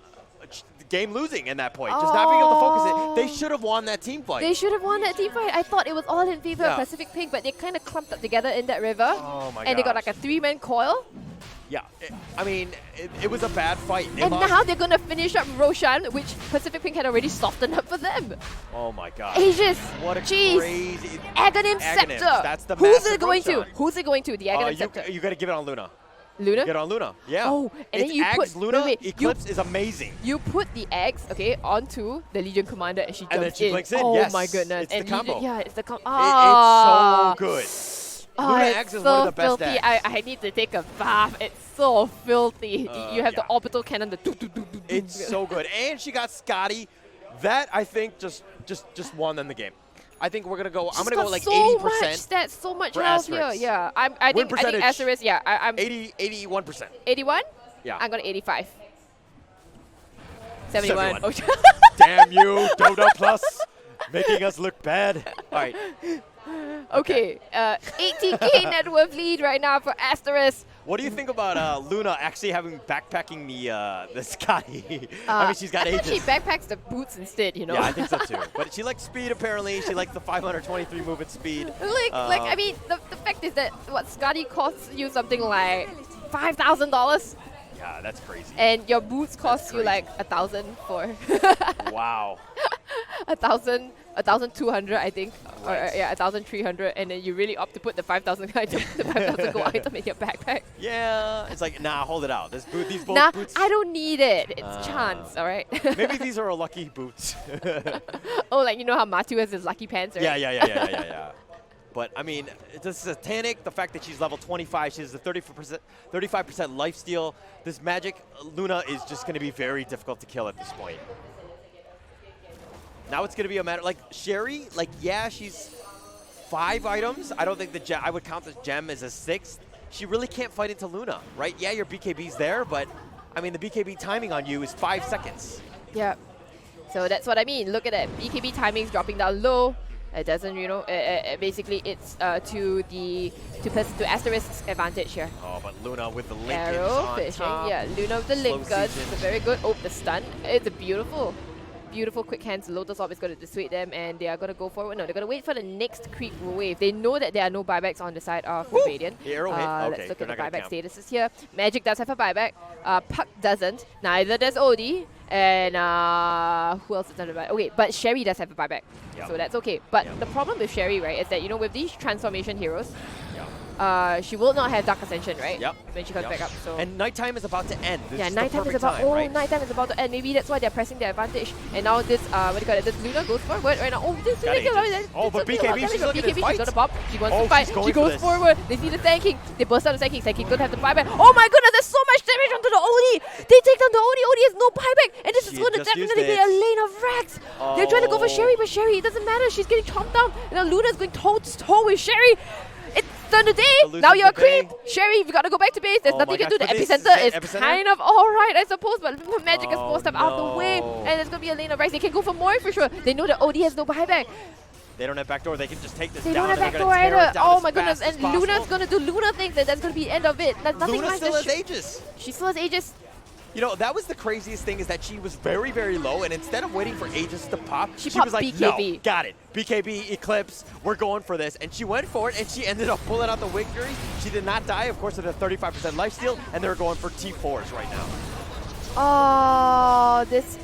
losing in that point. Just not being able to focus it. They should have won that team fight. They should have won that team fight. I thought it was all in favor of Yeah. Pacific Pink, but they kind of clumped up together in that river. Oh my And they got like gosh. a 3-man coil. Yeah, I mean, it was a bad fight. They And lost. now they're going to finish up Roshan, which Pacific Pink had already softened up for them. Oh my god. Aegis. What a Jeez. crazy. Aghanim Aghanims, Scepter. that's the Who's massive it going to? Roshan. Who's it going to? The Aghanim Scepter. You got to give it on Luna. Luna? Get on Luna. Yeah. Oh, and then It's you Ags, put Luna, wait, Eclipse is amazing. You put the eggs, okay, onto the Legion Commander, and she jumps And then she blinks in, Oh yes. my goodness! It's the and combo. Legion, yeah, it's the combo. It's so good. Luna it's Ags is so one of the best filthy. decks. I need to take a bath. It's so filthy. You have the yeah. orbital cannon. The doo, doo, doo, doo, doo. It's so good. And she got Scotty. That, I think, just won them the game. I think we're going to go, I'm going to go like so 80%. much stats, so much for health here. Asterisk. Yeah, I think percentage. Asterisk. Yeah, I'm 81%. 81. Yeah. I'm going 85. 71. 71. Oh, Damn you, Dota Plus, making us look bad. All right. okay, 18k net worth lead right now for Asterisk. What do you think about Luna actually having backpacking the Scotty? I mean, she's got I ages. think she backpacks the boots instead, you know. Yeah, I think so too. But she likes speed apparently. She likes the 523 movement speed. like I mean, the fact is that what Scotty costs you something like $5,000, Yeah, that's crazy. and your boots cost you crazy. like 1,000 for Wow. 1,200, I think, or Right. yeah, 1,300, and then you really opt to put the 5,000 item, the 5,000 gold item in your backpack. Yeah, it's like, nah, hold it out. These both Nah, boots. I don't need it. It's chance, all right. Maybe these are lucky boots. Oh, like you know how Matu has his lucky pants, right? Yeah. But I mean, this Satanic, the fact that she's level 25, she has the 35% lifesteal. This Magic Luna is just going to be very difficult to kill at this point. Now it's going to be a matter, like Sherry, like yeah, she's 5 items. I don't think I would count the gem as a 6th. She really can't fight into Luna, right? Yeah, your BKB's there, but I mean the BKB timing on you is 5 seconds. Yeah. So that's what I mean. Look at that. BKB timing's dropping down low. It doesn't, you know, basically it's to Asterisk's advantage here. Oh, but Luna with the Lincolns Arrow on fishing, top. yeah. Luna with the Slow Lincolns. season. It's a very good. Oh, the stun. It's a beautiful quick hands. Lotus Orb is going to dissuade them, and they are going to go forward. No, they're going to wait for the next creep wave. They know that there are no buybacks on the side of Radiant. The arrow hit. Okay, Let's look they're at the not gonna buyback count. statuses here. Magic does have a buyback. Puck doesn't. Neither does Odie. And who else is under buyback? Okay, but Sherry does have a buyback. Yep. So that's okay. But Yep. the problem with Sherry, right, is that, you know, with these transformation heroes, Yeah. she will not have Dark Ascension, right? Yep. When she comes Yep. back up. So And nighttime is about to end. This yeah, is the nighttime is perfect about time, right? nighttime is about to end. Maybe that's why they're pressing their advantage. And now this what do you call it? This Luna goes forward right now. Oh, this Got Luna Aegis. Oh, but BKB, she's looking to BKB, fight. she's gonna pop. She wants Oh, to fight. she's going She for goes this. forward. They see the tanking. They burst out the tanking. Tanking don't have the buyback. Oh my goodness, there's so much damage onto the Oni. They take down the Oni. Oni has no buyback, and this is She going to just used definitely be it. a lane of racks. They're trying to go for Oh. Sherry, but Sherry, it doesn't matter. She's getting chomped down. And now Luna's going toe to toe with Sherry. It's done the day. Elusive Now you're a the day. creep. Sherry, you've got to go back to base. There's Oh nothing my you can do. gosh, The but this is epicenter it, is epicenter? kind of alright, I suppose, but Magic is Oh, forced them out of the way. no. And there's going to be a lane of racks. They can go for more for sure. They know that OD has no buyback. They don't have backdoor. They can just take this They down don't have and they're backdoor going to tear either. it down Oh as my goodness. fast as And Luna's possible. going to do Luna things, and that's going to be the end of it. There's nothing Luna much still that has Aegis. she still has Aegis. You know, that was the craziest thing is that she was very, very low, and instead of waiting for Aegis to pop, She she popped was like, BKB. no, got it. BKB, Eclipse, we're going for this. And she went for it, and she ended up pulling out the victory. She did not die, of course, with a 35% lifesteal, and they're going for T4s right now. Oh, this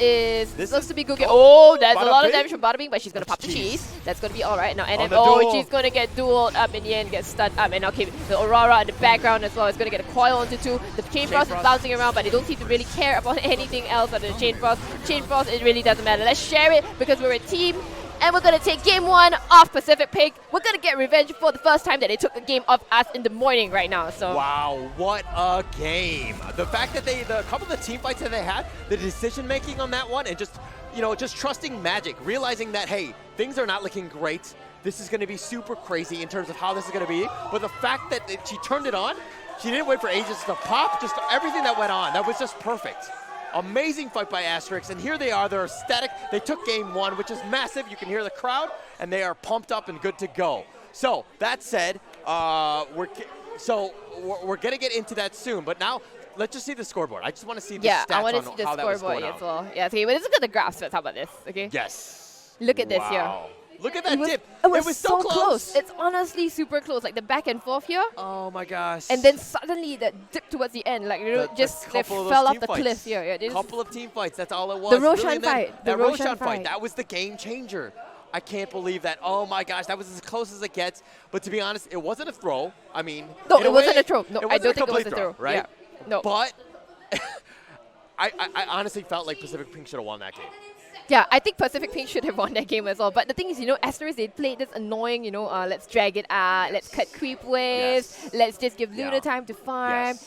looks is- to be good. Oh, that's a Bada lot of bing. damage from Bada Bing, but she's going to pop the cheese. That's going to be all right now. And On then, the oh, duel. she's going to get dueled up in the end, get stunned up. And okay, the Aurora in the background as well is going to get a coil onto 2. The Chain Frost is Frost. bouncing around, but they don't seem to really care about anything else other than Chain Frost. Chain Frost, it really doesn't matter. Let's share it because we're a team. And we're going to take game 1 off Pacific Pink. We're going to get revenge for the first time that they took a game off us in the morning right now. So Wow, what a game. The fact that the couple of the team fights that they had, the decision making on that one, and just, you know, just trusting Magic, realizing that, hey, things are not looking great. This is going to be super crazy in terms of how this is going to be. But the fact that she turned it on, She didn't wait for ages to pop, just everything that went on. That was just perfect. Amazing fight by Asterisk, and here they are. They're ecstatic. They took game 1, which is massive. You can hear the crowd, and they are pumped up and good to go. So that said, we're going to get into that soon. But now, let's just see the scoreboard. I just want to see the stats I want to on see the how that was scoreboard going as on. well. Yeah, okay, but let's look at the graphs first. How about this? Okay. Yes. Look at this here. Wow. Look at that dip. It was so close. It's honestly super close. Like the back and forth here. Oh my gosh. And then suddenly that dip towards the end, like just they fell off the cliff here. Yeah, couple of team fights. That's all it was. The Roshan fight. The Roshan fight. That was the game changer. I can't believe that. Oh my gosh, that was as close as it gets. But to be honest, it wasn't a throw. I mean, no, it wasn't a throw. No, I don't think it was a throw. Right? Yeah. No. But I honestly felt like Pacific Pink should have won that game. Yeah, I think Pacific Pink should have won that game as well. But the thing is, Asterisk, they played this annoying, let's drag it out, let's cut creep waves, let's just give Luna time to farm.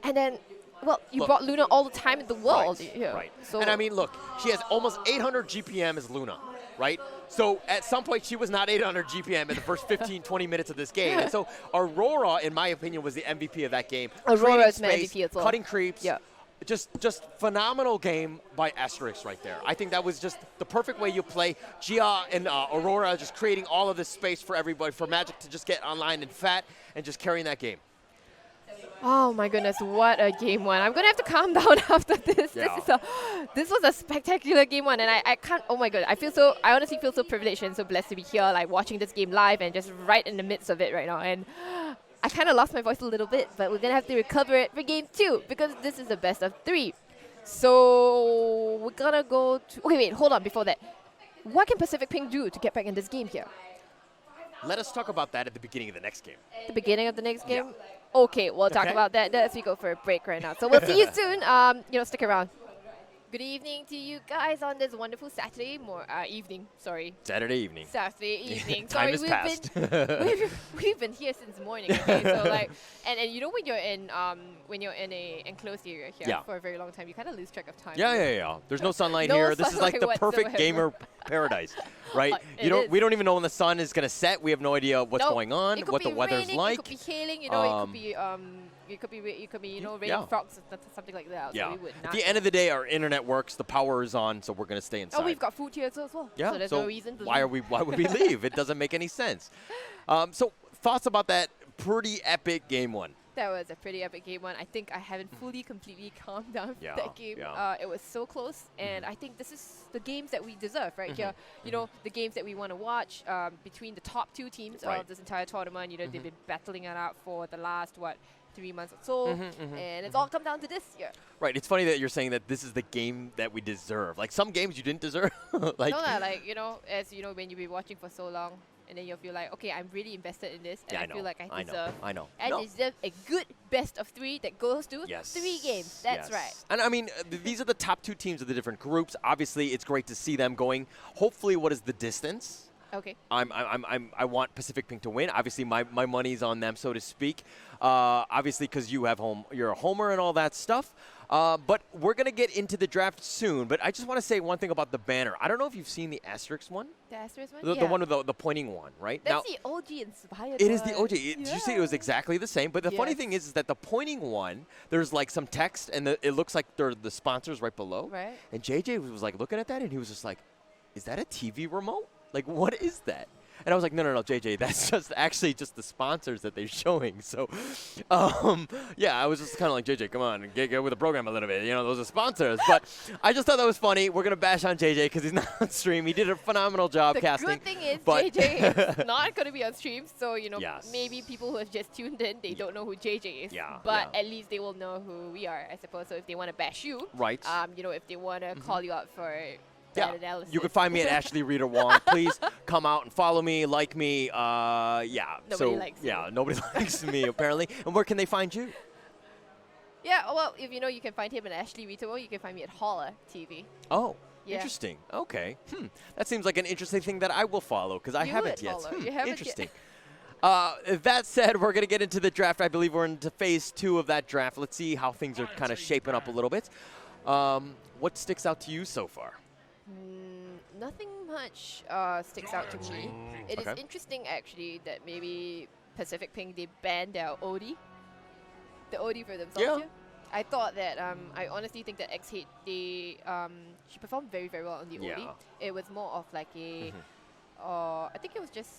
And then, well, you brought Luna all the time in the world. Right, yeah. right. So And I mean, look, she has almost 800 GPM as Luna, right? So at some point, she was not 800 GPM in the first 15, 20 minutes of this game. And so Aurora, in my opinion, was the MVP of that game. Aurora is my MVP as well. Cutting creeps. Yeah. Just phenomenal game by Asterisk right there. I think that was just the perfect way you play. Gia and Aurora just creating all of this space for everybody, for Magic to just get online and fat and just carrying that game. Oh my goodness, what a game 1. I'm going to have to calm down after this. Yeah. This was a spectacular game 1, and I can't, oh my god, I honestly feel so privileged and so blessed to be here, like watching this game live and just right in the midst of it right now. And I kind of lost my voice a little bit, but we're going to have to recover it for game 2 because this is the best of 3. So we're going to go to... Okay, wait, hold on before that. What can Pacific Pink do to get back in this game here? Let us talk about that at the beginning of the next game. The beginning of the next game? Yeah. Okay, we'll talk about that as we go for a break right now. So we'll see you soon. Stick around. Good evening to you guys on this wonderful Saturday evening. Sorry. Saturday evening. Saturday evening. Time Sorry, has passed. we've been here since morning. Okay, so like, and when you're in a enclosed area here for a very long time, you kind of lose track of time. Yeah. There's no sunlight here. This is like the perfect gamer paradise, right? We don't even know when the sun is gonna set. We have no idea what's going on, what the weather's like. It could be hailing. It could be raining frogs, something like that. Yeah. So we would not At the end of the day, our internet works. The power is on, so we're gonna stay inside. Oh, we've got food here as well. Yeah. So there's no reason to why would we leave? It doesn't make any sense. So thoughts about that pretty epic game 1? That was a pretty epic game 1. I think I haven't completely calmed down that game. Yeah. It was so close, and I think this is the games that we deserve, right here. The games that we want to watch between the top 2 teams of this entire tournament. They've been battling it out for the last 3 months or so, and it's all come down to this year. Right. It's funny that you're saying that this is the game that we deserve. Like some games you didn't deserve. When you've been watching for so long, and then you'll feel like, okay, I'm really invested in this, and I feel like I deserve. I know. I deserve a good best of 3 that goes to 3 games. That's right. And I mean, these are the top 2 teams of the different groups. Obviously, it's great to see them going. Hopefully, what is the distance? Okay. I want Pacific Pink to win. Obviously, my money's on them, so to speak. Obviously, because you're a homer and all that stuff. But we're gonna get into the draft soon. But I just want to say one thing about the banner. I don't know if you've seen the Asterisk one. The Asterisk one. The one with the pointing one, right? That's the OG inspired. It is the OG. Did you see it was exactly the same? But the funny thing is that the pointing one, there's like some text, and it looks like they're the sponsors right below. Right. And JJ was like looking at that, and he was just like, "Is that a TV remote? Like, what is that?" And I was like, no, JJ, that's actually just the sponsors that they're showing. So, I was just kind of like, JJ, come on, get with the program a little bit. Those are sponsors. But I just thought that was funny. We're going to bash on JJ because he's not on stream. He did a phenomenal job casting. The good thing is JJ is not going to be on stream. So, maybe people who have just tuned in, they don't know who JJ is. Yeah, but at least they will know who we are, I suppose. So if they want to bash you, right? If they want to call you out for... analysis. You can find me at Ashley Rita Wong. Please come out and follow me, like me. Nobody likes me. Nobody likes me apparently. And where can they find you? Yeah, well, if you can find him at Ashley Rita Wong, you can find me at Holla TV. Oh, interesting. Okay. That seems like an interesting thing that I will follow because I haven't yet. Interesting. That said, we're going to get into the draft. I believe we're into phase 2 of that draft. Let's see how things are kind of shaping up a little bit. What sticks out to you so far? Nothing much sticks out to me. It is interesting, actually, that maybe Pacific Pink, they banned their Odie. the OD for themselves Yeah. here. I thought that, I honestly think that X8, she performed very, very well on the OD. It was more of like a, I think it was just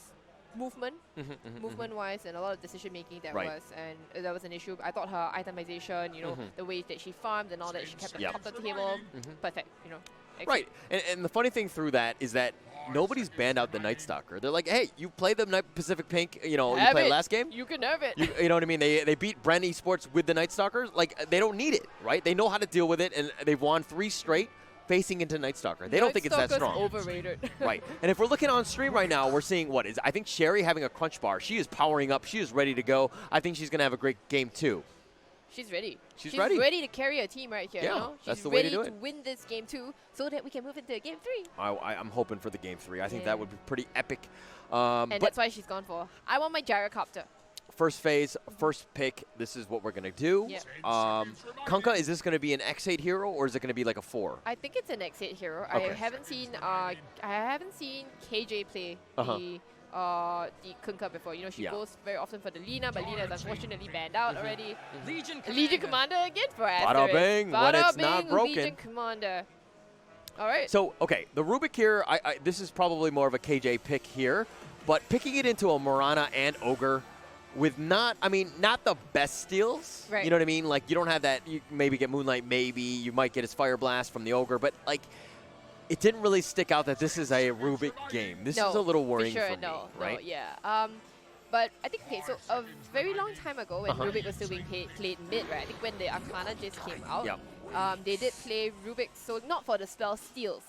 movement-wise, and a lot of decision-making that was, and that was an issue. I thought her itemization, you know, the way that she farmed and all that, she kept the top of the table, perfect, you know. X8. Right, and the funny thing through that is that nobody's banned out the Night Stalker. They're like, hey, you played the Pacific Pink, you know, you played last game? You can have it. You know what I mean? They beat Brand Esports with the Night Stalker. Like, they don't need it, right? They know how to deal with it, and they've won 3 straight facing into Night Stalker. They don't think it's that strong. Overrated. Right. And if we're looking on stream right now, we're seeing I think Sherry having a crunch bar. She is powering up. She is ready to go. I think she's going to have a great game too. She's ready. She's ready to carry a team right here. Yeah, you know? that's She's the way to ready do it. win this game 2 so that we can move into game 3. I'm hoping for the game 3. I think that would be pretty epic. And that's why she's gone for. I want my gyrocopter. First phase, first pick. This is what we're going to do. Yep. Kunkka, is this going to be an X8 hero or is it going to be like a 4? I think it's an X8 hero. Okay. I haven't seen KJ play the Kunkka before. You know, she goes very often for the Lina, but Lina is unfortunately banned out already. Legion Commander again for Asterisk. Bada bing, when it's not broken. Legion Commander. All right. So, okay, the Rubik here, this is probably more of a KJ pick here, but picking it into a Mirana and Ogre with not the best steals. Right. You know what I mean? Like, you don't have that. You maybe get Moonlight, maybe. You might get his Fire Blast from the Ogre, but, like, it didn't really stick out that this is a Rubik game. This is a little worrying for me, right? No, yeah. But I think, okay, so a very long time ago when Rubik was still being played mid, right? I think when the Arcana just came out, they did play Rubik, so not for the spell steals,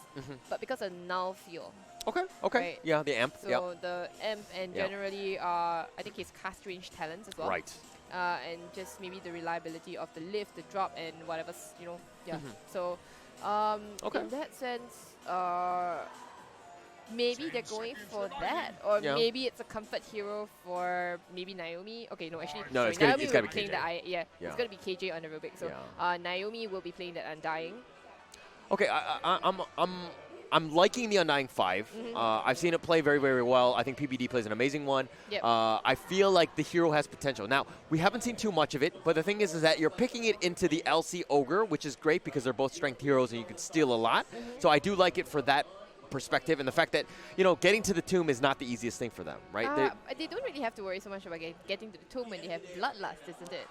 but because of null feel. Okay. Right. Yeah, the amp. So the amp and generally, I think his cast range talents as well. Right. And just maybe the reliability of the lift, the drop, and whatever, you know. Yeah. So, in that sense, maybe they're going for that, or maybe it's a comfort hero for maybe Naomi. Okay, no, actually, no, sorry, it's gotta be playing KJ. It's gonna be KJ on the Rubik. So Naomi will be playing that Undying. Okay, I'm liking the Undying 5. I've seen it play very, very well. I think PBD plays an amazing one. Yep. I feel like the hero has potential. Now, we haven't seen too much of it, but the thing is that you're picking it into the LC Ogre, which is great because they're both strength heroes and you can steal a lot. So I do like it for that perspective, and the fact that, you know, getting to the tomb is not the easiest thing for them, right? They don't really have to worry so much about getting to the tomb when they have Bloodlust, isn't it?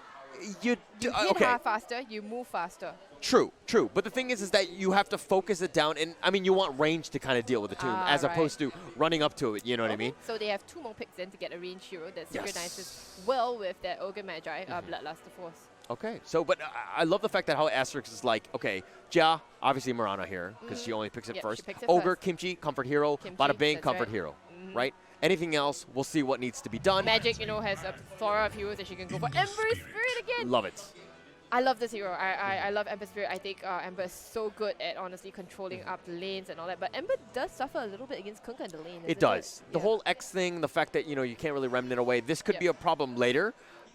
You hit her faster, you move faster. True. But the thing is that you have to focus it down, and I mean, you want range to kind of deal with the tomb as opposed to running up to it. You know what I mean? So they have 2 more picks then to get a range hero that synchronizes well with that Ogre Magi, Bloodlust the Force. Okay, so but I love the fact that how Asterisk is like, okay, Jia, obviously Mirana here because she only picks it first. Ogre, Kimchi, comfort hero, Bada Bing, comfort hero, right? Anything else, we'll see what needs to be done. Magic, you know, has a plethora of heroes that she can go for. Ember Spirit again! Love it. I love this hero. I love Ember Spirit. I think Ember is so good at honestly controlling up the lanes and all that. But Ember does suffer a little bit against Kunkka in the lane. It does. The whole X thing, the fact that, you know, you can't really remnant away, this could be a problem later.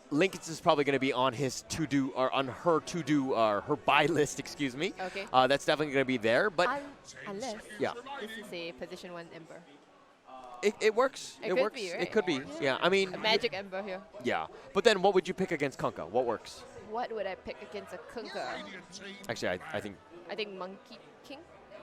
Linkage is probably going to be on his to-do, or on her to-do, her buy list, excuse me. Okay. That's definitely going to be there. But unless this is a position 1 Ember. It works. It works. be, right? It could be. Yeah. I mean. A magic Ember here. Yeah. But then what would you pick against Kunkka? What works? What would I pick against a Kunkka? Actually, I think. I think Monkey King.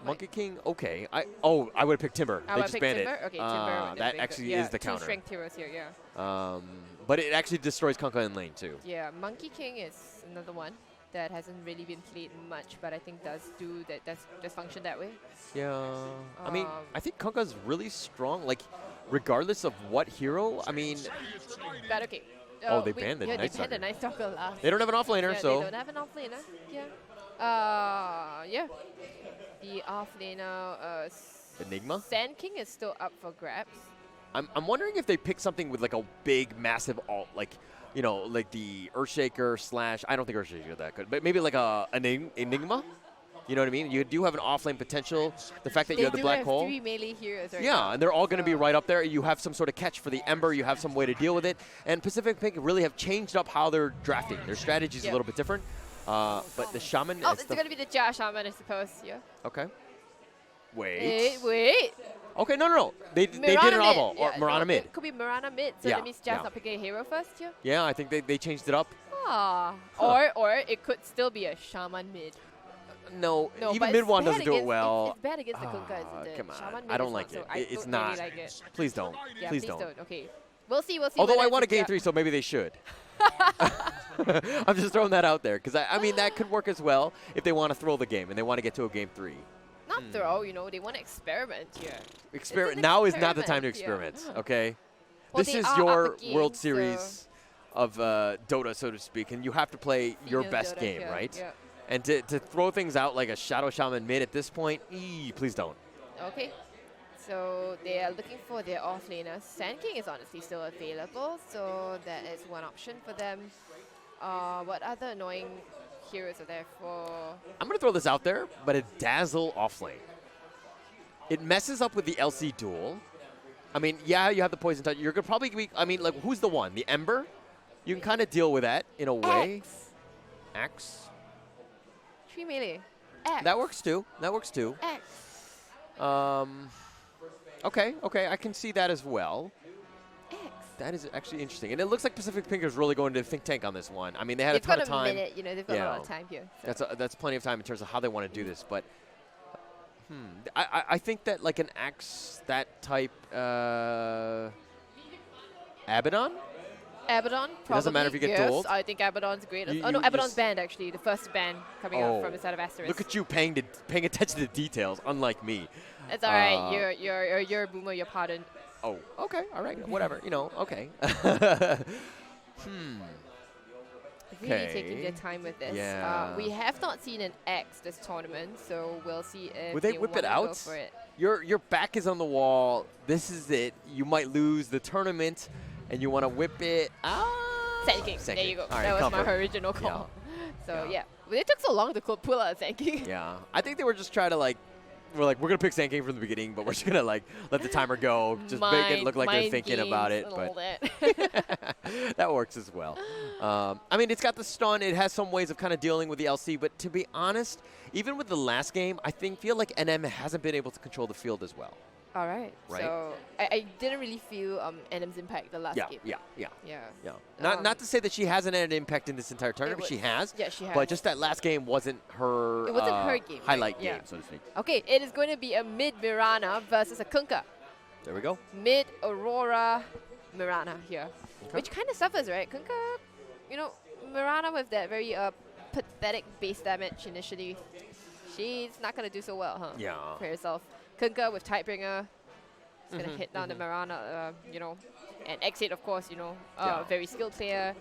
Monkey King. Okay. I would have picked Timber. I they would just banned Timber? it. Okay, Timber. That actually is the counter. 2 strength heroes here. Yeah. But it actually destroys Kunkka in lane too. Yeah. Monkey King is another one that hasn't really been played much, but I think does function that way. Yeah. I mean, I think Kunkka's really strong. Like, regardless of what hero, I mean. But okay. They banned the Night Stalker. They banned the Night Stalker last. They don't have an offlaner, so. They don't have an offlaner. Yeah. The offlaner. Enigma. Sand King is still up for grabs. I'm wondering if they pick something with like a big, massive alt, like, you know, like the Earthshaker / I don't think Earthshaker is that good, but maybe like an Enigma. You know what I mean? You do have an offlane potential. The fact that you have the black hole. 3 melee heroes right now. Yeah, and they're all going to be right up there. You have some sort of catch for the Ember. You have some way to deal with it. And Pacific Pink really have changed up how they're drafting. Their strategy is a little bit different. But the Shaman. It's going to be the Jia Shaman, I suppose. Yeah. Okay. Wait. Okay, no. They did an oddball. Or Mirana mid. It could be Mirana mid, so that means Jazz not picking a hero first here. Yeah, I think they changed it up. Or it could still be a Shaman mid. No, even mid one doesn't do it well. It's bad against the Kunkka, isn't it? Come on, Shaman mid I don't is like it. So It's don't not. Really like it. Please don't. Yeah, please don't. Okay. We'll see. Although I won a game 3, so maybe they should. I'm just throwing that out there because I mean that could work as well if they want to throw the game and they want to get to a game 3. Not throw, they want to experiment here. Experiment. Now is not the time to experiment. Okay. Well, this is your World Series of Dota, so to speak, and you have to play your best Dota game, here. right? Yeah. And to throw things out like a Shadow Shaman mid at this point, please don't. Okay. So they are looking for their offlaner. Sand King is honestly still available, so that is one option for them. What other annoying heroes are there for? I'm going to throw this out there, but a Dazzle offlane. It messes up with the LC duel. I mean, yeah, you have the Poison Touch. You're going to probably be, I mean, like, who's the one? The Ember? You can kind of deal with that in a way. Axe. 3 melee. X. That works too. X. Okay, I can see that as well. X. That is actually interesting. And it looks like Pacific Pink is really going to think tank on this one. I mean, they had a ton of time. They've got a minute, they've got a lot of time here. So. That's plenty of time in terms of how they want to do this. But I think that like an Axe, that type, Abaddon? Abaddon, probably. It doesn't matter if you get dueled. I think Abaddon's great. No, Abaddon's banned actually. The first ban coming out from the side of Asterisk. Look at you paying attention to the details, unlike me. It's all right. You're a boomer. You're pardoned. Oh, okay. All right. Whatever. Okay. Really taking their time with this. Yeah. We have not seen an X this tournament, so we'll see if would they whip it out? go for it. Your back is on the wall. This is it. You might lose the tournament, and you want to whip it out. Sand King. There you go. All right, that was comfort. my original call. So yeah. But it took so long to pull out Sand King. Yeah. I think they were just trying to we're going to pick Sand King from the beginning, but we're just going to let the timer go. Just make it look like they're thinking about it. But that works as well. I mean, it's got the stun. It has some ways of kind of dealing with the LC. But to be honest, even with the last game, I feel like NM hasn't been able to control the field as well. All right. So I didn't really feel NM's impact the last game. Yeah. Not to say that she hasn't had an impact in this entire tournament. She has. Yeah, she has. But just that last game wasn't her. It wasn't her game. Highlight game, so to speak. Okay, it is going to be a mid Mirana versus a Kunkka. There we go. Mid Aurora Mirana here, which kind of suffers, right? Kunkka, Mirana with that very pathetic base damage initially. She's not going to do so well, huh? Yeah. For herself. Kunkka with Tidebringer. It's going to hit down the Mirana, and X8, of course, very skilled player.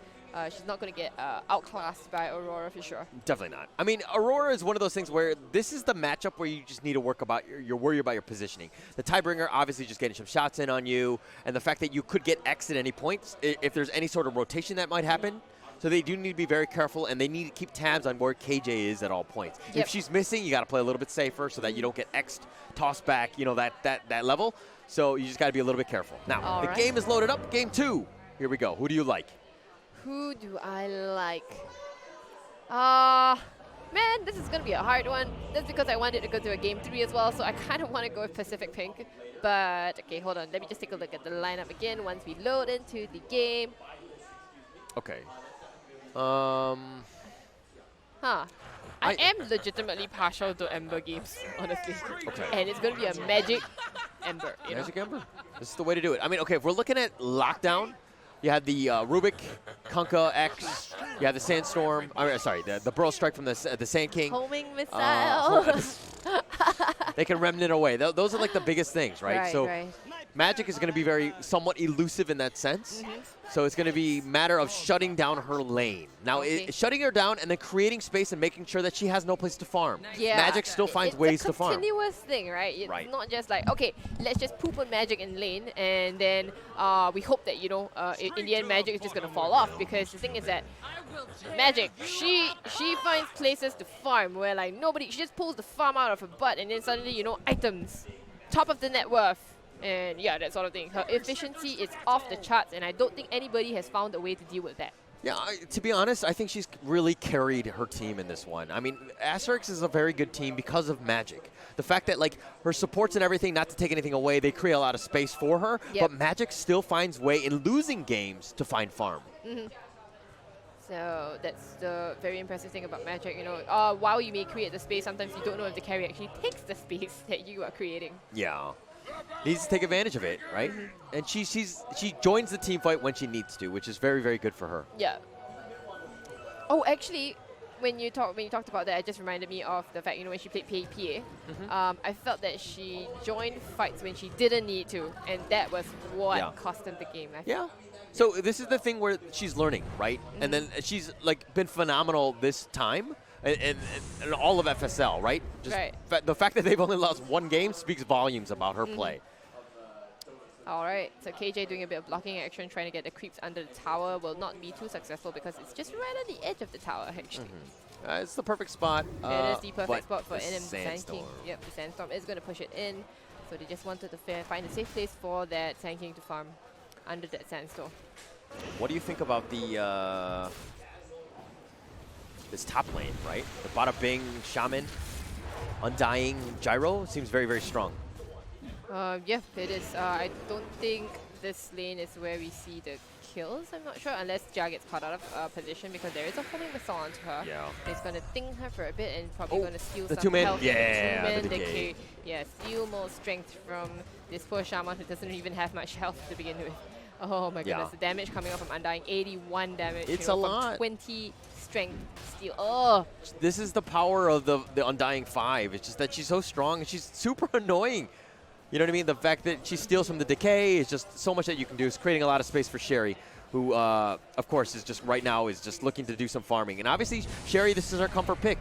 She's not going to get outclassed by Aurora for sure. Definitely not. I mean, Aurora is one of those things where this is the matchup where you just need to worry about your positioning. The Tidebringer obviously just getting some shots in on you, and the fact that you could get X at any point if there's any sort of rotation that might happen. So they do need to be very careful, and they need to keep tabs on where KJ is at all points. Yep. If she's missing, you got to play a little bit safer so that you don't get X'd, tossed back, that level. So you just got to be a little bit careful. Now, the game is loaded up. Game 2. Here we go. Who do you like? Who do I like? Man, this is going to be a hard one. That's because I wanted to go to a game 3 as well, so I kind of want to go with Pacific Pink. But, okay, hold on. Let me just take a look at the lineup again once we load into the game. Okay. I am legitimately partial to Ember games, honestly. Okay. And it's going to be a Magic Ember. Magic Ember? This is the way to do it. I mean, okay, if we're looking at Lockdown, you had the Rubik, Kunkka, X, you have the Sandstorm, the Burrow Strike from the Sand King. Homing missile. They can remnant away. Those are like the biggest things, right? Magic is going to be very somewhat elusive in that sense. So it's going to be a matter of shutting down her lane. Now, shutting her down and then creating space and making sure that she has no place to farm. Yeah. Magic still finds ways to farm. It's a continuous thing, right? It's not just like, okay, let's just poop on Magic in lane, and then we hope that, in the end, Magic is just going to fall off. Because the thing is that Magic, she finds places to farm where, like, she just pulls the farm out of her butt, and then suddenly, items, top of the net worth. And yeah, that sort of thing. Her efficiency is off the charts, and I don't think anybody has found a way to deal with that. Yeah, to be honest, I think she's really carried her team in this one. I mean, Asterisk is a very good team because of Magic. the fact that like her supports and everything, not to take anything away, they create a lot of space for her, but Magic still finds way in losing games to find farm. So that's the very impressive thing about Magic, you know. While you may create the space, sometimes you don't know if the carry actually takes the space that you are creating. Yeah. Needs to take advantage of it, right? And she joins the team fight when she needs to, which is very, very good for her. Yeah. Oh, actually, when you talked about that, it just reminded me of the fact, you know, when she played PA, I felt that she joined fights when she didn't need to, and that was what cost them the game. Yeah. So this is the thing where she's learning, right? And then she's like been phenomenal this time, and all of FSL, right? Just the fact that they've only lost one game speaks volumes about her play. All right, so KJ doing a bit of blocking action, trying to get the creeps under the tower. Will not be too successful because it's just right on the edge of the tower, actually. It's the perfect spot. It is the perfect spot for NM Sand King. Yep, the Sandstorm is going to push it in. So they just wanted to find a safe place for that Sand King to farm under that Sandstorm. What do you think about the this top lane, right? The Bada Bing, Shaman, Undying, Gyro seems very, very strong. Yeah, it is. I don't think this lane is where we see the kills. I'm not sure, unless Jia gets caught out of position, because there is a homing missile onto her. Yeah. It's going to ding her for a bit and probably going to steal the some two-man. health. Yeah, the decay. Yeah, steal more strength from this poor Shaman who doesn't even have much health to begin with. Oh my goodness, the damage coming off from Undying, 81 damage. It's a lot. 20 strength steal. Oh! This is the power of the Undying 5. It's just that she's so strong and she's super annoying. You know what I mean? The fact that she steals from the decay is just so much that you can do. It's creating a lot of space for Sherry, who, of course, is just right now is just looking to do some farming. And obviously, Sherry, this is her comfort pick.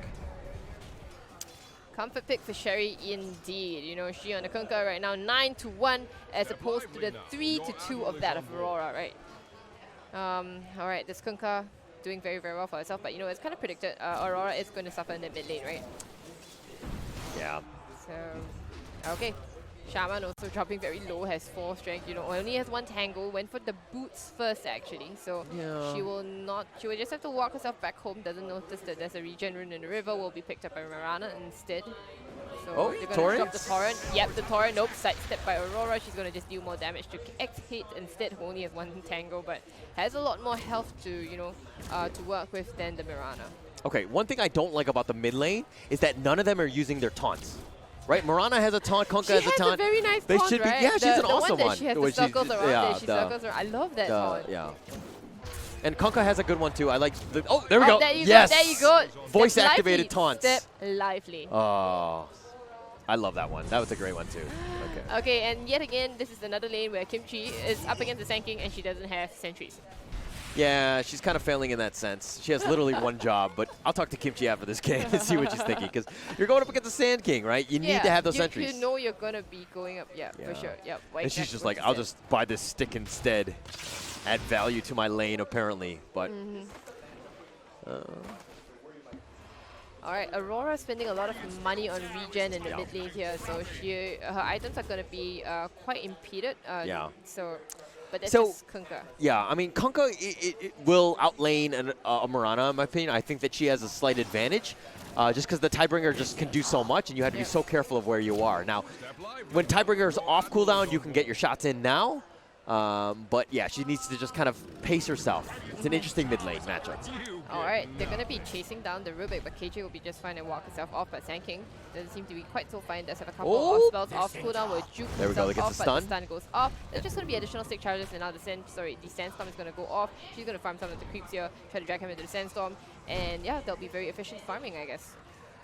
Comfort pick for Sherry indeed. You know, she on the Kunkka right now, 9-1, as opposed to the 3-2 of that of Aurora, right? All right, this Kunkka doing very, very well for herself, but you know, it's kind of predicted. Aurora is going to suffer in the mid lane, right? Yeah. So, okay. Shaman also dropping very low, has 4 strength, you know, only has 1 tango, went for the boots first actually, so she will just have to walk herself back home, doesn't notice that there's a regen rune in the river, will be picked up by Mirana instead. So they're going to drop the torrent. Yep, the torrent, nope, sidestepped by Aurora, she's going to just deal more damage to X-Hate instead, who only has 1 tango, but has a lot more health to, you know, to work with than the Mirana. Okay, one thing I don't like about the mid lane is that none of them are using their taunts. Right, Marana has a taunt, Kunkka has a taunt. She has a very nice they taunt, should right? be, yeah, she's an awesome one. She has the circles around she circles around. I love that taunt. Yeah. And Kunkka has a good one too. I like the, there we go. There you yes. go, there you go. Voice activated taunts. Step lively. Oh, I love that one. That was a great one too. Okay. Okay, and yet again, this is another lane where Kimchi is up against the Sand King and she doesn't have sentries. Yeah, she's kind of failing in that sense. She has literally one job, but I'll talk to Kimchi after this game and see what she's thinking, because you're going up against the Sand King, right? You need to have those sentries. You know you're going to be going up, for sure. Yep. And she's just like, I'll just buy this stick instead. Add value to my lane, apparently. But all right, Aurora spending a lot of money on regen in the mid lane here, so her items are going to be quite impeded. But that's just Kunkka. Yeah, I mean, Kunkka it will outlane a Marana, in my opinion. I think that she has a slight advantage, just because the Tidebringer just can do so much, and you have to be so careful of where you are. Now, when Tidebringer is off cooldown, you can get your shots in now. But yeah, she needs to just kind of pace herself. It's an interesting mid lane matchup. Alright, they're going to be chasing down the Rubik, but KJ will be just fine and walk herself off, but Sand King doesn't seem to be quite so fine. Does have a couple of spells off cooldown, will juke there we go, himself off, the but the stun goes off. There's just going to be additional stick charges, and now the Sandstorm is going to go off. She's going to farm some of the creeps here, try to drag him into the Sandstorm, and yeah, they'll be very efficient farming, I guess.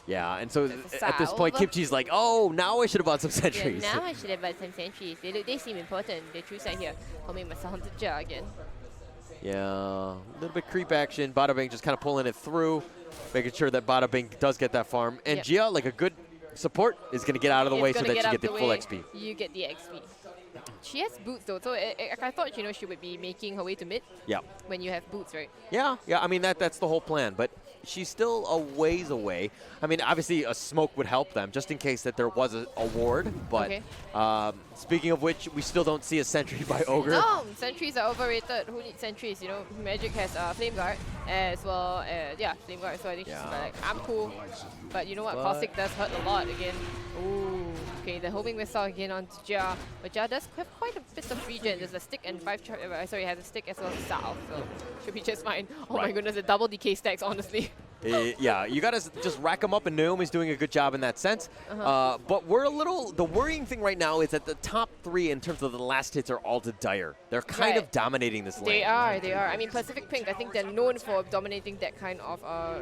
Yeah, and so at this point, Kimchi's like, oh, now I should have bought some sentries. Yeah, now I should have bought some sentries. They seem important. They true side here. Homing myself onto Jia again. Yeah, a little bit creep action. Bada Bing just kind of pulling it through, making sure that Bada Bing does get that farm. And Jia, like a good support, is going to get out of the way so that you get the full XP. You get the XP. She has boots though, so I thought she would be making her way to mid. Yeah. When you have boots, right? Yeah. I mean that's the whole plan. But she's still a ways away. I mean, obviously a smoke would help them, just in case that there was a ward. But speaking of which, we still don't see a sentry by Ogre. No, sentries are overrated. Who needs sentries? You know, Magic has Flame Guard as well. Yeah, Flame Guard. So I think she's like, I'm cool. But you know what? Caustic does hurt a lot again. Ooh, okay, the homing missile again onto Jia. But Jia does have quite a bit of regen. There's a stick and 5 sorry, has a stick as well as Salve. So should be just fine. Oh my goodness, the double DK stacks, honestly. Yeah, you gotta just rack them up, and Naomi's doing a good job in that sense. But we're the worrying thing right now is that the top 3 in terms of the last hits are all to Dire. They're kind of dominating this lane. They are. I mean, Pacific Pink, I think they're known for dominating that kind of,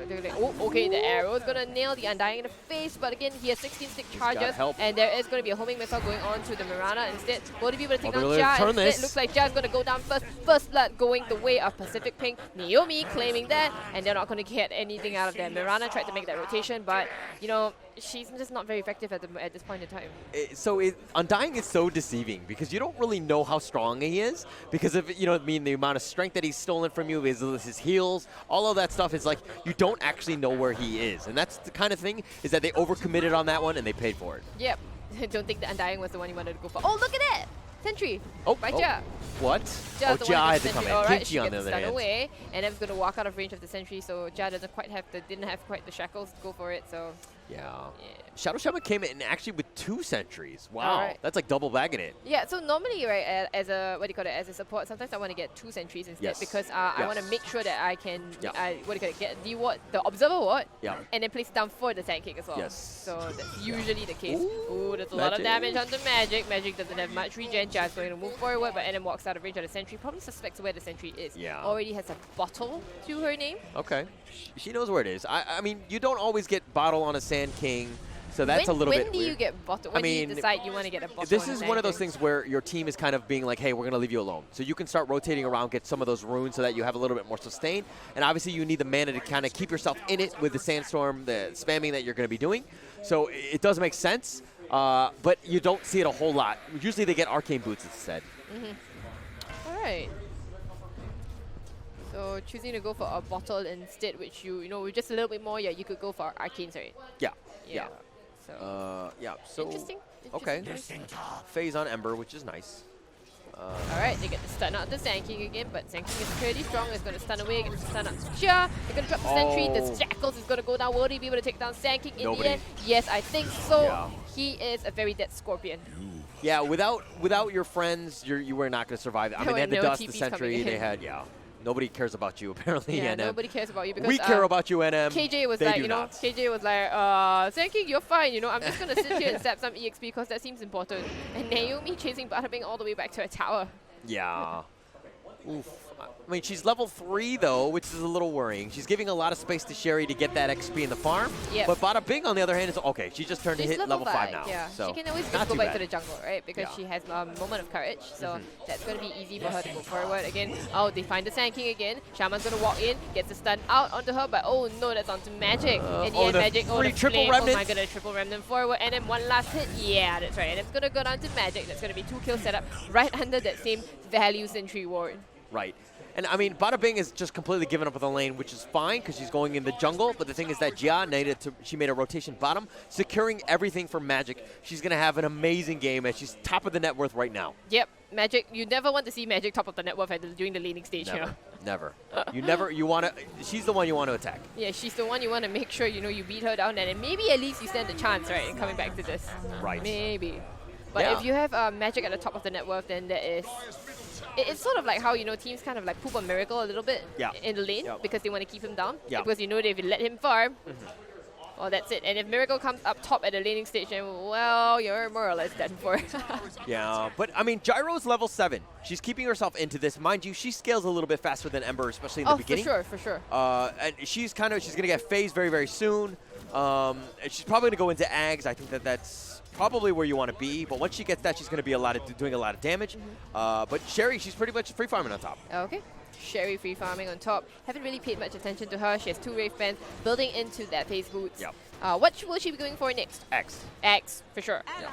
they're like, oh, okay, the arrow is gonna nail the Undying in the face, but again, he has 16 stick charges, and there is gonna be a homing missile going on to the Mirana instead. Will they be able to take down Jia? Instead, looks like Jia's gonna go down first. First blood going the way of Pacific Pink. Naomi claiming that, and they're not gonna get anything out of that. Mirana tried to make that rotation, but you know, she's just not very effective at this point in time. Undying is so deceiving because you don't really know how strong he is, because of the amount of strength that he's stolen from you, his heals, all of that stuff is like you don't actually know where he is, and that's the kind of thing is that they overcommitted on that one and they paid for it. Yep, I don't think the Undying was the one you wanted to go for. Oh, look at that! Sentry! By Jia. What? Jia had to come in. Alright, she on gets the the other stun hand. away, and M's going to walk out of range of the sentry, so Jia didn't have quite the shackles to go for it, so... Yeah. Shadow Shaman came in actually with 2 sentries. Wow, that's like double bagging it. Yeah, so normally, right, as a as a support, sometimes I want to get 2 sentries instead because I want to make sure that I can get the ward, the observer ward, and then place it down for the tank kick as well. Yes. So that's usually the case. Ooh, there's a lot of damage onto Magic. Magic doesn't have much regen. Jia's going to move forward, but NM walks out of range of the sentry. Probably suspects where the sentry is. Yeah. Already has a bottle to her name. Okay. She knows where it is. I mean, you don't always get bottle on a Sand King. So that's a little bit weird. When do you get bottle? When do you decide you want to get a bottle? This is one of those things where your team is kind of being like, hey, we're going to leave you alone. So you can start rotating around, get some of those runes so that you have a little bit more sustain. And obviously you need the mana to kind of keep yourself in it with the Sandstorm, the spamming that you're going to be doing. So it does make sense, but you don't see it a whole lot. Usually they get Arcane Boots instead. All right. So choosing to go for a bottle instead, which with just a little bit more, you could go for Arcanes, right? Yeah. So so interesting. Okay. Phase on Ember, which is nice. Alright, they get the stun out the Sand King again, but Sand King is pretty strong. It's going to stun away, gets the stun out Jia. They're going to drop the sentry. The Shackles is going to go down. Will he be able to take down Sand King in the end? Yes, I think so. Yeah. He is a very dead Scorpion. Yeah, without your friends, you were not going to survive. I mean, they had the dust, the sentry, they had, nobody cares about you, apparently, yeah, NM. Nobody cares about you because we care about you, NM. KJ was like, KJ was like, Sand King, you're fine, I'm just gonna sit here and stab some EXP because that seems important. And Naomi chasing Butterbean all the way back to a tower. Yeah. Oof. I mean, she's level 3, though, which is a little worrying. She's giving a lot of space to Sherry to get that XP in the farm. Yep. But Bada Bing, on the other hand, is okay. She just turned to hit level 5 now. Yeah, so she can always just go back to the jungle, right? Because she has a moment of courage. So that's going to be easy for her to go forward again. Oh, they find the Sand King again. Shaman's going to walk in, gets the stun out onto her, but oh no, that's onto Magic. In the end, Magic, the triple flame. remnant. Oh my goodness, triple remnant forward. And then one last hit. Yeah, that's right. And it's going to go down to Magic. That's going to be 2 kills set up right under that same value sentry ward. Right. And I mean, Bada Bing is just completely given up on the lane, which is fine because she's going in the jungle. But the thing is that Jia she made a rotation bottom, securing everything for Magic. She's going to have an amazing game, and she's top of the net worth right now. Yep, Magic. You never want to see Magic top of the net worth during the laning stage here. Never. You want to. She's the one you want to attack. Yeah, she's the one you want to make sure you beat her down, and then maybe at least you stand a chance, right, in coming back to this. Right. Maybe. But if you have Magic at the top of the net worth, then there is. It's sort of like how, teams kind of like poop on Miracle a little bit in the lane because they want to keep him down. Because if you let him farm, well, that's it. And if Miracle comes up top at the laning stage, then, well, you're more or less done for. Yeah, but I mean, Gyro's level 7. She's keeping herself into this. Mind you, she scales a little bit faster than Ember, especially in the beginning. For sure. And she's going to get phased very, very soon. She's probably going to go into Ags. I think that's probably where you want to be, but once she gets that, she's going to be doing a lot of damage. But Sherry, she's pretty much free farming on top. Okay. Sherry free farming on top. Haven't really paid much attention to her. She has 2 Wraith Fans building into that phase boots. Yep. What will she be going for next? X. X, for sure. Yeah.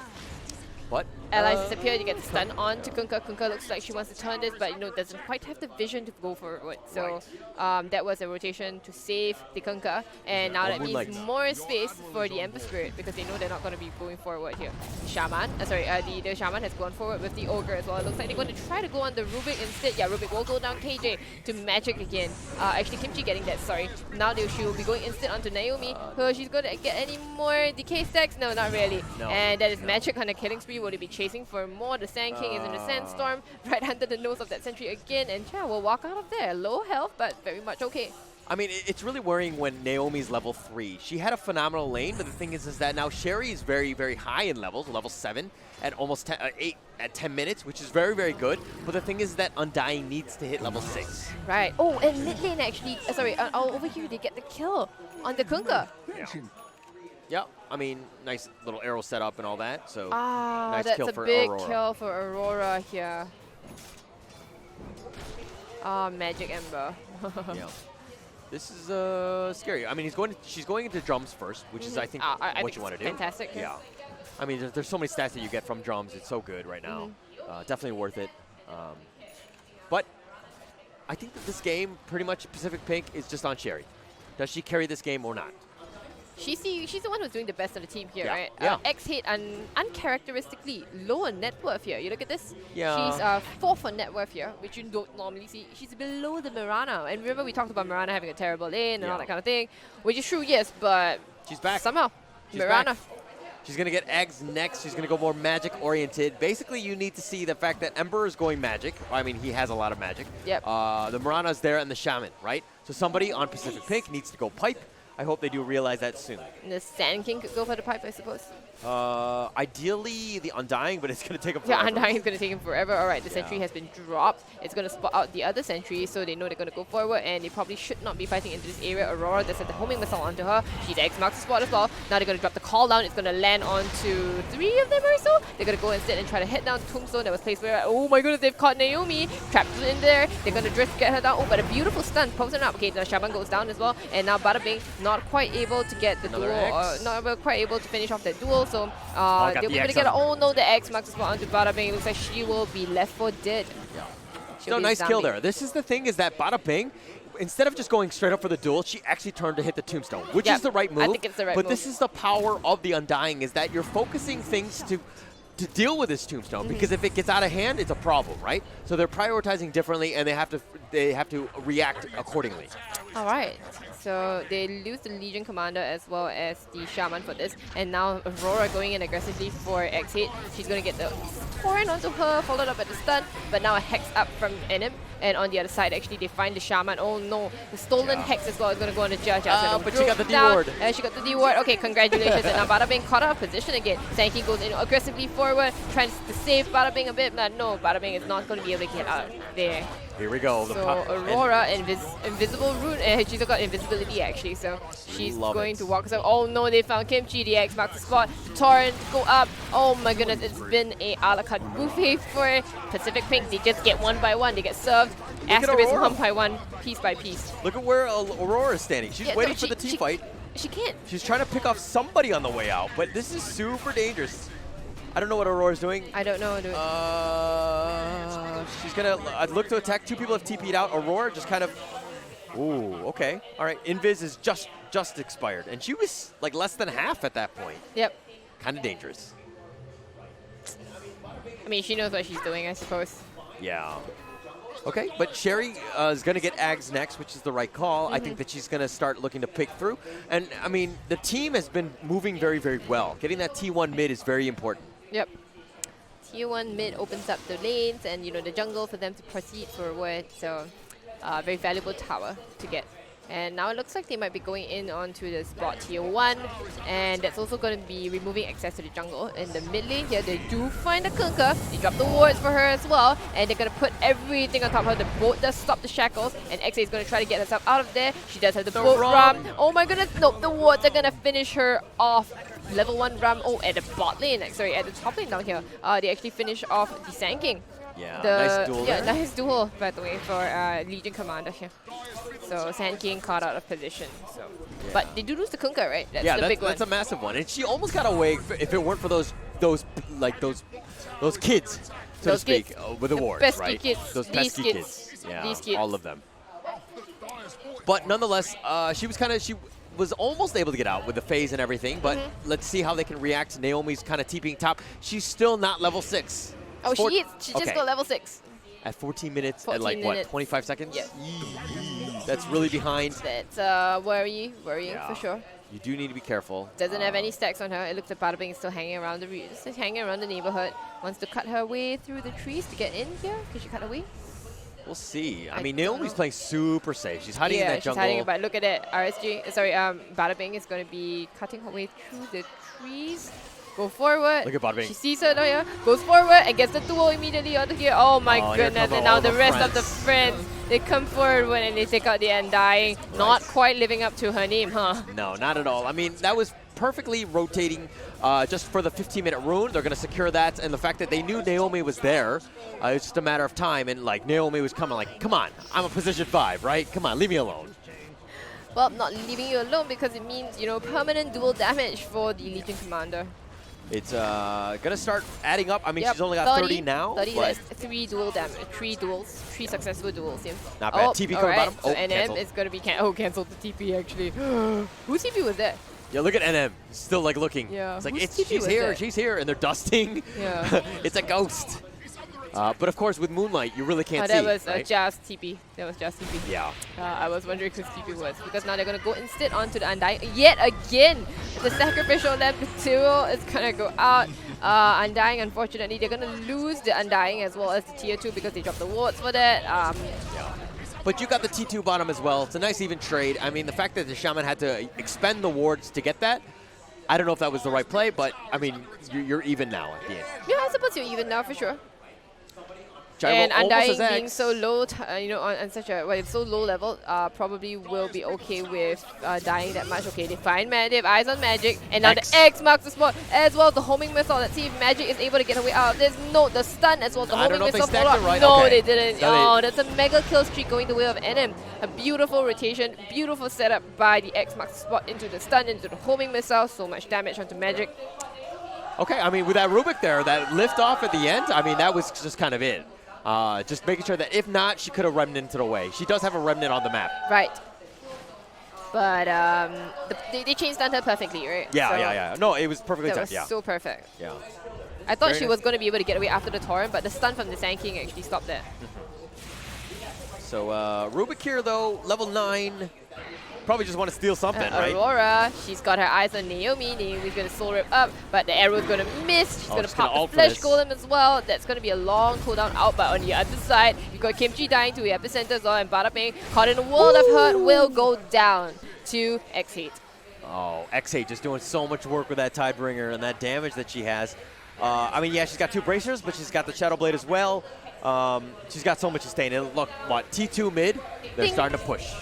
But allies disappear, you get the stun on to Kunkka. Kunkka looks like she wants to turn this, but doesn't quite have the vision to go forward. So that was a rotation to save the Kunkka, and now that means more space for the Ember Spirit because they know they're not going to be going forward here. The Shaman, the Shaman has gone forward with the Ogre as well. It looks like they're going to try to go on the Rubik instead. Yeah, Rubik will go down KJ to Magic again. Actually, Kimchi getting that, sorry. Now she will be going instant onto Naomi. She's going to get any more decay stacks? No, not really. No. And that is Magic on the killing spree. Will they be chasing for more? The Sand King is in the Sandstorm, right under the nose of that sentry again, and yeah, we'll walk out of there. Low health, but very much okay. I mean, it's really worrying when Naomi's level 3. She had a phenomenal lane, but the thing is that now Sherry is very, very high in levels, level 7, at almost 8 at 10 minutes, which is very, very good. But the thing is that Undying needs to hit level 6. Right. Oh, and mid lane actually, over here they get the kill on the Kunkka. Yeah, I mean, nice little arrow setup and all that. So nice that's kill a for big Aurora. kill for Aurora here. Magic Ember. Yeah. This is scary. I mean, she's going into drums first, which is I think what you want to do. Fantastic. Yeah. I mean, there's so many stats that you get from drums. It's so good right now. Definitely worth it. But I think that this game, pretty much Pacific Pink, is just on Sherry. Does she carry this game or not? She's the one who's doing the best on the team here, right? Yeah. X-Hate uncharacteristically low on net worth here. You look at this. Yeah. She's 4th on net worth here, which you don't normally see. She's below the Mirana. And remember we talked about Mirana having a terrible lane and all that kind of thing, which is true, yes, but she's back. Somehow, She's Mirana. Back. She's going to get eggs next. She's going to go more magic-oriented. Basically, you need to see the fact that Ember is going magic. I mean, he has a lot of magic. Yep. The Mirana's there and the Shaman, right? So somebody on Pacific Pink needs to go pipe. I hope they do realize that soon. And the Sand King could go for the pipe, I suppose. Ideally, the Undying, but it's going to take him forever. Yeah, Undying is going to take him forever. All right, the sentry has been dropped. It's going to spot out the other sentry, so they know they're going to go forward, and they probably should not be fighting into this area. Aurora, they set the homing missile onto her. She's X marks the spot as well. Now they're going to drop the call down. It's going to land onto 3 of them or so. They're going to go instead and try to hit down the tombstone that was placed where, oh my goodness, they've caught Naomi. Trapped in there. They're going to drift, get her down. Oh, but a beautiful stun. Posing up. Okay, the Shaman goes down as well, and now Bada Bing not quite able to get the duel, not quite able to finish off that duel, so they'll be able to get the X marks the spot onto Bada Bing. It looks like she will be left for dead. Yeah. No, nice kill there. This is the thing, is that Bada Bing, instead of just going straight up for the duel, she actually turned to hit the tombstone, which is the right move. I think it's the right move. But this is the power of the Undying, is that you're focusing things to deal with this tombstone, because if it gets out of hand, it's a problem, right? So they're prioritizing differently, and they have to react accordingly. All right. So they lose the Legion Commander as well as the Shaman for this. And now Aurora going in aggressively for X-Hate. She's going to get the torrent onto her, followed up at the stun. But now a Hex up from Enim. And on the other side, actually, they find the Shaman. Oh no, the stolen Hex as well is going to go on the Judge. But she got the D-ward. She got the D-ward. Okay, congratulations. And now Bada Bing caught out of position again. Sanky goes in aggressively forward, trying to save Bada Bing a bit. But no, Bada Bing is not going to be able to get out there. Here we go. So Aurora, invisible rune, she's got invisibility actually, so she's going to walk us up. Oh no, they found Kimchi, the X marks the spot. The torrent, go up. Oh my goodness, it's been a a la carte buffet for Pacific Pink. They just get one by one, they get served. Asterisk one by one, piece by piece. Look at where Aurora is standing. She's waiting for the team fight. She can't. She's trying to pick off somebody on the way out, but this is super dangerous. I don't know what Aurora's doing. I don't know. She's going to look to attack. 2 people have TP'd out. Aurora just kind of... Ooh, okay. All right, Invis is just expired. And she was like less than half at that point. Yep. Kind of dangerous. I mean, she knows what she's doing, I suppose. Yeah. Okay, but Sherry is going to get Ags next, which is the right call. I think that she's going to start looking to pick through. And, I mean, the team has been moving very, very well. Getting that T1 mid is very important. Yep. Tier 1 mid opens up the lanes and, the jungle for them to proceed forward. So, very valuable tower to get. And now it looks like they might be going in onto the spot Tier 1. And that's also going to be removing access to the jungle. In the mid lane here, they do find a Kunkka. They drop the wards for her as well. And they're going to put everything on top of her. The boat does stop the shackles. And XA is going to try to get herself out of there. She does have the boat ram. Oh my goodness. Nope, the wards are going to finish her off. Level 1 ram. Oh, at the bot lane. Sorry, at the top lane down here. They actually finish off the Sand King. Yeah, nice duel there. Nice duel, by the way, for Legion Commander here. So Sand King caught out of position. So, but they do lose the Kunkka, right? That's the big one. That's a massive one. And she almost got away if it weren't for those those kids, so to speak, with awards, right? Kids. Those These pesky kids. Yeah, These kids. all of them. But nonetheless, she was almost able to get out with the phase and everything, but let's see how they can react to Naomi's kind of TPing top. She's still not level 6. Oh, she is. She just got level 6. At 14 minutes, 14 at like, minutes. what, 25 seconds? Yeah. That's really behind. That's worrying for sure. You do need to be careful. Doesn't have any stacks on her. It looks like Bada Bing is still hanging around the neighborhood. Wants to cut her way through the trees to get in here. Can she cut her way? We'll see. I mean, Naomi's playing super safe. She's hiding in that jungle. Yeah, she's hiding, but look at it. Bada Bing is going to be cutting her way through the trees. Go forward. Look at Bada Bing. She sees her here, goes forward and gets the duo immediately onto here. Oh my goodness. And now the rest of the friends, they come forward and they take out the Undying. Right. Not quite living up to her name, huh? No, not at all. I mean, that was perfectly rotating just for the 15-minute rune. They're going to secure that. And the fact that they knew Naomi was there, it's just a matter of time. And like Naomi was coming like, come on, I'm a position 5, right? Come on, leave me alone. Well, not leaving you alone because it means, permanent dual damage for the Legion Commander. It's going to start adding up. I mean, she's only got 30 now. 30, that's 3 dual damage, 3 duels, 3 successful duels. Yeah. Not bad. TP coming bottom. So NM is going to be canceled the TP actually. Whose TP was that? Yeah, look at NM. Still like looking. Yeah. It's like, she's here, and they're dusting. Yeah. It's a ghost. But of course, with Moonlight, you really can't see. That was right? just TP. That was just TP. Yeah. I was wondering whose TP was because now they're going to go instead onto the Undying. Yet again, the sacrificial lamp material is going to go out. Undying, unfortunately, they're going to lose the Undying as well as the tier 2 because they dropped the wards for that. Yeah. But you got the T2 bottom as well. It's a nice even trade. I mean, the fact that the Shaman had to expend the wards to get that, I don't know if that was the right play, but I mean, you're even now at the end. Yeah, I suppose you're even now for sure. Gyro and Undying being being so low, on such a so low level, probably will be okay with dying that much. Okay, they find Magic, they have eyes on Magic, and now the X marks the spot as well. The homing missile. Let's see if Magic is able to get her way out of this. No, the stun as well. The homing missile follow up. Right. No, okay. they didn't. Oh, that's a mega kill streak going the way of NM. A beautiful rotation, beautiful setup by the X marks the spot into the stun, into the homing missile. So much damage onto Magic. Okay, I mean, with that Rubik there, that lift off at the end, I mean, that was just kind of it. Just making sure that if not, she could have remnanted away. She does have a remnant on the map. Right. But they chain stunned her perfectly, right? Yeah, so yeah. No, it was perfectly timed. That was so perfect. Yeah. I thought she was going to be able to get away after the Torrent, but the stun from the Sand King actually stopped that. So Rubik here, though, level 9. Probably just want to steal something, right? Aurora, she's got her eyes on Naomi. Naomi's going to soul rip up, but the arrow's going to miss. She's going to pop the flesh golem as well. That's going to be a long cooldown out, but on the other side, you've got Kimchi dying to the epicenter as well, and Bada Bing, caught in a world of hurt, will go down to X8. Oh, X8 just doing so much work with that Tidebringer and that damage that she has. I mean, yeah, she's got 2 bracers, but she's got the Shadow Blade as well. She's got so much sustain. And look, what, T2 mid, they're starting to push.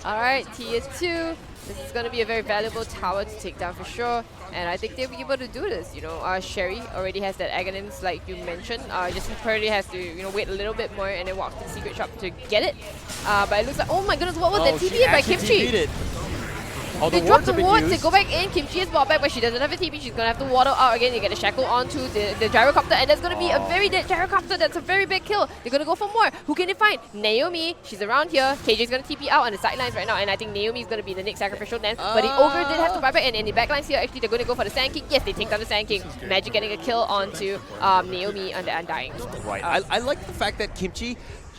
Alright, tier 2. This is going to be a very valuable tower to take down for sure. And I think they'll be able to do this. Sherry already has that Aghanim's like you mentioned. Just probably has to wait a little bit more and then walk to the secret shop to get it. But it looks like, oh my goodness, what was that TP by Kimchi? Oh, they dropped the wards, they go back in, Kimchi is brought back, but she doesn't have a TP, she's going to have to waddle out again. You get a shackle onto the gyrocopter, and that's going to be a very dead gyrocopter. That's a very big kill. They're going to go for more. Who can they find? Naomi, she's around here. KJ's going to TP out on the sidelines right now, and I think Naomi is going to be the next sacrificial land. But the Ogre did have to buy back, and in the backlines here, actually, they're going to go for the Sand King. Yes, they take down the Sand King. Magic getting a kill onto Naomi on the Undying. Right. I like the fact that Kimchi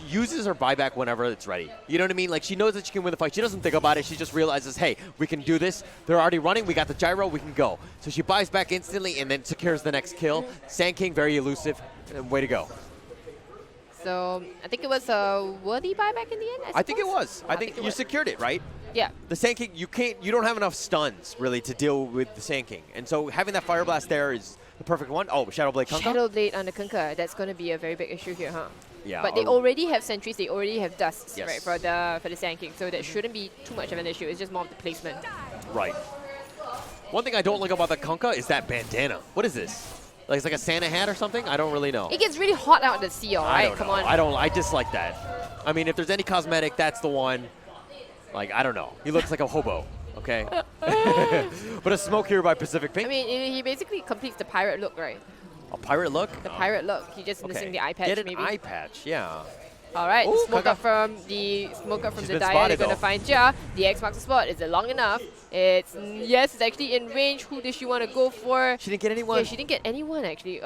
uses her buyback whenever it's ready. You know what I mean? Like, she knows that she can win the fight. She doesn't think about it. She just realizes, hey, we can do this. They're already running. We got the gyro. We can go. So she buys back instantly and then secures the next kill. Sand King, very elusive. Way to go. So I think it was a worthy buyback in the end, I think it was. I think you secured it, right? Yeah. The Sand King, you don't have enough stuns, really, to deal with the Sand King. And so having that Fire Blast there is the perfect one. Oh, Shadow Blade Kunkka? Shadow Blade on the Kunkka. That's going to be a very big issue here, huh? Yeah. But they already have sentries, they already have dusts, yes, right, for the Sand King. So that shouldn't be too much of an issue. It's just more of the placement. Right. One thing I don't like about the Kunkka is that bandana. What is this? Like, it's like a Santa hat or something? I don't really know. It gets really hot out in the sea, all right? Come on. I dislike that. I mean, if there's any cosmetic, that's the one. Like, I don't know. He looks like a hobo. okay? But a smoke here by Pacific Pink. I mean, he basically completes the pirate look, right? A pirate look? The pirate look. He just missing the eye patch, Get an maybe. eye patch, yeah. All right, Ooh, smoke Kaka. up from the been Daya. spotted, They're gonna though. find Jia. The X marks the spot. Is it long enough? It's yes. It's actually in range. Who did she want to go for? She didn't get anyone. Yeah, she didn't get anyone actually.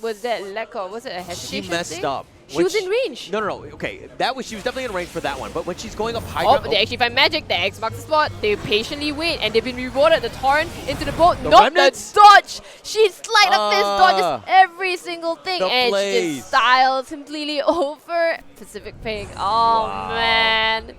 Was that lack of? Was it a hesitation? She messed thing? up. She When was in range. No. Okay, she was definitely in range for that one. But when she's going up high Oh, ground, but they actually find magic. The X marks the spot. They patiently wait, and they've been rewarded. The torrent into the boat. The Not remnants? the dodge. She slide up this dodges every single thing, The and she plays. just styles completely over Pacific Pink. Oh Wow. man.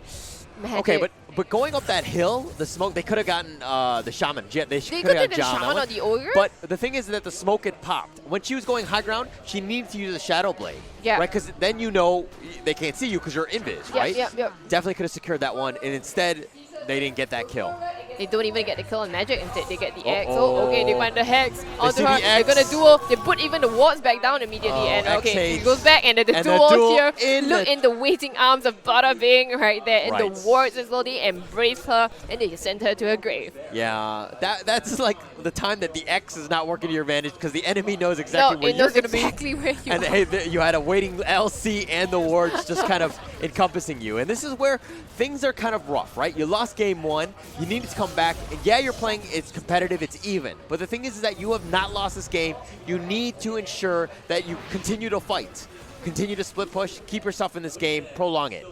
Magic. okay, but going up that hill, the smoke, they could have gotten the shaman. Yeah, they they could could have have gotten the John that shaman one. or the ogre. But the thing is that the smoke had popped. When she was going high ground, she needed to use a shadow blade. Yeah. Right, because then you know they can't see you because you're invis, right? Yep. Definitely could have secured that one, and instead they didn't get that kill. They don't even get the kill on magic. Instead, they get the X. Uh-oh. Oh, okay. They find the hex onto see her. the They're gonna X. duel. They put even the wards back down immediately. And okay, X8. she goes back, and then the And the duel duel here. in Look the- in the waiting arms of Bada Bing right there, and the Right. wards as well. They embrace her, and they send her to her grave. Yeah, that's like the time that the X is not working to your advantage because the enemy knows exactly where it you're knows going to be. exactly where you And are. hey, you had a waiting LC and the wards just kind of encompassing you. And this is where things are kind of rough, right? You lost game one. You needed to come back. And yeah, you're playing. It's competitive. It's even. But the thing is that you have not lost this game. You need to ensure that you continue to fight. Continue to split push. Keep yourself in this game. Prolong it.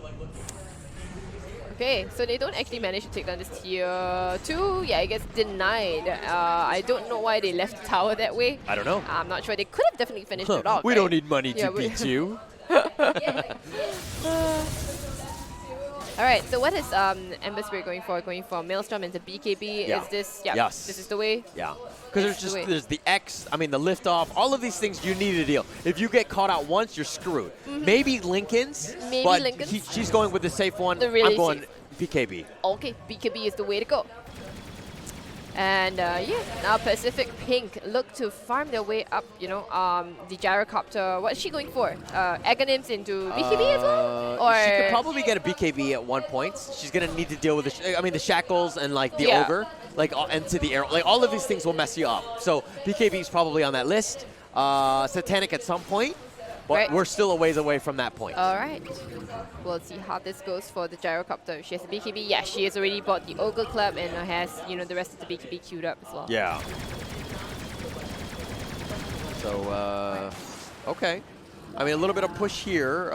Okay, so they don't actually manage to take down this tier 2. Yeah, it gets denied. I don't know why they left the tower that way. I don't know. I'm not sure. They could have definitely finished it off. We right? don't need money Yeah, to we- beat you. All right, so what is Ember Spirit going for? Going for Maelstrom into BKB? Yeah. Is this? Yeah. Yes. This is the way. Yeah, because That's the way. there's the X, I mean the lift off, all of these things you need to deal. If you get caught out once, you're screwed. Maybe Lincoln's, Maybe but Lincoln's. she's going with the safe one. The really I'm going safe. BKB. Okay, BKB is the way to go. And yeah, now Pacific Pink look to farm their way up. You know, the gyrocopter. What is she going for? Aghanims into BKB as well, or She could probably get a BKB at one point. She's gonna need to deal with the shackles and like the Yeah. ogre, like into the arrow. Like all of these things will mess you up. So BKB is probably on that list. Satanic at some point, but Right. we're still a ways away from that point. All right. We'll see how this goes for the gyrocopter. She has a BKB. Yeah, she has already bought the Ogre Club and has, you know, the rest of the BKB queued up as well. Yeah. So, okay. I mean, a little bit of push here.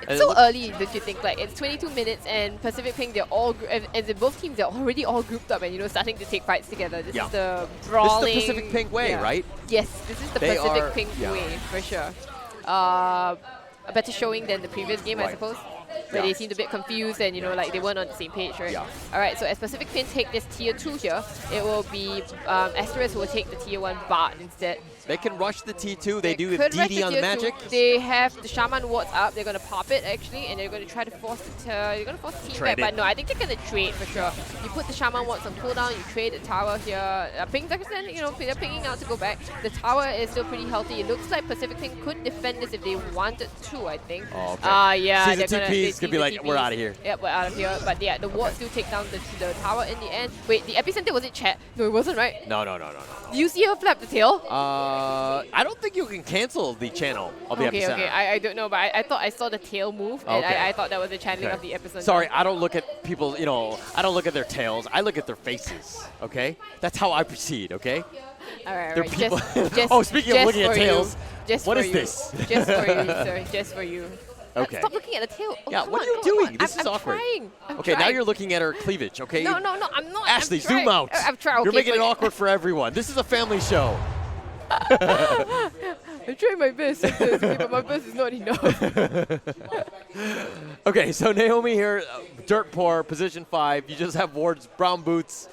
It's so early, don't you think? Like, it's 22 minutes and Pacific Pink, they're all, as in both teams, they're already all grouped up and, you know, starting to take fights together. This is the brawling. This is the Pacific Pink way, right? Yes, this is the They Pacific are- Pink yeah. way, for sure. A better showing than the previous game, I Right. suppose. Where Yeah. they seemed a bit confused and, you know, like they weren't on the same page, right? Yeah. Alright, so as Pacific Pink take this tier 2 here, it will be Asterisk who will take the tier 1 Bard instead. They can rush the T2. They do the could rush DD on the tier 2. magic. They have the Shaman wards up. They're gonna pop it actually, and they're gonna try to force it. They're gonna force the team Trade back, it. but no, I think they're gonna trade for sure. You put the Shaman wards on cooldown. You trade the tower here. Pink Pakistan, you know, they're pinging out to go back. The tower is still pretty healthy. It looks like Pacific Pink could defend this if they wanted to. I think. Oh, okay. Yeah. Sees the they're gonna. TPs, could be like, we're outta here. Yep, we're out of here. But yeah, the wards do take down the tower in the end. Wait, the epicenter was it chat? No, it wasn't, right? No. Do you see her flap the tail? I don't think you can cancel the channel of the Okay, epicenter. okay. I don't know, but I thought I saw the tail move, and Okay. I thought that was the channeling Okay. of the epicenter. Sorry, I don't look at people, you know, I don't look at their tails. I look at their faces, okay? That's how I proceed, okay? All right, They're right. people. Just, Oh, speaking of just looking at for you. tails, Just what for is you. this? Just for you, sir. Just for you. Okay. Stop looking at the tail. Oh, Yeah, come what on, are you come on, doing? come on. This is I'm awkward. Trying. I'm Okay, now trying. you're looking at her cleavage, okay? No, I'm not. Ashley, I'm trying. zoom out. I'm trying. You're Okay, making it but- awkward for everyone. This is a family show. I'm trying my best, sometimes, okay, but my best is not enough. Okay, so Naomi here, dirt poor, position 5. You just have wards, brown boots,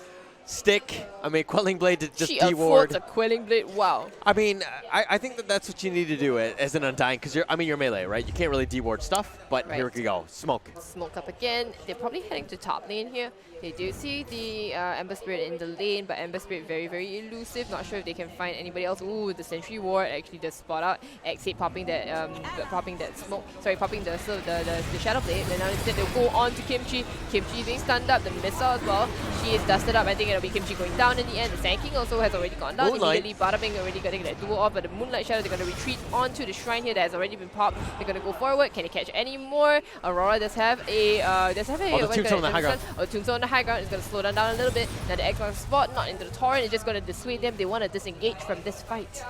stick. I mean, Quelling Blade to just She de-ward. affords a Quelling Blade. Wow. I mean, I think that that's what you need to do as an Undying, because you're melee, right? You can't really de-ward stuff, but here Right. we go. Smoke. Smoke up again. They're probably heading to top lane here. They do see the Ember Spirit in the lane, but Ember Spirit very, very elusive. Not sure if they can find anybody else. Ooh, the Sentry Ward actually does spot out. X8 popping that smoke. Sorry, popping the Shadow Blade. And now instead they'll go on to Kimchi. Kimchi being stunned up. The missile as well. She is dusted up. I think it'll be Kimchi going down in the end. The Sand King also has already gone down. Immediately, Bada Bing already getting that duel off, but the Moonlight Shadow, they're going to retreat onto the shrine here that has already been popped. They're going to go forward. Can they catch any more? Aurora does have a Tombstone on the high ground. Tombstone on the high ground is going to slow down a little bit. Now the Xbox spot, not into the torrent, is just going to dissuade them. They want to disengage from this fight.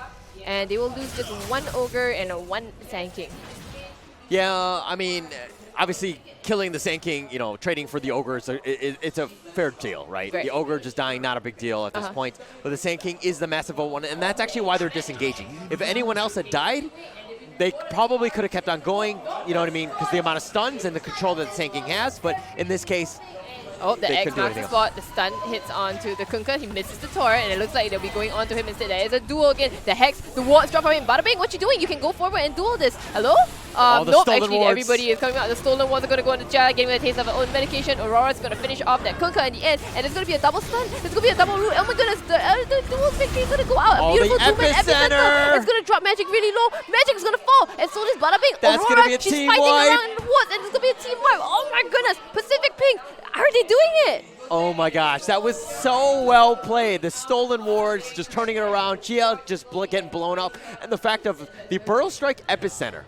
And they will lose just one Ogre and one Sand King. Yeah, I mean, obviously killing the Sand King, you know, trading for the Ogre, it's a fair deal, right? The Ogre just dying, not a big deal at this point. But the Sand King is the massive one, and that's actually why they're disengaging. If anyone else had died, they probably could have kept on going, you know what I mean? Because the amount of stuns and the control that the Sand King has, but in this case, oh, the X marks the spot. The stun hits onto the Kunkka. He misses the turret, and it looks like they'll be going on to him instead. There is a duel again. The Hex, the wards drop from him. Bada Bing, what you doing? You can go forward and duel this. Hello? Nope, actually wards. Everybody is coming out. The stolen wards are going to go into Jia, getting a taste of her own medication. Aurora's going to finish off that Kunkka in the end, and it's going to be a double stun. It's going to be a double root. Oh my goodness, the dual victory is going to go out. A beautiful two-man epicenter. It's going to drop Magic really low. Magic is going to fall, and so does Bada Bing. That's going to be a team wipe. She's fighting around in the wards, and it's going to be a team wipe. Oh my goodness, Pacific Pink, are they doing it? Oh my gosh, that was so well played. The stolen wards, just turning it around. Gia just getting blown up. And the fact of the Burrow Strike Epicenter.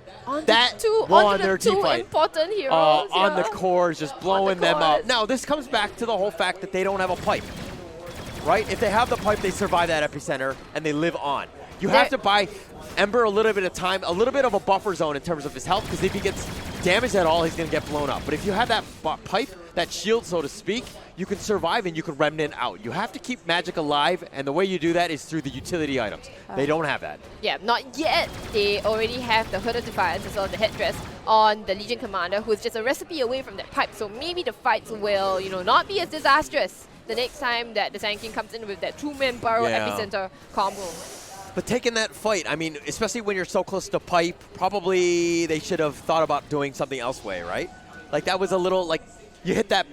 That won their team fight. Important heroes. On the cores, just blowing them up. Now, this comes back to the whole fact that they don't have a pipe. Right? If they have the pipe, they survive that Epicenter and they live on. You have to buy Ember a little bit of time, a little bit of a buffer zone in terms of his health, because if he gets damaged at all, he's going to get blown up. But if you have that pipe, that shield, so to speak, you can survive and you can remnant out. You have to keep Magic alive, and the way you do that is through the utility items. They don't have that. Yeah, not yet. They already have the Hood of Defiance as well as the headdress on the Legion Commander, who's just a recipe away from that pipe. So maybe the fights will, you know, not be as disastrous the next time that the Sand King comes in with that two-man Burrow Epicenter combo. But taking that fight, I mean, especially when you're so close to pipe, probably they should have thought about doing something elsewhere, right? Like that was a little like you hit that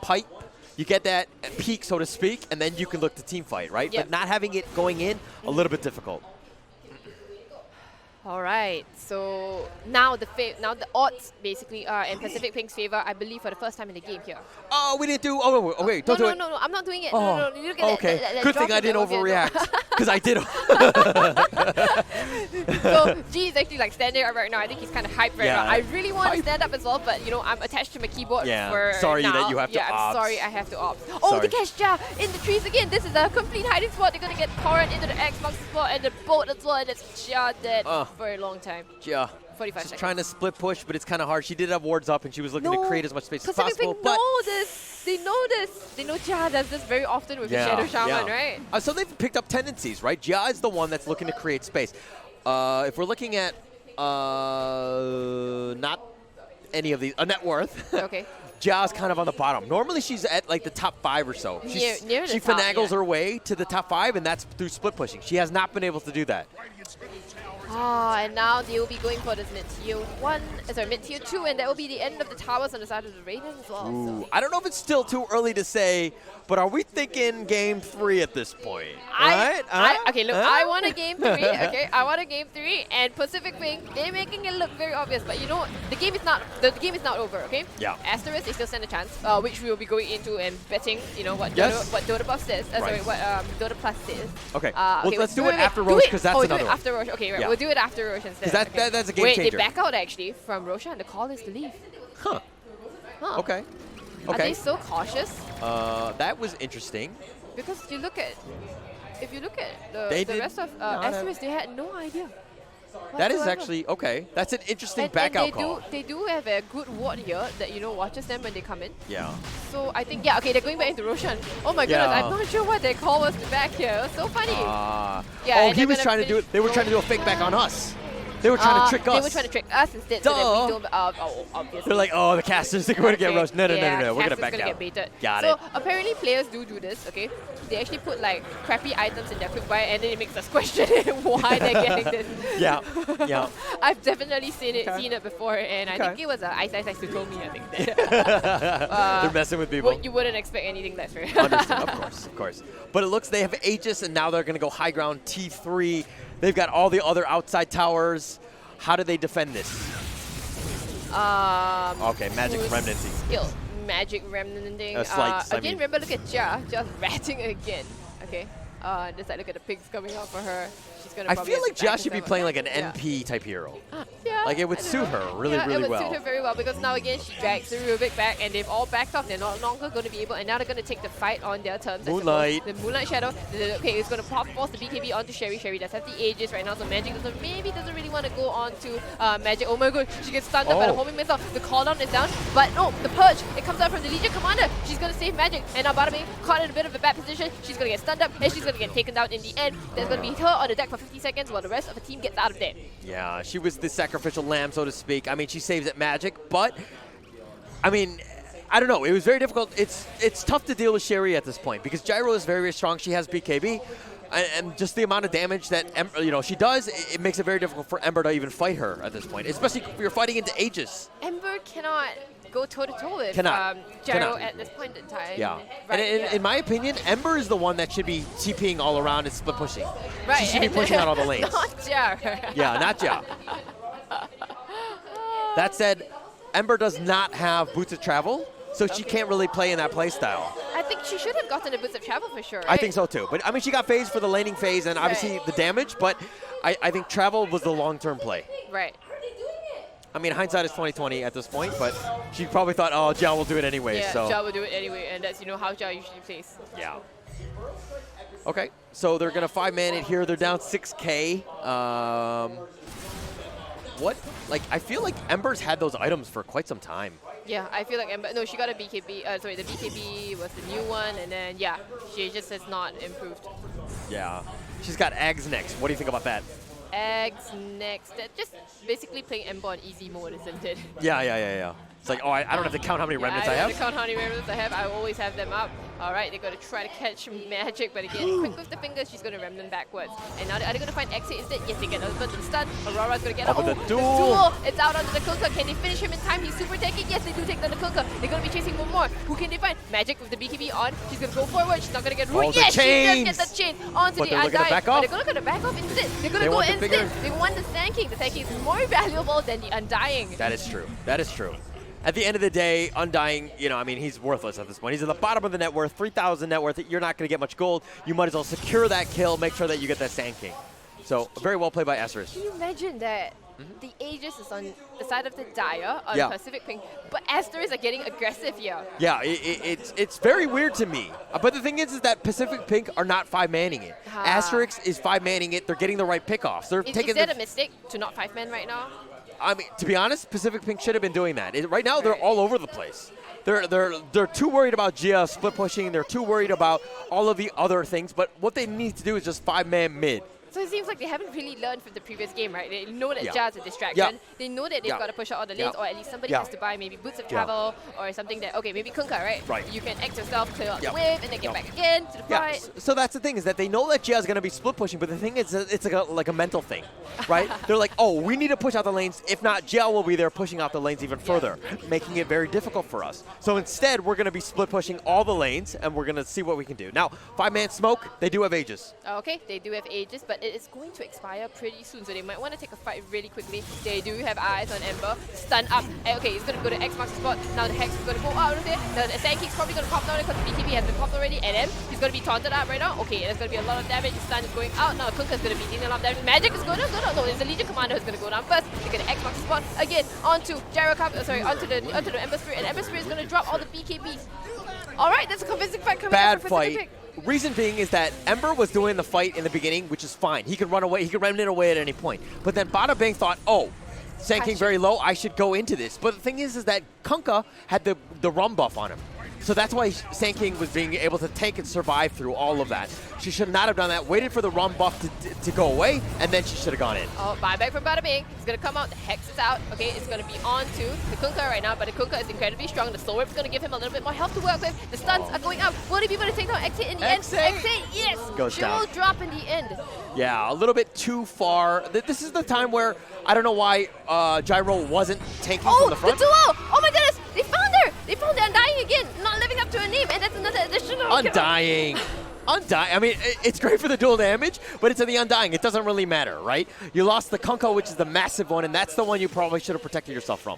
pipe, you get that peak, so to speak, and then you can look to team fight, right? Yep. But not having it going in, a little bit difficult. All right, so now the odds basically are in Pacific Pink's favor, I believe, for the first time in the game here. Oh, we didn't do. Oh, wait, don't do it. No, I'm not doing it. Oh, no, you look at okay. that Good thing I didn't overreact, because I did. So G is actually like standing up right now. I think he's kind of hyped right now. I really want to stand up as well, but you know, I'm attached to my keyboard for sorry now. That you have to opt. I'm sorry I have to opt. Oh, the Cash Jar in the trees again. This is a complete hiding spot. They're going to get torrent into the Xbox spot and the boat as well, and it's Jar dead for a long time. Yeah. 45 She's seconds. trying to split push, but it's kind of hard. She did have wards up, and she was looking to create as much space as possible. Pacific Pink know this. They know this. They know Jia does this very often with the Shadow Shaman, right? So they've picked up tendencies, right? Jia is the one that's looking to create space. If we're looking at not any of these, net worth. Okay. Jia's kind of on the bottom. Normally she's at like the top 5 or so. Near she finagles her way to the top 5, and that's through split pushing. She has not been able to do that. And now they will be going for this mid-tier 2, and that will be the end of the towers on the side of the Raven as well. Ooh, so. I don't know if it's still too early to say, but are we thinking game 3 at this point? Okay, look, I want a game 3, okay? I want a game 3, and Pacific Pink, they're making it look very obvious, but you know, the game is not over, okay? Yeah. Asterisk, they still stand a chance, which we will be going into and betting, you know, what Dota Buff says, what Dota Plus says. Okay, let's do it after Roche, because that's another one. After Roche, okay, right, we'll do it after Roche instead. Because that's a game changer. Wait, they back out actually from Roche, and the call is to leave. Huh. Okay. Are they so cautious? That was interesting. Because if you look at the rest of Asterisk, they had no idea. That is actually, okay. That's an interesting back-out call. They do have a good ward here that, you know, watches them when they come in. Yeah. So I think, okay, they're going back into Roshan. Oh my goodness, I'm not sure why their call was back here. It was so funny. He was trying to do it. They were trying to do a fake back on us. They were trying to trick us. They were trying to trick us instead. Duh. So that we don't, obviously. They're like, oh, the casters think we're going to get rushed. No, we're going to back gonna down. Get baited. Got so it. apparently players do this, okay? They actually put like crappy items in their quick buy, and then it makes us question why they're getting this. Yeah. I've definitely seen it before, and I think it was Ice who told me, I think. That, they're messing with people. You wouldn't expect anything less, right? Understood. Of course. But it looks they have Aegis, and now they're going to go high ground T3. They've got all the other outside towers. How do they defend this? Okay, Magic Remnanting. Skill. Magic Remnanting. Again, remember, look at Jia. Just ratting again. Okay. Just like look at the pigs coming out for her. She's gonna. I feel like Jia should be playing like an NP type hero. Yeah, like it would suit her really well. It would suit her very well because now again she drags the Rubik back and they've all backed off. They're no longer going to be able, and now they're going to take the fight on their terms. Moonlight. The Moonlight Shadow. Okay, it's going to force the BKB onto Sherry. Sherry does have the Aegis right now, so Magic maybe doesn't really want to go on to Magic. Oh my god, she gets stunned up by the homing missile. The cooldown is down, but no, the Purge. It comes out from the Legion Commander. She's going to save Magic, and now Bada Bing caught in a bit of a bad position. She's going to get stunned up, and she's going to get taken down in the end. There's going to be her on the deck for 50 seconds while the rest of the team gets out of there. Yeah, she was the sacrificial lamb, so to speak. I mean, she saves at Magic, but I mean, I don't know. It was very difficult. It's tough to deal with Sherry at this point because Gyro is very, very strong. She has BKB, and just the amount of damage that she does, it makes it very difficult for Ember to even fight her at this point, especially if you're fighting into Aegis. Ember cannot go toe-to-toe with Gyro at this point in time. Yeah. Right, and in my opinion, Ember is the one that should be TPing all around and split pushing. Right. She should be pushing out all the lanes. Not Gyro. Yeah, not Gyro. That said, Ember does not have Boots of Travel, so she can't really play in that play style. I think she should have gotten the Boots of Travel for sure, right? I think so too. But I mean, she got phased for the laning phase and obviously the damage, but I think Travel was the long-term play. Right. I mean, hindsight is 20/20 at this point, but she probably thought, oh, Jia will do it anyway. Yeah, so. Jia will do it anyway, and that's how Jia usually plays. Yeah. Okay, so they're going to 5-man it here. They're down 6K. I feel like Ember's had those items for quite some time. Yeah, I feel like Ember, no, she got a BKB, sorry, the BKB was the new one, and then, yeah, she just has not improved. Yeah. She's got Eggs next. What do you think about that? Eggs next. Just basically playing Ember on easy mode, isn't it? Yeah. It's like, oh, I don't have to count how many remnants I have. I don't have to count how many remnants I have. I always have them up. All right, they're going to try to catch Magic, but again, quick with the fingers, she's going to remnant backwards. And now are they going to find exit instead? Yes, they get a bit of stun. Aurora's going to get the duel. The duel. It's out onto the Kunkka. Can they finish him in time? He's super tanky. Yes, they do take down the Kunkka. They're going to be chasing one more. Who can they find? Magic with the BKB on. She's going to go forward. She's not going to get ruined. Yes, she does get the chain onto the Undying. But they're going to back off instead. They're going to go instant. They want the Sand-King. The Sand-King is more valuable than the Undying. That is true. That is true. At the end of the day, Undying, I mean, he's worthless at this point. He's at the bottom of the net worth, 3,000 net worth. You're not going to get much gold. You might as well secure that kill, make sure that you get that Sand-King. So, very well played by Asterisk. Can you imagine that the Aegis is on the side of the Dire on Pacific Pink, but Asterisk are getting aggressive here? Yeah, it's very weird to me. But the thing is that Pacific Pink are not 5-manning it. Asterisk is 5-manning it. They're getting the right pickoffs. Is that a mistake to not 5-man right now? I mean, to be honest, Pacific Pink should have been doing that. Right now, they're all over the place. They're too worried about Jia split pushing. They're too worried about all of the other things. But what they need to do is just 5-man mid. So it seems like they haven't really learned from the previous game, right? They know that Jia's a distraction. Yeah. They know that they've got to push out all the lanes, or at least somebody has to buy maybe Boots of Travel or something that, okay, maybe Kunkka, right? Right. You can X yourself, clear out the wave, and then get back again to the fight. So that's the thing, is that they know that Jia's going to be split pushing, but the thing is, it's like a mental thing, right? They're like, oh, we need to push out the lanes. If not, Jia will be there pushing out the lanes even further, making it very difficult for us. So instead, we're going to be split pushing all the lanes, and we're going to see what we can do. Now, 5-man smoke, they do have Aegis. Okay, they do have Aegis, but it is going to expire pretty soon, so they might want to take a fight really quickly. They do have eyes on Ember. Stun up. Okay, he's going to go to X marks the spot. Now the Hex is going to go out of there. The Sand-King's probably going to pop down because the BKB has been popped already. And then he's going to be taunted up right now. Okay, there's going to be a lot of damage. The stun is going out. Now Kunkka's going to be dealing a lot of damage. Magic is going to go down. No, it's the Legion Commander who's going to go down first. They're going to X marks the spot again onto onto the Ember Spirit. And Ember Spirit is going to drop all the BKBs. All right, that's a convincing fight coming out for Pacific. Reason being is that Ember was doing the fight in the beginning, which is fine. He could run away. He could remnant away at any point. But then Bada Bing thought, oh, Sand-King very low. I should go into this. But the thing is that Kunkka had the rum buff on him. So that's why Sand King was being able to tank and survive through all of that. She should not have done that. Waited for the run buff to go away, and then she should have gone in. Oh, buyback from Bada Bing. It's going to come out. The Hex is out. Okay, it's going to be on to the Kunkka right now, but the Kunkka is incredibly strong. The Slow Whip is going to give him a little bit more health to work with. The stuns are going out. Will he be able to take down X8 in the end? X8, yes! Goes she down. will drop in the end. Yeah, a little bit too far. This is the time where I don't know why Gyro wasn't tanking from the front. The duo! Oh my goodness! They found her! They found the Undying again! Not living up to her name, and that's another additional... Undying! Undying. I mean, it's great for the dual damage, but it's in the Undying. It doesn't really matter, right? You lost the Kunkka, which is the massive one, and that's the one you probably should have protected yourself from.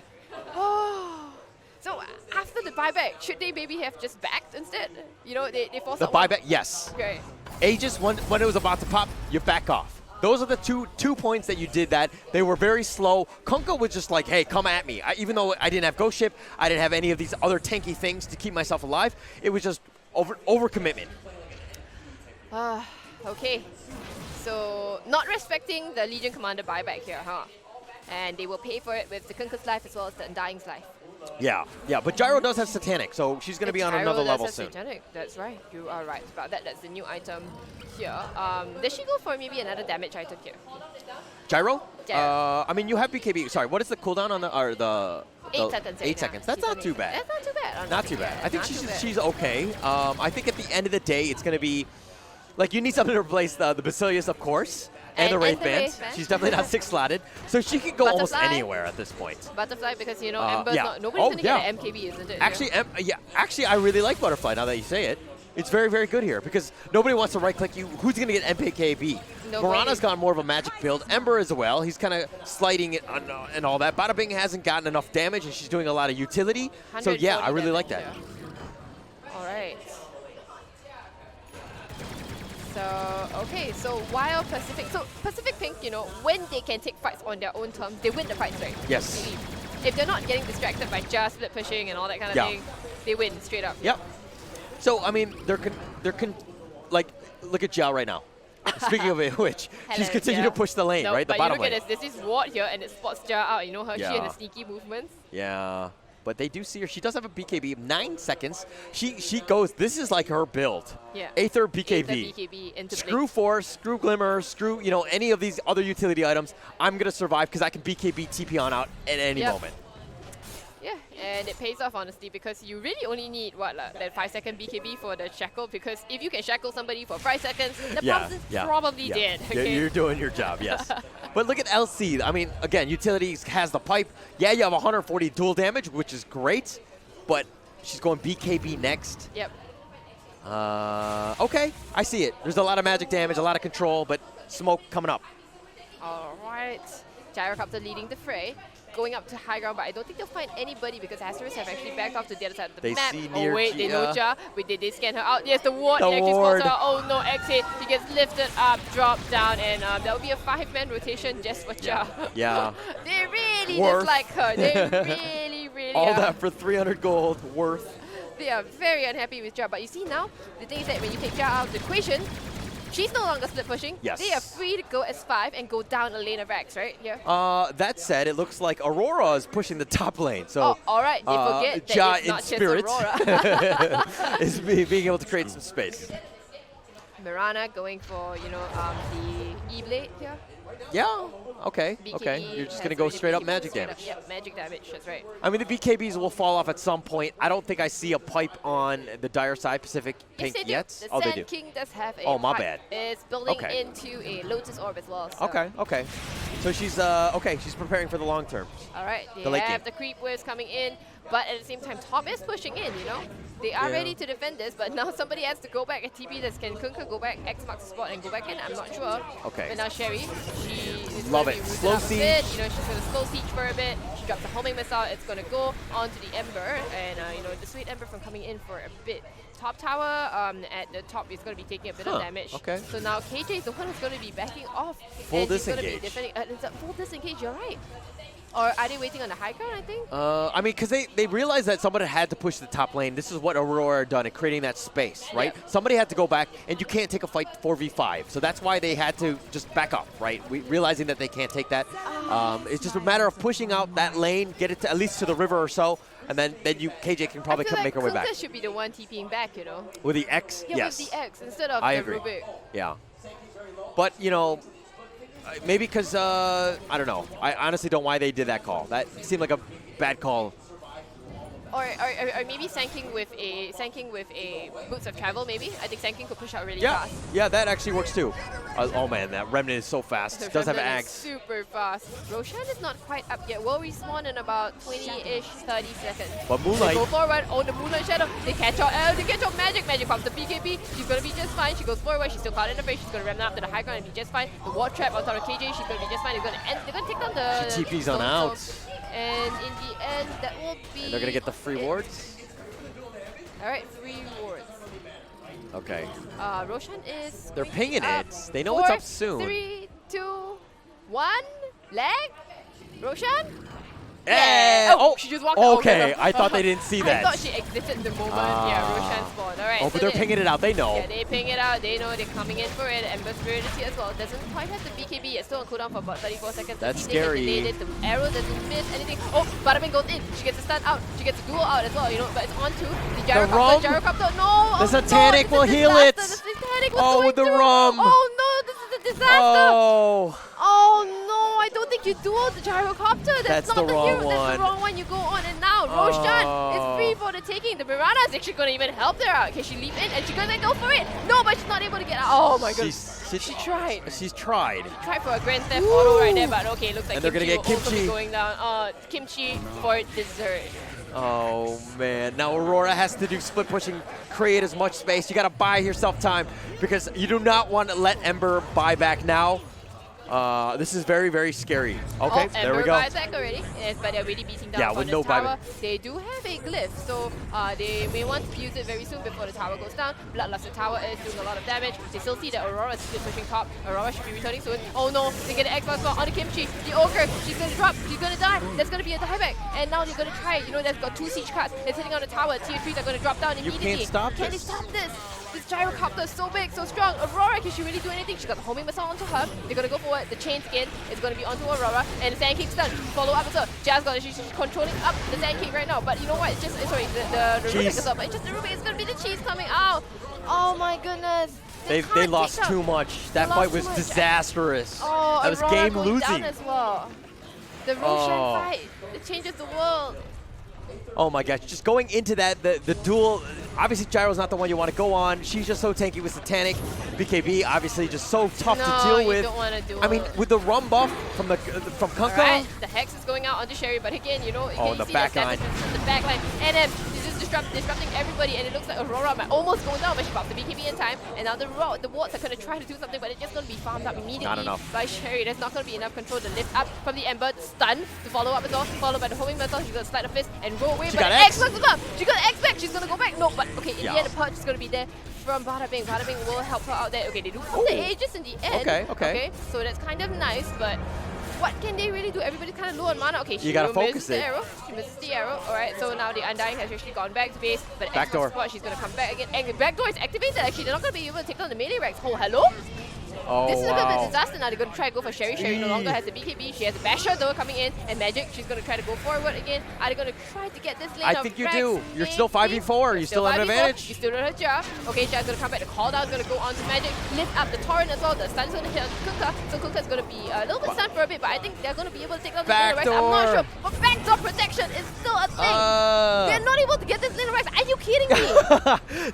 Oh. So after the buyback, should they maybe have just backed instead? You know, they forced the out buyback, yes. Okay. Aegis, when it was about to pop, you back off. Those are the two points that you did that. They were very slow. Kunkka was just like, hey, come at me. Even though I didn't have Ghost Ship, I didn't have any of these other tanky things to keep myself alive, it was just over-commitment. Okay. So, not respecting the Legion Commander buyback here, huh? And they will pay for it with the Kunkka's life as well as the Undying's life. Yeah, but Gyro does have Satanic, so she's going to be on another level soon. Satanic. That's right. You are right about that. That's the new item here. Does she go for maybe another damage item here? Gyro? Yeah. I mean, you have BKB. Sorry, what is the cooldown on the 8 seconds. 8 seconds. That's not too bad. That's not too bad. Not too bad. I think she's okay. I think at the end of the day, it's going to be like you need something to replace the Basilius, of course. And the Wraith Band. She's definitely not 6-slotted. So she can go almost anywhere at this point. Butterfly, because, you know, Ember's not... Nobody's going to get an MKB, isn't it? Actually, actually, I really like Butterfly now that you say it. It's very, very good here because nobody wants to right-click you. Who's going to get MKB? Mirana's got more of a magic build. Ember as well. He's kind of sliding it and all that. Bada Bing hasn't gotten enough damage, and she's doing a lot of utility. So, yeah, I really like that. All right. So, okay, so while Pacific Pink, you know, when they can take fights on their own terms, they win the fights, right? Yes. If they're not getting distracted by just split pushing and all that kind of thing, they win straight up. Yep. So, I mean, like, look at Jiao right now. Speaking of which, she's continuing to push the lane, right? The bottom lane. But you look at this is Ward here, and it spots Jiao out. You know her, she and the sneaky movements. Yeah. But they do see her. She does have a BKB of 9 seconds. She goes, this is like her build. Yeah. Aether BKB. Aether BKB into screw Blink. Force, screw Glimmer, screw, you know, any of these other utility items. I'm going to survive because I can BKB TP on out at any moment. Yeah, and it pays off, honestly, because you really only need, what, that 5-second BKB for the shackle, because if you can shackle somebody for 5 seconds, the person's probably dead. Okay? You're doing your job, yes. But look at LC. I mean, again, Utilities has the pipe. Yeah, you have 140 dual damage, which is great, but she's going BKB next. Yep. Okay, I see it. There's a lot of magic damage, a lot of control, but smoke coming up. All right. Gyrocopter leading the fray. Going up to high ground, but I don't think they'll find anybody because Asterisk have actually backed off to the other side of the map. Oh wait, they know Ja. Wait, did they scan her out? Yes, the ward actually spots her. Oh no, X8. He gets lifted up, dropped down, and that will be a 5-man rotation just for Ja. Yeah. They really dislike her. They really All that for 300 gold worth. They are very unhappy with Ja, but you see now, the thing is that when you take Ja out of the equation, she's no longer split pushing. Yes. They are free to go S5 and go down a lane of X, right? Yeah. That said, it looks like Aurora is pushing the top lane. So, oh, all right. They forget that Ja it's not in spirit just Aurora. is being able to create some space. Mirana going for, you know, the E-Blade here. Yeah. Okay. BKB okay. You're just going to go straight up magic damage. Yep, magic damage. That's right. I mean, the BKBs will fall off at some point. I don't think I see a pipe on the dire side Pacific Pink yet. The oh, Sand they do. King does have a my pipe. bad. It's building into a Lotus Orb as well. So. Okay. So she's she's preparing for the long term. All right. They the late have game. the creep waves coming in, but at the same time, top is pushing in. You know, they are ready to defend this, but now somebody has to go back. A TP that can Kunkka go back, X marks the spot and go back in. I'm not sure. Okay. But now Sherry, she is Love going it. to Slow siege. You know, she's going to slow siege for a bit. She drops the homing missile. It's going to go onto the Ember, and you know, dissuade Ember from coming in for a bit. Top tower at the top is going to be taking a bit of damage. Okay. So now KJ is the one who's going to be backing off. Full and disengage. He's going to be defending. It's a full disengage. You're right. Or are they waiting on the high ground, I think? I mean, because they realized that somebody had to push the top lane. This is what Aurora done in creating that space, right? Yep. Somebody had to go back, and you can't take a fight 4v5. So that's why they had to just back up, right? Realizing that they can't take that. It's just a matter of pushing out that lane, get it to, at least to the river or so. and then KJ can probably make her way back. Should be the one TPing back, you know. With the X, yeah, yes. with the X instead of I the agree. Rubik. Yeah. But, you know, maybe because, I don't know. I honestly don't know why they did that call. That seemed like a bad call. Or maybe Sanking with a boots of travel, maybe. I think Sanking could push out really fast. Yeah, that actually works too. Oh man, that Remnant is so fast. It does have Ags. Super fast. Roshan is not quite up yet. Will respawn in about 20-ish, 30 seconds. But Moonlight. They go forward. Oh, the Moonlight Shadow. They catch out. They catch out Magic. Magic pops the BKB. She's gonna be just fine. She goes forward. She's still caught in the face. She's gonna Remnant up to the high ground and be just fine. The ward trap on top of KJ. She's gonna be just fine. They're gonna take down the. She TP's on out. And in the end, that will be. And they're gonna get the free wards. All right, 3 wards. Okay. Roshan is. They're pinging it. They know 4, it's up soon. 3, 2, 1. Lag. Roshan. Yeah. Oh, she just walked. Okay, I thought they didn't see that. I thought she exited the moment. Roshan spawned. All right. Oh, but they're pinging it out. They know. Yeah, they ping it out. They know they're coming in for it. Ember Spirit is here as well. Doesn't quite have the BKB. It's still on cooldown for about 34 seconds. That's scary. The arrow doesn't miss anything. Oh, Badabing goes in. She gets a stun out. She gets a duel out as well. You know, but it's on to the Gyrocopter. Gyrocopter. No. The Satanic will heal it. The Satanic was going with the through. rum. Oh no, this is a disaster. Oh no, I don't think you duel the Gyrocopter. That's not the wrong hero. one. That's the wrong one. You go on and now. Roshan is free for the taking. The Mirana is actually going to even help her out. Okay, she leap in and she's going to go for it. No, but she's not able to get out. Oh my god. She tried. She's tried. She tried for a Grand Theft Auto right there, but okay, looks like and they're going to get Kimchi going down. Kimchi for dessert. Oh man, now Aurora has to do split pushing, create as much space. You got to buy yourself time because you do not want to let Ember buy back now. This is very, very scary. Okay, there we go. Ember buys back already, yes, but they're really beating down for the tower. They do have a glyph, so they may want to use it very soon before the tower goes down. Bloodluster Tower is doing a lot of damage. They still see that Aurora is still pushing top. Aurora should be returning soon. Oh no, they get an Xbox on the Kimchi. The Ogre, she's going to drop. She's going to die. There's going to be a dieback. And now they're going to try. You know, they've got 2 siege cards. They're sitting on the tower. Tier 3s are going to drop down immediately. You can't stop Can they stop this? This Gyrocopter is so big, so strong. Aurora, can she really do anything? She got the homing missile onto her. They're going to go forward. The chain skin is going to be onto Aurora. And the Sand King stun. Follow up as well. Jazz got it. She's controlling up the Sand King right now. But you know what? It's just, sorry, the Rubik is up. But it's just the Rubik. It's going to be the cheese coming out. Oh my goodness. They lost too much. That fight was disastrous. Oh, that was Aurora game losing. down as well. The Roshan fight. It changes the world. Oh my gosh, just going into that, the duel, obviously Gyro's not the one you want to go on. She's just so tanky with Satanic. BKB, obviously just so tough to deal with. Don't want to do I mean, with the rum buff from Kunkka. Right, the Hex is going out onto Sherry, but again, you know, the back line. The back line. And then this is disrupting everybody, and it looks like Aurora might almost going down, but she pops the BKB in time. And now the wards are going to try to do something, but it's just going to be farmed up immediately by Sherry. There's not going to be enough control to lift up from the Ember. Stun to follow up as well, followed by the homing missile. She's going to slide her fist and roll away. She but got X is up. She got X back. She's going to go back. No, but okay, in the end, the punch is going to be there from Badabing. Badabing will help her out there. Okay, they do pop the Aegis in the end. Okay, so that's kind of nice, but what can they really do? Everybody's kind of low on mana. Okay, she misses the arrow. She misses the arrow. Alright, so now the Undying has actually gone back to base, but Xbox spot, she's going to come back again. And the backdoor is activated actually. They're not going to be able to take down the melee Rex. Oh, hello? This is a bit of a disaster now. They're going to try to go for Sherry. Sherry no longer has the BKB. She has a Basher though coming in. And Magic, she's going to try to go forward again. Are they going to try to get this lane I think you do. You're still 5v4. You still have an advantage. You still don't have Jar. Okay, Jar's going to come back. The call down is going to go on to Magic. Lift up the Torrent as well. The stun's going to hit Kunkka. So Kunkka is going to be a little bit stunned for a bit, but I think they're going to be able to take out the Lane Rex. I'm not sure. But backdoor protection is still a thing. They're not able to get this Lane Rex. Are you kidding me?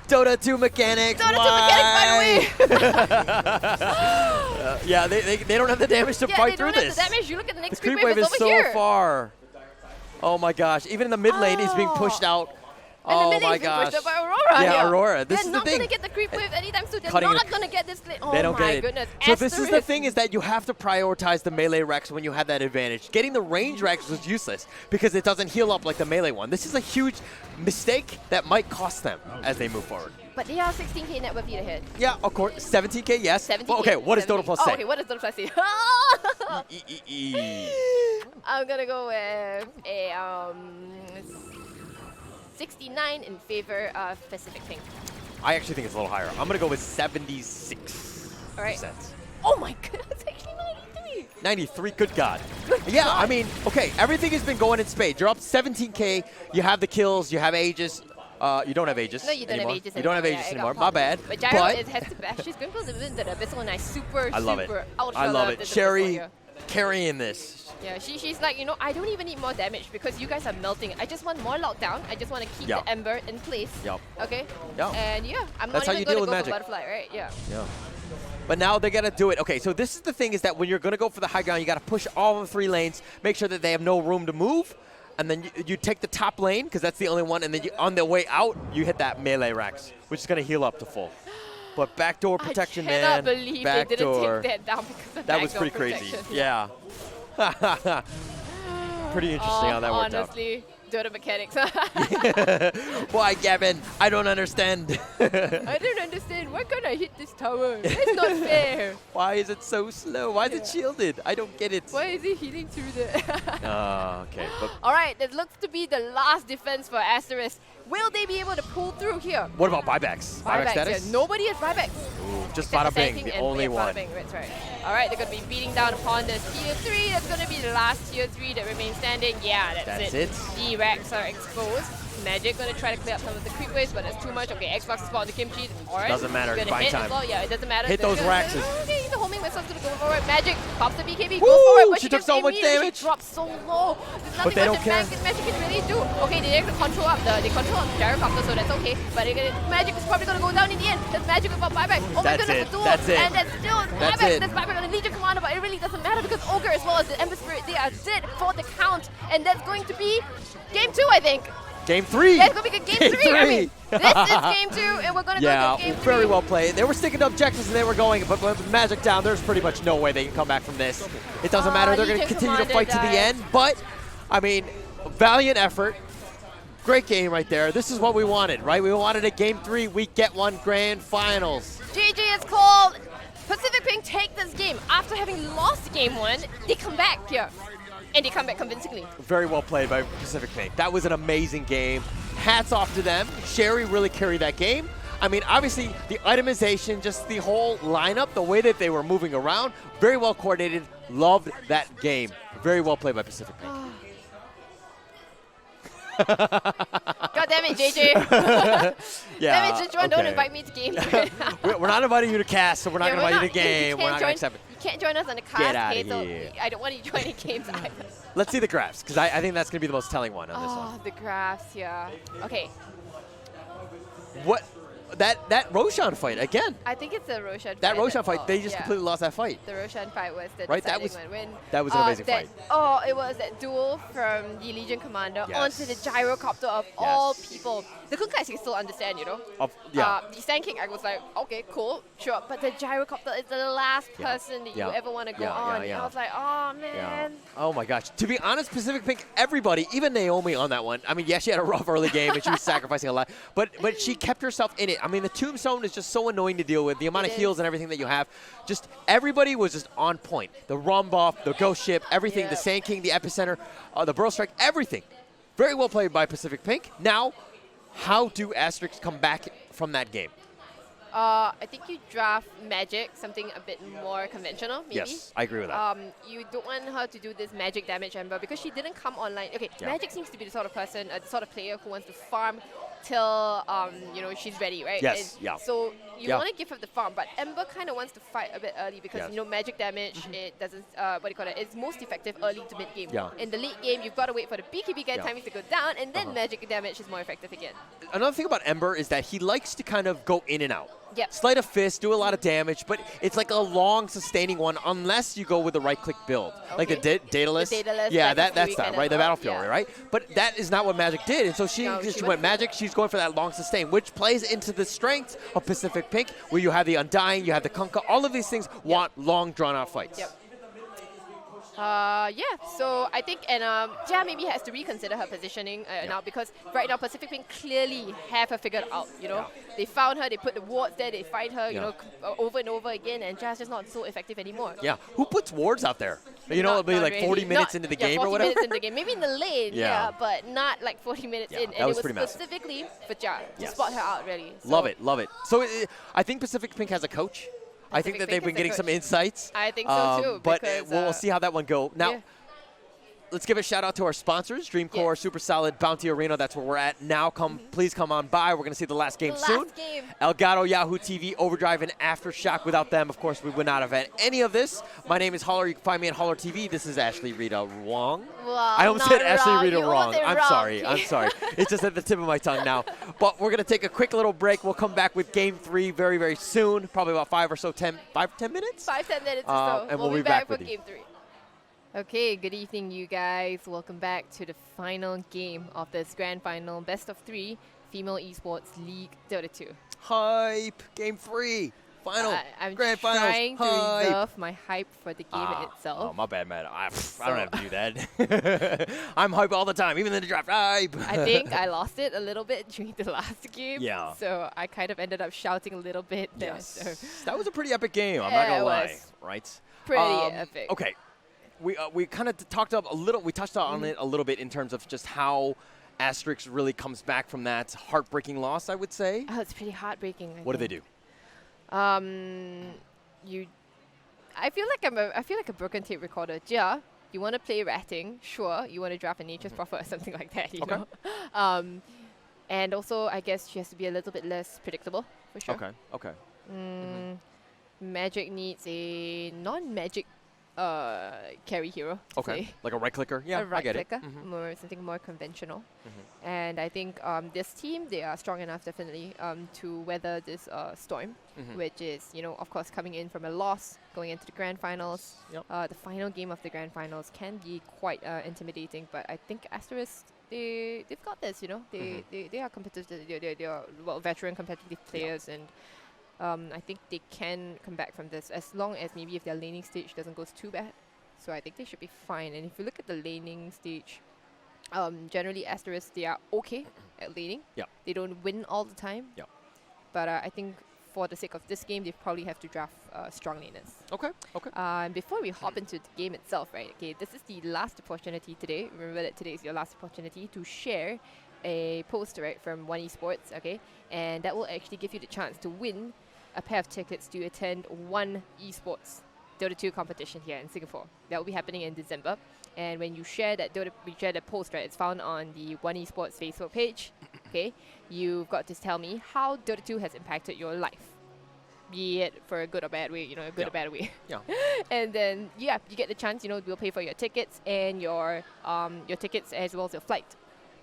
Dota 2 mechanics. Dota 2 mechanics, by the way. Yeah, they don't have the damage to fight through this. They don't have the damage. You look at the next creep wave is so far. Oh my gosh. Even in the mid lane, he's being pushed out. Oh my gosh. Pushed out by Aurora. Yeah, Aurora. This is the thing. They're not going to get the creep wave anytime soon. They're not going to get this lane. They don't my goodness. So this is the thing, is that you have to prioritize the melee Rex when you have that advantage. Getting the range Rex was useless because it doesn't heal up like the melee one. This is a huge mistake that might cost them as they move forward. But they are 16k net worth ahead. Yeah, of course. 17k, yes. 17K. Well, okay, what does Dota Plus say? Okay, what does Dota Plus say? I'm going to go with a 69 in favor of Pacific Pink. I actually think it's a little higher. I'm going to go with 76%. All right. Oh my god, that's actually 93. 93, good God. Yeah, I mean, okay, everything has been going in spades. You're up 17K, you have the kills, you have Aegis. You don't have Aegis No, you don't anymore. have Aegis You don't have anymore. Aegis Yeah, anymore. it My got bad. But Gyro has to bash. She's going for the Abyssal Knife. Super, I love super it. ultra I love loved it. the Sherry Abyssal here. carrying this. Yeah, she's like, you know, I don't even need more damage because you guys are melting. I just want more lockdown. I just want to keep the Ember in place. Yep. Okay? Yep. And yeah, I'm That's not how even you going deal to with go for Magic. Butterfly, right? Yeah. Yeah. But now they're going to do it. Okay, so this is the thing is that when you're going to go for the high ground, you got to push all the 3 lanes, make sure that they have no room to move, and then you take the top lane because that's the only one, and then on the way out, you hit that melee Rax, which is going to heal up to full. But backdoor protection, man. I cannot believe backdoor. they didn't take that down because of That was backdoor pretty protection. crazy. Yeah. Pretty interesting how that worked out. Honestly, DOTA mechanics. Why, Gavin? I don't understand. I don't understand. Why can't I hit this tower? That's not fair. Why is it so slow? Why is it shielded? I don't get it. Why is he healing through the... Okay. But All right, that looks to be the last defense for Asterisk. Will they be able to pull through here? what about buybacks? Buyback status? Yeah, nobody has buybacks. Ooh, just Except bada for bing, Sand the King only and one. Bada Bing, that's right. All right, they're going to be beating down upon this tier 3. That's going to be the last tier 3 that remains standing. Yeah, that's it. The racks are exposed. Magic going to try to clear up some of the creep waves, but that's too much. Okay, Xbox is spotting the kimchi. Alright. Doesn't matter, Gonna fine hit time. as well. Yeah, it doesn't matter. Hit those racks. Okay, the homing missile's going to go for it. Magic pops the BKB, Woo! goes for it, but She took gets so much immediately- damage. She drops so low. There's nothing they much don't care. that Magic can really do. Okay, they can control up they control up the gyrocopter, so that's okay. But Magic is probably going to go down in the end. That's Magic without buyback. Oh my That's goodness, it. the duel. That's it. And that's still That's buyback. it. That's buyback on the Legion Commander, but it really doesn't matter because Ogre as well as the Ember Spirit, they are dead for the count. And that's going to be game 2, I think. Game 3. Yeah, it's going to be game 3. I mean, this is game 2, and we're going to go to game 3. very well played. They were sticking to objectives and they were going, but with Magic down, there's pretty much no way they can come back from this. It doesn't matter. They're going to Legion continue to Commander fight to the died. end. But, I mean, valiant effort. Great game right there. This is what we wanted, right? We wanted a game 3, week get 1 grand finals. GG is called. Pacific Pink take this game. After having lost game 1, they come back here. And they come back convincingly. Very well played by Pacific Pink. That was an amazing game. Hats off to them. Sherry really carried that game. I mean, obviously, the itemization, just the whole lineup, the way that they were moving around, very well coordinated. Loved that game. Very well played by Pacific Pink. God damn it, JJ. Yeah, Damn it, Sichuan, don't invite me to games. We're not inviting you to cast, so we're not Yeah, going to invite you to you game. We're not going to join- accept it. You can't join us on the cast. Get outta okay, so here. I don't want you joining games either. Let's see the graphs, because I think that's going to be the most telling one on this one. Oh, the graphs, yeah. Okay, What? That Roshan fight, again. I think it's the Roshan fight. That Roshan that's fight, all. they just Yeah. completely lost that fight. The Roshan fight was the Right, that deciding one. that was an amazing fight. Oh, it was that duel from the Legion Commander Yes. onto the gyrocopter of all people. The Kun Kai I can still understand, you know. Yeah. The Sand King, I was like, okay, cool, sure. But the gyrocopter is the last Yeah. person that Yeah. you ever want to go Yeah, on. yeah, And yeah. I was like, oh Yeah. man. Oh my gosh. To be honest, Pacific Pink, everybody, even Naomi on that one. I mean, yeah, she had a rough early game and she was sacrificing a lot, but she kept herself in it. I mean, the Tombstone is just so annoying to deal with. The amount of It heals is. and everything that you have, just everybody was just on point. The Rumbuff, the Ghost Ship, everything, the Yep. Sand King, the Epicenter, the Burrow Strike, everything. Very well played by Pacific Pink. Now, how do Asterisk come back from that game? I think you draft Magic, something a bit more conventional, maybe. Yes, I agree with that. You don't want her to do this magic damage Ember because she didn't come online. Okay, Yeah. Magic seems to be the sort of person, the sort of player who wants to farm till you know, she's ready, right? Yes, And yeah. So you Yeah. want to give her the farm, but Ember kind of wants to fight a bit early because Yes. you know magic damage it doesn't what do you call it? It's most effective early to mid game. Yeah. In the late game, you've got to wait for the BKB get Yeah. timings to go down, and then Uh-huh. magic damage is more effective again. Another thing about Ember is that he likes to kind of go in and out. Yep. Sleight of fist, do a lot of damage, but it's like a long sustaining one unless you go with the right-click build. Like the Daedalus. The Daedalus, Yeah, that's that's Fury that, kind right? of The build, Battle Fury, yeah. right? But that is not what Magic did, and so she No, just she went went- Magic. She's going for that long sustain, which plays into the strengths of Pacific Pink, where you have the Undying, you have the Kunkka. All of these things want long, drawn-out fights. Yep. Yeah, so I think, and Jia maybe has to reconsider her positioning now because right now Pacific Pink clearly have her figured out, you know. They found her, they put the wards there, they fight her, you know, over and over again, and Jia's just not so effective anymore. Yeah. Who puts wards out there? You know, it'll be Not like 40 really. minutes Not- into the yeah, game 40 or whatever. minutes into the game. Maybe in the lane, Yeah. yeah, but not like 40 minutes Yeah, in. that And was it was pretty massive. specifically for Jia to Yes. spot her out, really. So Love it, love it. So I think Pacific Pink has a coach. I think that they've been getting some insights. I think so too. But we'll see how that one go. Now, let's give a shout out to our sponsors, Dreamcore, Super Solid, Bounty Arena. That's where we're at now. Please come on by. We're going to see the last game soon. Elgato, Yahoo TV, Overdrive, and Aftershock. Without them, of course, we would not have had any of this. My name is Holler. You can find me at Holler TV. This is Ashley Rita Wong. Well, I almost said Ashley Rita wrong. I'm sorry. Okay. I'm sorry. It's just at the tip of my tongue now. But we're going to take a quick little break. We'll come back with Game 3 very, very soon. Probably about 10 minutes? 5-10 minutes or so. And we'll be back with Game 3. Okay, good evening, you guys. Welcome back to the final game of this grand final, best of 3 Female Esports League Dota 2. Hype! Game 3! Final! I'm grand finals! trying to reserve my hype for the game itself. Oh, my bad, man. I don't have to do that. I'm hype all the time, even in the draft. Hype! I think I lost it a little bit during the last game. Yeah. So I kind of ended up shouting a little bit there. Yes. So. That was a pretty epic game, I'm not going to lie. Right? Pretty epic. Okay. We kind of talked up a little. We touched on it a little bit in terms of just how Asterisk really comes back from that heartbreaking loss, I would say. Oh, it's pretty heartbreaking. What do they do? I feel like a broken tape recorder. Yeah, you want to play ratting? Sure. You want to draft a Nature's Prophet or something like that, you know. And also, I guess she has to be a little bit less predictable for sure. Okay. Magic needs a non-magic carry hero. Okay, like a right clicker. Yeah, a right I get clicker, it. something more conventional. And I think this team, they are strong enough definitely to weather this storm, which is, of course, coming in from a loss, going into the grand finals. The final game of the grand finals can be quite intimidating, but I think Asterisk, they've got this. They are competitive. They are veteran competitive players, and I think they can come back from this as long as maybe if their laning stage doesn't go too bad. So I think they should be fine. And if you look at the laning stage, generally Asterisk, they are okay at laning. They don't win all the time. But I think for the sake of this game, they probably have to draft strong laners. Okay. Before we hop into the game itself, right? Okay, this is the last opportunity today. Remember that today is your last opportunity to share a post, right, from One Esports, okay? And that will actually give you the chance to win a pair of tickets to attend One Esports Dota 2 competition here in Singapore. That will be happening in December. And when you share that post, right, it's found on the One Esports Facebook page. Okay, you've got to tell me how Dota 2 has impacted your life, be it for a good or bad way, a good or bad way. And then you get the chance. We'll pay for your tickets and your tickets as well as your flight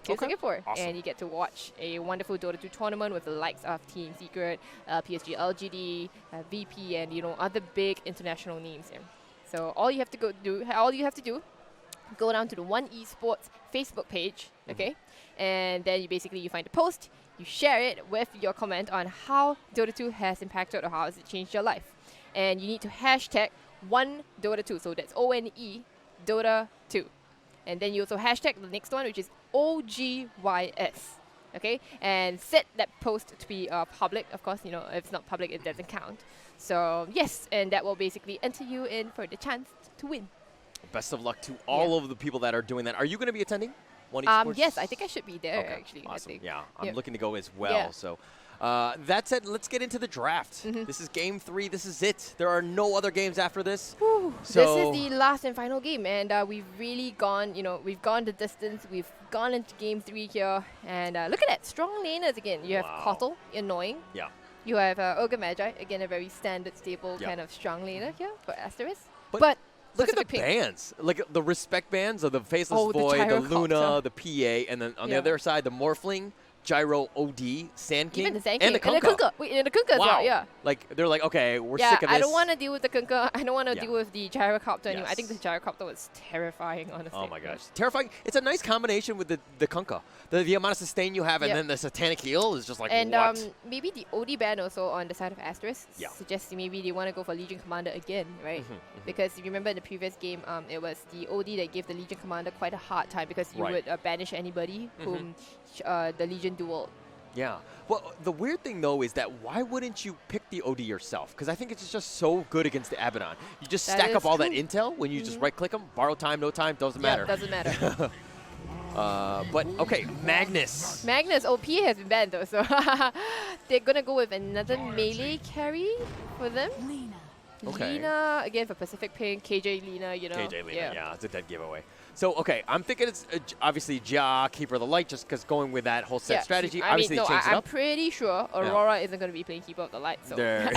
to Singapore. Awesome. And you get to watch a wonderful Dota 2 tournament with the likes of Team Secret, PSG LGD, VP, and other big international names. So all you have to do, go down to the One Esports Facebook page, okay, and then you find the post, you share it with your comment on how Dota 2 has impacted or how has it changed your life, and you need to hashtag One Dota 2. So that's ONE Dota 2. And then you also hashtag the next one, which is OGYS. Okay? And set that post to be public. Of course, if it's not public, it doesn't count. So, yes, and that will basically enter you in for the chance to win. Best of luck to all of the people that are doing that. Are you going to be attending One Esports? Yes, I think I should be there, actually. Awesome. I'm looking to go as well. So. That said, let's get into the draft. This is Game 3. This is it. There are no other games after this. So this is the last and final game, and we've really gone, we've gone the distance. We've gone into Game 3 here, and look at that. Strong laners again. You have Kotal, annoying. You have Ogre Magi, again, a very standard, stable kind of strong laner here for Asterisk. But look at the bands. Like the respect bands of the Faceless Void, the Luna, the PA, and then on the other side, the Morphling, Gyro, OD, Sand King, and the Kunkka. And the Kunkka as well, Like, they're like, okay, we're sick of this. I don't want to deal with the Kunkka. I don't want to deal with the Gyrocopter anymore. I think the Gyrocopter was terrifying, honestly. Oh my gosh. Terrifying. It's a nice combination with the Kunkka. The amount of sustain you have and then the Satanic Heal is just like, and what? Maybe the OD ban also on the side of Asterisk suggests maybe they want to go for Legion Commander again, right? Because if you remember in the previous game, it was the OD that gave the Legion Commander quite a hard time because you would banish anybody whom the Legion dueled. Yeah. Well, the weird thing, though, is that why wouldn't you pick the OD yourself? Because I think it's just so good against the Abaddon. You just stack up all that intel when you just right-click them, borrow time, no time, doesn't matter. Doesn't matter. But okay, Magnus. Magnus, OP has been banned though, so they're gonna go with another melee carry for them. Okay. Lina, again for Pacific Pink, KJ Lina, you know. KJ Lina, yeah, it's a dead giveaway. So, okay, I'm thinking it's obviously Jia, Keeper of the Light, just because going with that whole set strategy. Obviously, I mean, they changed it I'm up. pretty sure Aurora isn't going to be playing Keeper of the Light. So. They're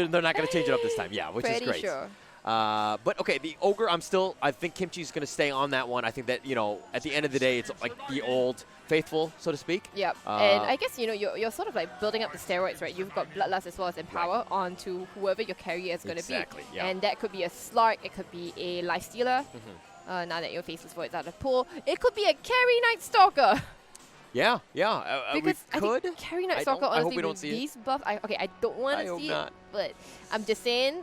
not going to change it up this time, yeah, which is great. Pretty sure. But, okay, the Ogre, I think Kimchi's going to stay on that one. I think that, you know, at the end of the day, it's like the old faithful, so to speak. Yep. And I guess, you know, you're sort of like building up the steroids, right? You've got Bloodlust as well as Empower onto whoever your carrier is going to be. Exactly, yeah. And that could be a Slark, it could be a Lifestealer. Now that your Faceless Void's out of the pool. It could be a Carry Night Stalker. Yeah. Because we could. I think Carry Night Stalker, honestly, with these buffs, I don't want to see it, but I'm just saying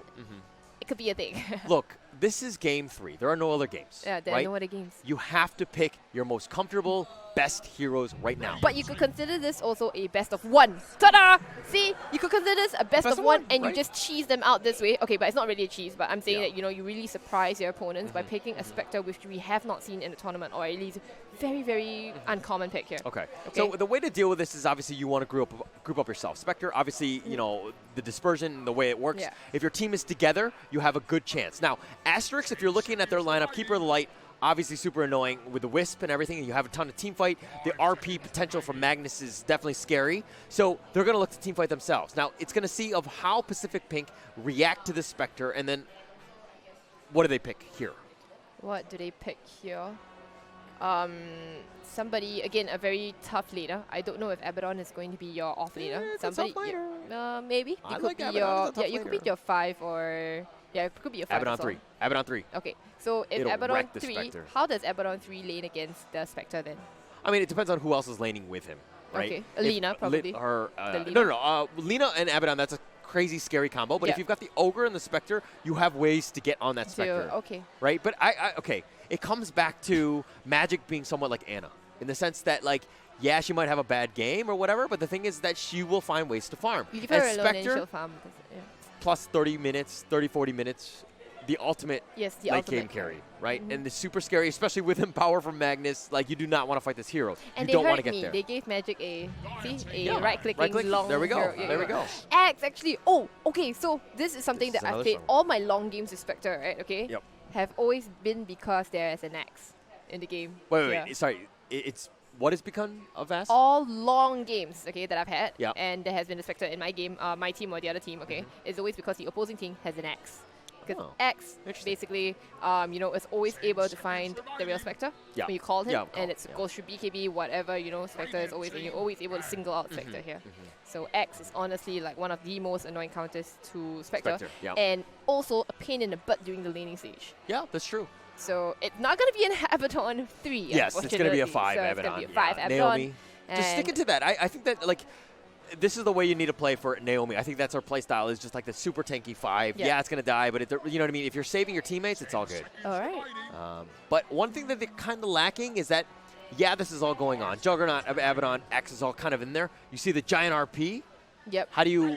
it could be a thing. Look, this is game 3. There are no other games. Yeah, there are no other games. You have to pick your most comfortable, best heroes right now. But you could consider this also a best of 1. Ta-da! See, you could consider this a best of 1 and you just cheese them out this way. Okay, but it's not really a cheese, but I'm saying that, you know, you really surprise your opponents by picking a Spectre which we have not seen in the tournament, or at least very, very uncommon pick here. Okay. So the way to deal with this is obviously you want to group up yourself. Spectre, obviously, you know, the dispersion, the way it works. Yeah. If your team is together, you have a good chance. Now, Asterisk, if you're looking at their lineup, Keeper of the Light, obviously super annoying with the Wisp and everything, and you have a ton of team fight. The RP potential from Magnus is definitely scary, so they're going to look to team fight themselves. Now, it's going to see of how Pacific Pink react to the Spectre, and then what do they pick here? What do they pick here? Somebody, again, a very tough laner. I don't know if Abaddon is going to be your off laner. Somebody, maybe. I could like be Abaddon as a tough you could be laner. your 5 or... Yeah, it could be your 5. Abaddon 3. Abaddon 3. Okay, so if It'll Abaddon wreck the 3, Spectre. how does Abaddon 3 lane against the Spectre then? I mean, it depends on who else is laning with him, right? Okay, Lina probably. Lina and Abaddon, that's a crazy scary combo. But if you've got the Ogre and the Spectre, you have ways to get on that Spectre. Okay. Right? But okay, it comes back to Magic being somewhat like Anna, in the sense that, like, yeah, she might have a bad game or whatever, but the thing is that she will find ways to farm. You give her a low and she'll farm. Plus 30 minutes, 30, 40 minutes, the ultimate late game carry, right? And it's super scary, especially with Empower from Magnus. Like, you do not want to fight this hero. And you don't want to get there. They gave Magic a right-clicking long There we go. hero. There we go. Axe, actually. Oh, okay, so this is something that I've played all my long games with Spectre, right? Okay? Yep. Have always been because there is an axe in the game. Wait. Sorry. It's what has become of Vast? All long games, okay, that I've had, Yep. and there has been a Spectre in my game, my team or the other team, okay, is always because the opposing team has an axe. Because X basically, you know, is always able to find the real Spectre when you call him, and it goes through BKB, whatever, you know, Spectre is always, and you're always able to single out Spectre here. So X is honestly like one of the most annoying counters to Spectre, and also a pain in the butt during the laning stage. Yeah, that's true. So it's not going to be an Abaddon 3. Yes, it's going to be a 5 so Abaddon. It's going to be a 5 Abaddon. Naomi, just sticking to that. I think that, like, this is the way you need to play for Naomi. I think that's her play style, is just like the super tanky 5. Yeah, it's going to die, but you know what I mean? If you're saving your teammates, it's all good. All right. But one thing that they're kind of lacking is that, this is all going on. Juggernaut, Abaddon, X is all kind of in there. You see the giant RP. Yep. How do you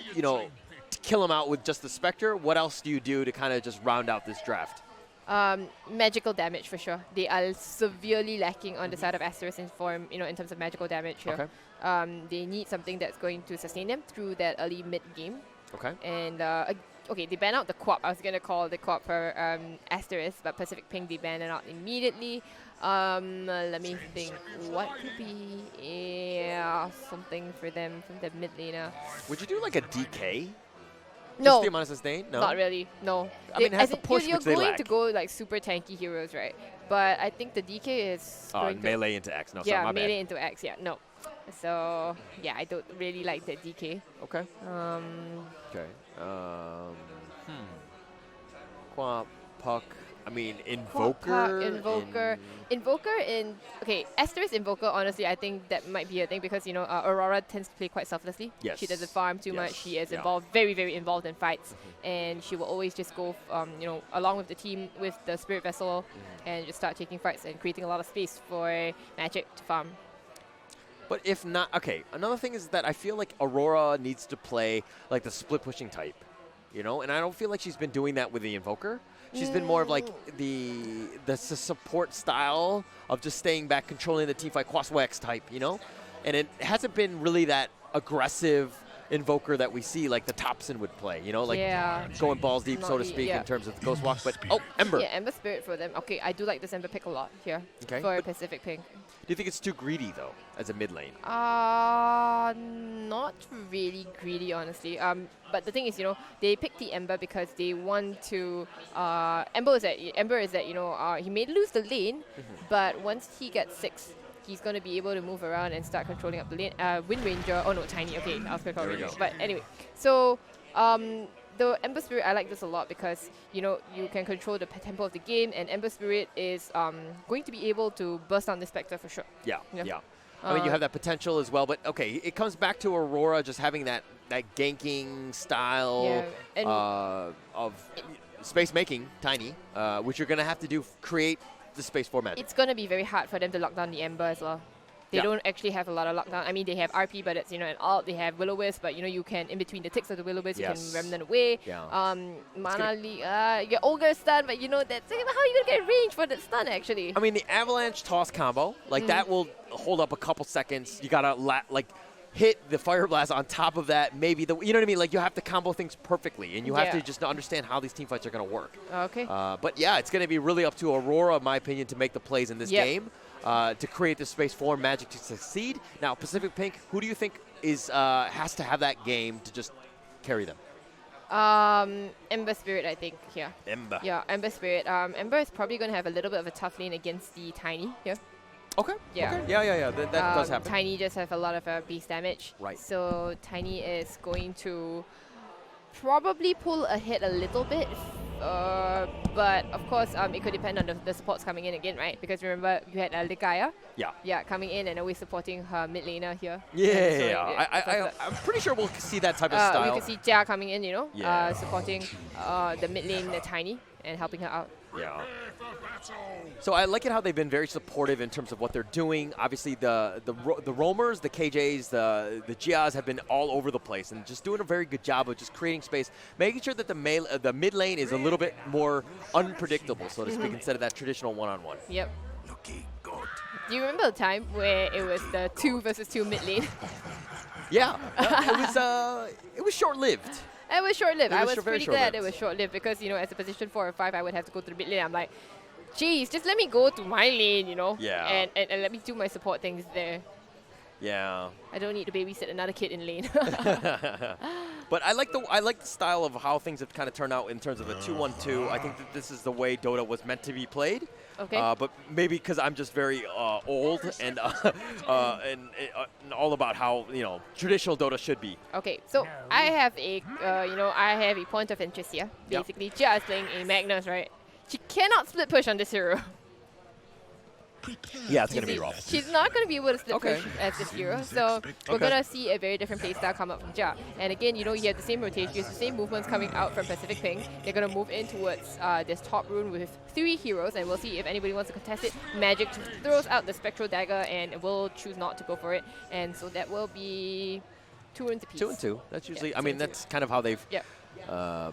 kill him out with just the Spectre? What else do you do to kind of just round out this draft? Magical damage for sure. They are severely lacking on the side of Asterisk in form, in terms of magical damage here. Okay. They need something that's going to sustain them through that early mid game. Okay. And okay, they ban out the Quap. I was gonna call the Quap for Asterisk, but Pacific Pink they ban it out immediately. Let me think. What could be something for them from the mid laner? Would you do like a DK? No. Just the amount of sustain? No. Not really. No. I mean, it has to push, you're which they going lack. to go like super tanky heroes, right? But I think the DK is going to melee into X. No, yeah, sorry, my melee bad. into X. Yeah, no. So yeah, I don't really like the DK. Okay. Okay. Quap, Puck. I mean, Invoker. Okay, Asterisk Invoker, honestly, I think that might be a thing because, Aurora tends to play quite selflessly. Yes. She doesn't farm too much. She is involved, very, very involved in fights. And she will always just go, along with the team, with the Spirit Vessel, and just start taking fights and creating a lot of space for Magic to farm. But if not, okay, another thing is that I feel like Aurora needs to play like the split pushing type. you know? And I don't feel like she's been doing that with the Invoker. She's been more of like the support style of just staying back, controlling the teamfight, Crosswax type, you know? And it hasn't been really that aggressive Invoker that we see like the Thompson would play, you know, like going balls deep, so to speak, in terms of the Ghost Walk. But Ember. Yeah, Ember Spirit for them. Okay, I do like this Ember pick a lot here for Pacific Pink. Do you think it's too greedy though, as a mid lane? Not really greedy, honestly. But the thing is, you know, they picked the Ember because they want to. Ember is that you know he may lose the lane, but once he gets 6. He's going to be able to move around and start controlling up the lane. Wind Ranger, oh no, Tiny, okay, I was going to call Ranger. But anyway, so the Ember Spirit, I like this a lot because, you know, you can control the tempo of the game, and Ember Spirit is going to be able to burst down the Spectre for sure. Yeah. I mean, you have that potential as well, but okay, it comes back to Aurora just having that ganking style of space making, Tiny, which you're going to have to do, create the space for magic. It's going to be very hard for them to lock down the Ember as well. They don't actually have a lot of lockdown. I mean, they have RP, but it's, you know, an alt. They have Will-O-Wisp, but, you know, you can, in between the ticks of the Will-O-Wisp, you can Remnant away. Mana League, your Ogre stun, but, you know, that's how are you going to get range for that stun, actually? I mean, the Avalanche Toss combo, like, that will hold up a couple seconds. You got to, hit the Fire Blast on top of that, maybe you know what I mean? Like, you have to combo things perfectly, and you have to just understand how these team fights are going to work. Okay. But yeah, it's going to be really up to Aurora, in my opinion, to make the plays in this game, to create the space for Magic to succeed. Now, Pacific Pink, who do you think has to have that game to just carry them? Ember Spirit, I think, here. Ember. Yeah, Ember Spirit. Ember is probably going to have a little bit of a tough lane against the Tiny here. Okay. Yeah. Okay. Yeah. That does happen. Tiny just have a lot of base damage. Right. So Tiny is going to probably pull ahead a little bit. But of course, it could depend on the supports coming in again, right? Because remember, you had Ligaya. Yeah, coming in and always supporting her mid laner here. I'm pretty sure we'll see that type of style. We could see Jia coming in, you know, supporting the mid lane, the Tiny, and helping her out. Yeah. So I like it how they've been very supportive in terms of what they're doing. Obviously, the roamers, the KJs, the Gias have been all over the place and just doing a very good job of just creating space, making sure that the mid lane is a little bit more unpredictable, so to speak, instead of that traditional one-on-one. Yep. Do you remember the time where it was the 2 versus 2 mid lane? Yeah. It was short-lived. It was short-lived. I was pretty glad it was short-lived because, you know, as a position 4 or 5, I would have to go to the mid lane. I'm like, geez, just let me go to my lane, you know, and let me do my support things there. Yeah. I don't need to babysit another kid in lane. But I like the style of how things have kind of turned out in terms of the 2-1-2. I think that this is the way Dota was meant to be played. Okay. But maybe because I'm just very old and all about how, you know, traditional Dota should be. Okay, so I have a point of interest here. Basically, Jia is playing a Magnus, right? She cannot split push on this hero. Yeah, it's going to be rough. She's not going to be able to split push as this hero, so we're going to see a very different playstyle come up from Jia. And again, you know, you have the same rotation, you have the same movements coming out from Pacific Pink. They're going to move in towards this top rune with 3 heroes, and we'll see if anybody wants to contest it. Magic throws out the Spectral Dagger and will choose not to go for it. And so that will be 2 runes apiece. 2 and 2. That's usually, I mean, that's kind of how they've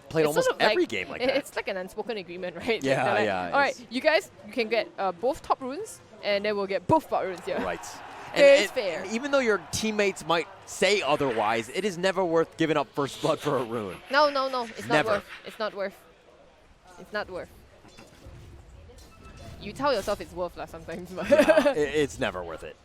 played it's almost sort of every like, game like that. It's like an unspoken agreement, right? Yeah, like, yeah. All right, you guys, you can get both top runes, and then we'll get both bot runes here. Right. It's fair. Even though your teammates might say otherwise, it is never worth giving up first blood for a rune. No. It's not Never. worth. It's not worth. It's not worth. You tell yourself it's worth sometimes, but it's never worth it.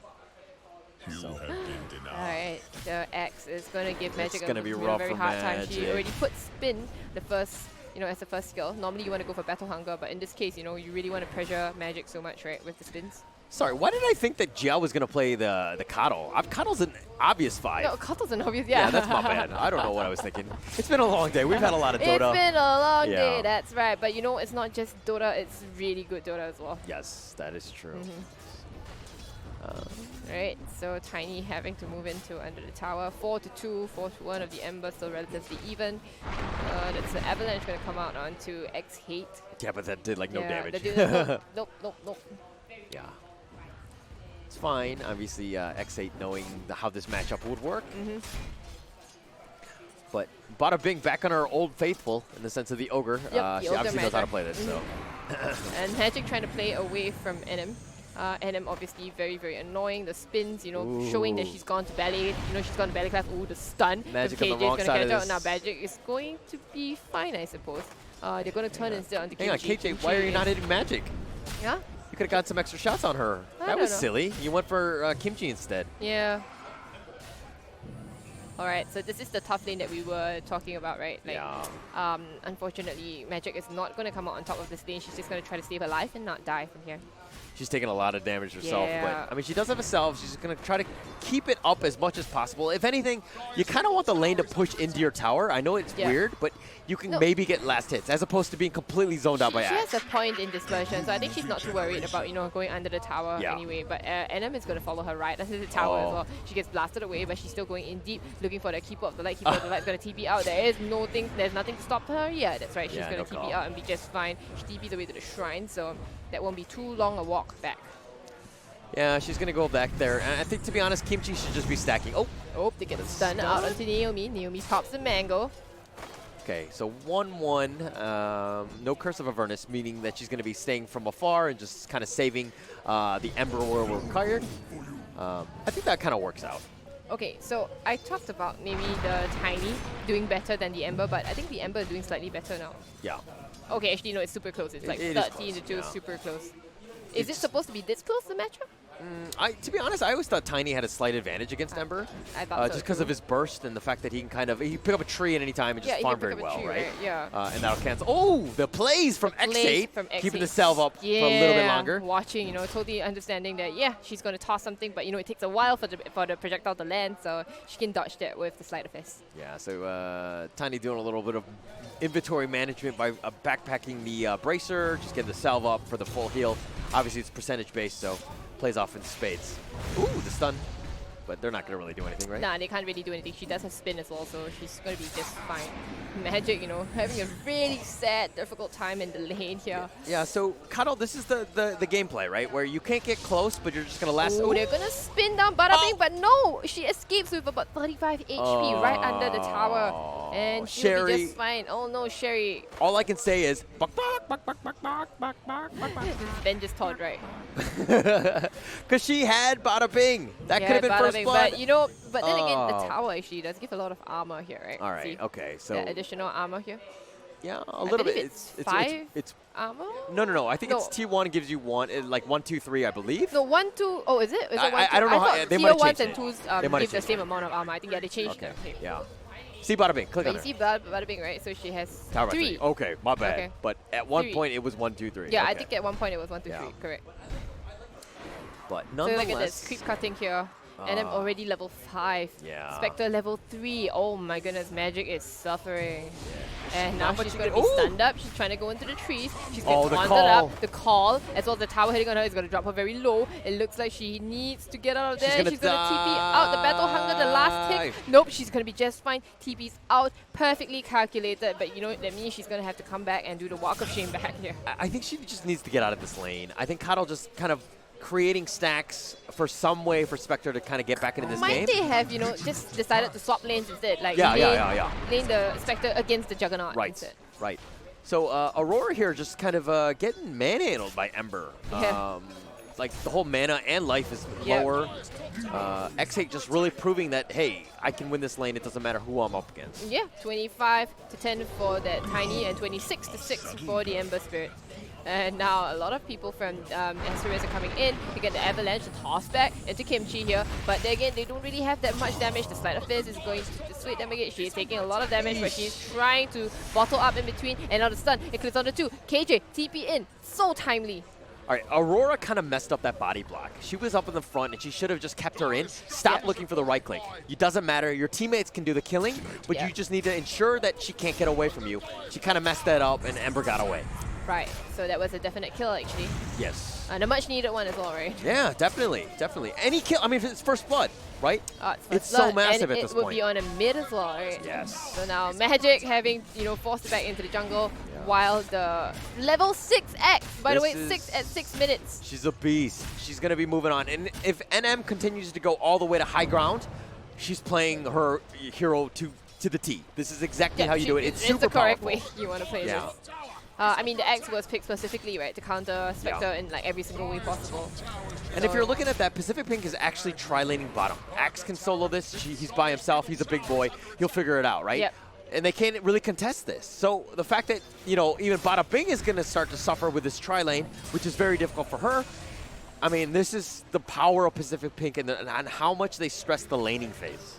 Alright, so X is going to give Magic a very hard time. She already put spin the first, you know, as the first skill. Normally you want to go for Battle Hunger, but in this case, you know, you really want to pressure Magic so much, right, with the spins. Sorry, why did I think that Jia was going to play the Kato? Kato's an obvious 5. No, Kato's an obvious, Yeah, that's my bad. I don't know what I was thinking. It's been a long day. We've had a lot of Dota. It's been a long day, that's right. But you know, it's not just Dota, it's really good Dota as well. Yes, that is true. Right, so Tiny having to move into under the tower. 4-2, 4-1 of the Ember, still relatively even. That's the Avalanche going to come out onto X-Hate. Yeah, but that did like no damage. Nope. Yeah. It's fine. Obviously, X8 knowing how this matchup would work. But Bada Bing back on her old faithful in the sense of the ogre. Yep, She obviously knows how to play this. So. And Magic trying to play away from NM. NM obviously very, very annoying. The spins, you know, showing that she's gone to ballet. You know, she's gone to ballet class. Ooh, the stun. Magic KJ on the wrong is side going to of catch out. Now Magic is going to be fine, I suppose. They're going to turn instead on the Hang on, KJ, why are you not hitting Magic? Yeah? You could have got some extra shots on her. That was silly. You went for Kimchi instead. Yeah. Alright, so this is the tough lane that we were talking about, right? Like, yeah. Unfortunately, Magic is not going to come out on top of this lane. She's just going to try to stay alive and not die from here. She's taking a lot of damage herself, Yeah. but I mean, she does have a self. She's going to try to keep it up as much as possible. If anything, you kind of want the lane to push into your tower. I know it's weird, but you can maybe get last hits as opposed to being completely zoned out by Axe. She has a point in this version, so I think she's not too worried about, you know, going under the tower anyway. But NM is going to follow her right under the tower as well. She gets blasted away, but she's still going in deep, looking for the Keeper of the Light. Keeper of the Light's going to TP out. There's nothing to stop her. Yeah, that's right. She's going to TP out and be just fine. She TPs away to the shrine, so that won't be too long a walk back. Yeah, she's going to go back there. And I think, to be honest, Kimchi should just be stacking. Oh, they get the stun out onto Naomi. Naomi pops the mango. Okay, so 1-1, no Curse of Avernus, meaning that she's going to be staying from afar and just kind of saving the Ember where we're required. I think that kind of works out. Okay, so I talked about maybe the Tiny doing better than the Ember, but I think the Ember is doing slightly better now. Yeah. Okay, actually, no, it's super close. It's like 13 to 2, super close. Is it supposed to be this close, the matchup? To be honest, I always thought Tiny had a slight advantage against Ember. I thought so just because of his burst and the fact that he can he pick up a tree at any time and just farm very well, right? Yeah. And that'll cancel. Oh, the plays from X8, keeping the salve up for a little bit longer. Watching, you know, totally understanding that, she's going to toss something, but, you know, it takes a while for the projectile to land, so she can dodge that with the Sleight of Fist. Yeah, so Tiny doing a little bit of inventory management by backpacking the bracer, just getting the salve up for the full heal. Obviously, it's percentage-based, so plays off in spades. Ooh, the stun. But they're not going to really do anything, right? Nah, they can't really do anything. She does have spin as well, so she's going to be just fine. Magic, you know, having a really sad, difficult time in the lane here. Yeah, so, Cuddle, this is the gameplay, right? Where you can't get close, but you're just going to last... Oh, they're going to spin down Bada Bing, but no! She escapes with about 35 HP right under the tower. And she'll be just fine. Oh no, Sherry. All I can say is... Ben just told right. Because she had Bada Bing. That could have been first blood. But, you know, but then again, the tower actually does give a lot of armor here, right? All right, okay. So the additional armor here. Yeah, a little bit. It's armor? No. I think it's T1 gives you one, like 1, 2, 3, I believe. No, 1, 2. Oh, is it? Is it 1, 2? I don't know. They might have changed it. Tier 1s and 2s give the same amount of armor. I think they changed them. Okay. Yeah. See Bada Bing. Click on her. You see Bada Bing, right? So she has 3. Okay, my bad. Okay. But at one point it was 1, 2, 3. Yeah, I think at one point it was 1, 2, 3. Correct. But nonetheless. So look at this creep cutting here. And I'm already level 5. Yeah. Spectre level 3. Oh my goodness, Magic is suffering. And now she's going to be stunned up. She's trying to go into the trees. She's getting wandered up. The call, as well as the tower hitting on her, is going to drop her very low. It looks like she needs to get out of there. She's going to TP out. The Battle Hunger, the last tick. Nope, she's going to be just fine. TP's out. Perfectly calculated. But you know, that means she's going to have to come back and do the Walk of Shame back here. I think she just needs to get out of this lane. I think Cuddle just kind of creating stacks for some way for Spectre to kind of get back into this game. Might they have, you know, just decided to swap lanes instead? Like lane the Spectre against the Juggernaut instead. Right. So Aurora here just kind of getting manhandled by Ember. Like the whole mana and life is lower. X8 just really proving that, hey, I can win this lane. It doesn't matter who I'm up against. Yeah, 25 to 10 for that Tiny and 26 to 6 for the Ember Spirit. And now a lot of people from Asterisk are coming in to get the Avalanche, the toss back into Kimchi here. But again, they don't really have that much damage. The Sleight of Fist is going to dissuade them again. She is taking a lot of damage, but she's trying to bottle up in between. And now the stun, it clicks on the 2. KJ, TP in, so timely. All right, Aurora kind of messed up that body block. She was up in the front, and she should have just kept her in. Stop looking for the right click. It doesn't matter. Your teammates can do the killing, but you just need to ensure that she can't get away from you. She kind of messed that up, and Ember got away. Right, so that was a definite kill, actually. Yes. And a much-needed one as well, right? Yeah, definitely. Any kill. I mean, it's first blood, right? It's so massive at this point. And it would be on a mid as well, right? Yes. So now Magic having, you know, forced it back into the jungle, while the level 6X, by the way, 6 at 6 minutes. She's a beast. She's going to be moving on. And if NM continues to go all the way to high ground, she's playing her hero to to the T. This is exactly how you do it. It's super the correct powerful. way you want to play Yeah. this. I mean, the Axe was picked specifically, right, to counter Spectre in like every single way possible. And if you're looking at that, Pacific Pink is actually tri-laning bottom. Axe can solo this. He's by himself. He's a big boy. He'll figure it out, right? Yep. And they can't really contest this. So the fact that, you know, even Bada Bing is going to start to suffer with this tri-lane, which is very difficult for her. I mean, this is the power of Pacific Pink and how much they stress the laning phase.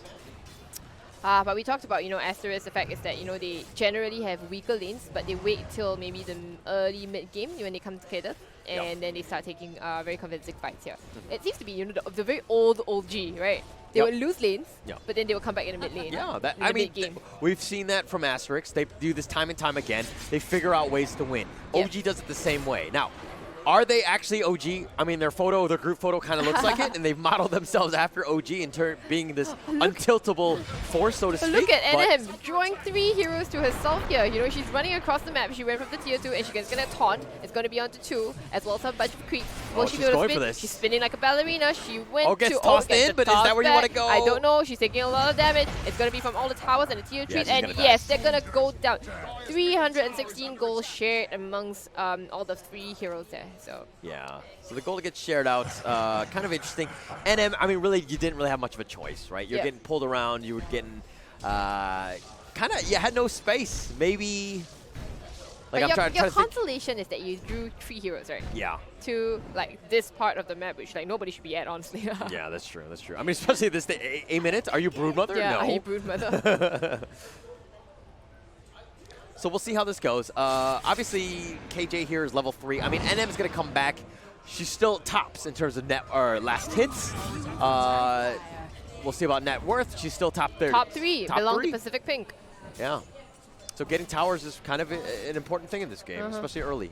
But we talked about, you know, Asterisk. The fact is that, you know, they generally have weaker lanes, but they wait till maybe the early mid game when they come together, and then they start taking very convincing fights here. It seems to be, you know, the very old G, right? They would lose lanes, but then they will come back in the mid lane. Yeah, I mean, we've seen that from Asterisk. They do this time and time again. They figure out ways to win. OG does it the same way. Now, are they actually OG? I mean, their group photo kind of looks like it, and they've modeled themselves after OG in turn being this untiltable force, so to speak. Look at NM drawing 3 heroes to herself here. You know, she's running across the map. She went from the tier 2, and she's going to taunt. It's going to be onto 2, as well as a bunch of creeps. Will she be able to spin? She's spinning like a ballerina. She went gets tossed in, but is that where you want to go? I don't know. She's taking a lot of damage. It's going to be from all the towers and the tier 3, and yes, they're going to go down. 316 gold shared amongst all the 3 heroes there. So yeah, so the gold gets shared out. Kind of interesting. NM, I mean, really, you didn't really have much of a choice, right? You're getting pulled around. You were getting you had no space. Maybe. Like your consolation is that you drew 3 heroes, right? Yeah. To like this part of the map, which like nobody should be at, honestly. Yeah, that's true. That's true. I mean, especially this day. A minute? Are you Broodmother? Yeah, no. are you Broodmother? So we'll see how this goes. Obviously, KJ here is level 3. I mean, NM is going to come back. She's still tops in terms of last hits. We'll see about net worth. She's still top 30. Top 3. Belong to Pacific Pink. Yeah. So getting towers is kind of an important thing in this game, especially early.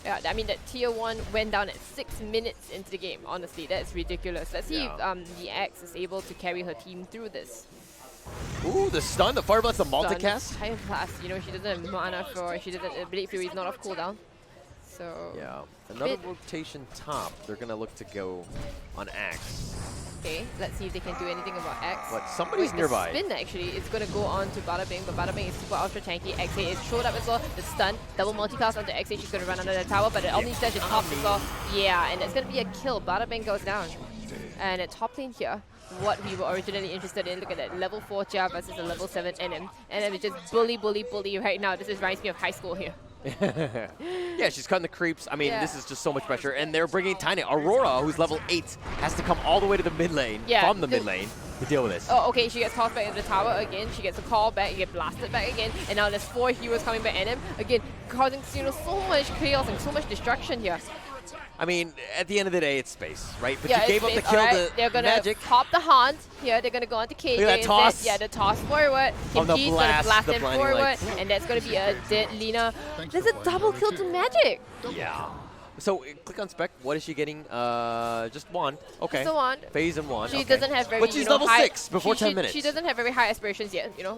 Yeah, I mean, that tier 1 went down at 6 minutes into the game. Honestly, that's ridiculous. Let's see if the Axe is able to carry her team through this. Ooh, the stun, the Fire Blast, the multicast. High blast, you know, she doesn't have mana for, Blade Fury is not off cooldown. So yeah, another rotation top. They're gonna look to go on Axe. Okay, let's see if they can do anything about Axe. But somebody's nearby. The spin actually is gonna go on to Bada Bing, but Bada Bing is super ultra tanky. X8 is showed up as well. The stun, double multicast onto X8. She's gonna run under the tower, but the Omni Dash is top as well. Yeah, and it's gonna be a kill. Bada Bing goes down. And at top lane here, what we were originally interested in. Look at that, level 4 Jia versus a level 7 NM. NM is just bully right now. This reminds me of high school here. Yeah, she's cutting the creeps. I mean, this is just so much pressure. And they're bringing Tiny. Aurora, who's level 8, has to come all the way to the mid lane, from the mid lane, to deal with this. Oh, okay, she gets tossed back into the tower again. She gets a call back, you get blasted back again. And now there's 4 heroes coming back NM. Again, causing so much chaos and so much destruction here. I mean, at the end of the day, it's space, right? But yeah, you gave up the kill to they're gonna Magic. Pop the Haunt here. They're gonna go on to KJ. Look at that toss. Yeah, the toss forward. Kimchi's gonna blast them forward, and that's gonna be a dead Lina. There's a double kill to Magic. Yeah. So click on spec. What is she getting? Just wand. Okay. Just a wand. Phase and wand. She doesn't have very. But she's level 6 before 10 minutes. She doesn't have very high aspirations yet. You know.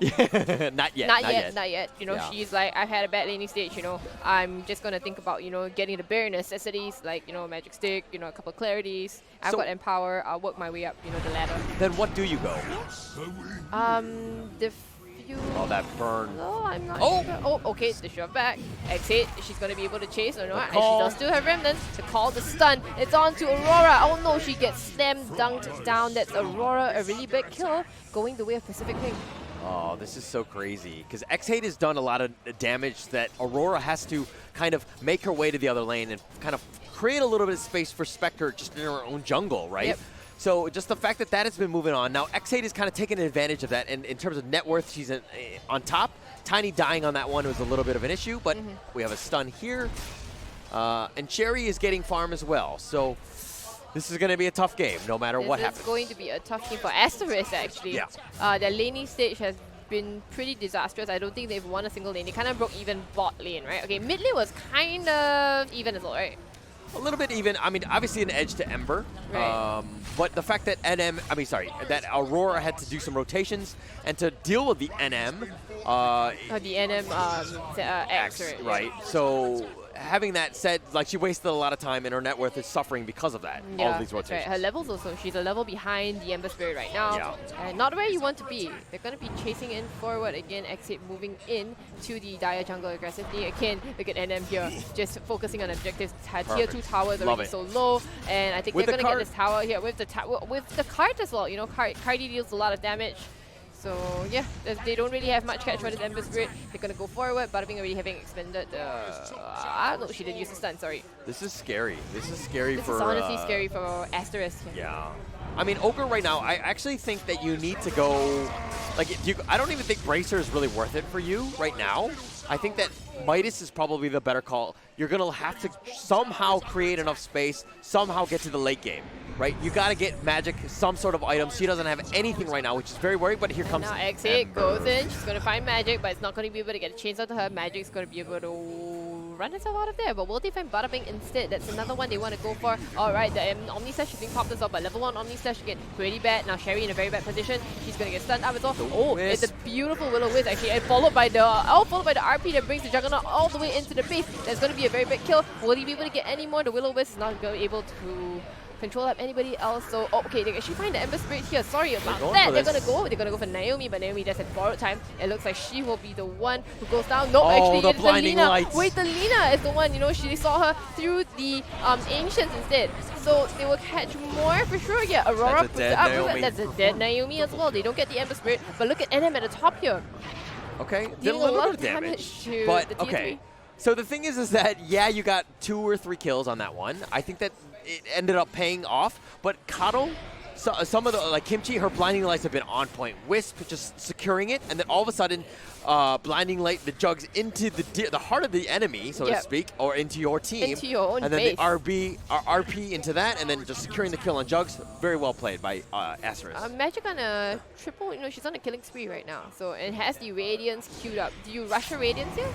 Not yet. Not yet. You know, she's like, I've had a bad laning stage. You know, I'm just gonna think about getting the bare necessities like magic stick. A couple of clarities. I've got empower. I'll work my way up. The ladder. Then what do you go? Oh, that burn. No, I'm not sure. Oh, okay, the shove back. X8, she's going to be able to chase or not. And she does still have remnants. The call, the stun. It's on to Aurora. Oh no, she gets slam dunked down. That's Aurora, a really big kill, going the way of Pacific Pink. Oh, this is so crazy. Because X8 has done a lot of damage that Aurora has to kind of make her way to the other lane and kind of create a little bit of space for Spectre just in her own jungle, right? Yep. So just the fact that has been moving on. Now, X8 is kind of taking advantage of that. And in terms of net worth, she's on top. Tiny dying on that one was a little bit of an issue, but we have a stun here. And Cherry is getting farm as well. So this is going to be a tough game, no matter what happens. It's going to be a tough game for Asterisk, actually. Yeah. Their laning stage has been pretty disastrous. I don't think they've won a single lane. They kind of broke even bot lane, right? Okay, mid lane was kind of even as well, right? A little bit even. I mean, obviously an edge to Ember. Right. But the fact that that Aurora had to do some rotations and to deal with the NM. The NM X, right? So having that said, like, she wasted a lot of time and her net worth is suffering because of that. All of these rotations. Right. Her levels also. She's a level behind the Ember Spirit right now. And not where you want to be. They're going to be chasing in forward again. Exit moving in to the Dire jungle aggressively. Again, look at NM here. Just focusing on objectives. Tier 2 towers already so low. And I think they're going to get this tower here with the card as well. You know, Cardi deals a lot of damage. So yeah, they don't really have much catch for this Ember Spirit. They're going to go forward. Bada Bing already having expended no, she didn't use the stun, sorry. This is scary. This is scary this for... is honestly scary for Asterisk. Yeah. I mean, Ogre right now, I actually think that you need to go... Like, I don't even think Bracer is really worth it for you right now. I think that Midas is probably the better call. You're going to have to somehow create enough space, somehow get to the late game, right? You got to get Magic some sort of item. She doesn't have anything right now, which is very worrying, but here comes now Exit goes in. She's going to find Magic, but it's not going to be able to get a chains onto her. Magic's going to be able to run herself out of there, but will they find Bada Bing instead? That's another one they want to go for. Alright, the Omni Slash is being popped as well, but level 1 Omni Slash again, pretty bad. Now Sherry in a very bad position. She's going to get stunned up as well. It's a beautiful Will-O-Wisp actually, and followed by the RP that brings the Juggernaut all the way into the base. That's going to be a very big kill. Will he be able to get any more? The Will-O-Wisp is not going to be able to control up anybody else. So okay, they actually find the Ember Spirit here. Sorry about that. They're gonna go for Naomi, but Naomi does have borrowed time. It looks like she will be the one who goes down. No, actually it's the Lina. Lights. Wait, the Lina is the one. You know, she saw her through the Ancients instead. So they will catch more for sure. Yeah, Aurora puts it up. That's a dead Naomi as well. They don't get the Ember Spirit, but look at NM at the top here. Okay, did a little bit of damage, but the okay. So the thing is that, yeah, you got 2 or 3 kills on that one. I think that it ended up paying off, but Kato, some of the, like Kimchi, her blinding lights have been on point. Wisp just securing it, and then all of a sudden, blinding light the jugs into the heart of the enemy, so to speak, or into your team. Into your own and then base. the RP into that, and then just securing the kill on jugs. Very well played by Asterisk. Magic on a triple, you know, she's on a killing spree right now, so it has the Radiance queued up. Do you rush her Radiance here?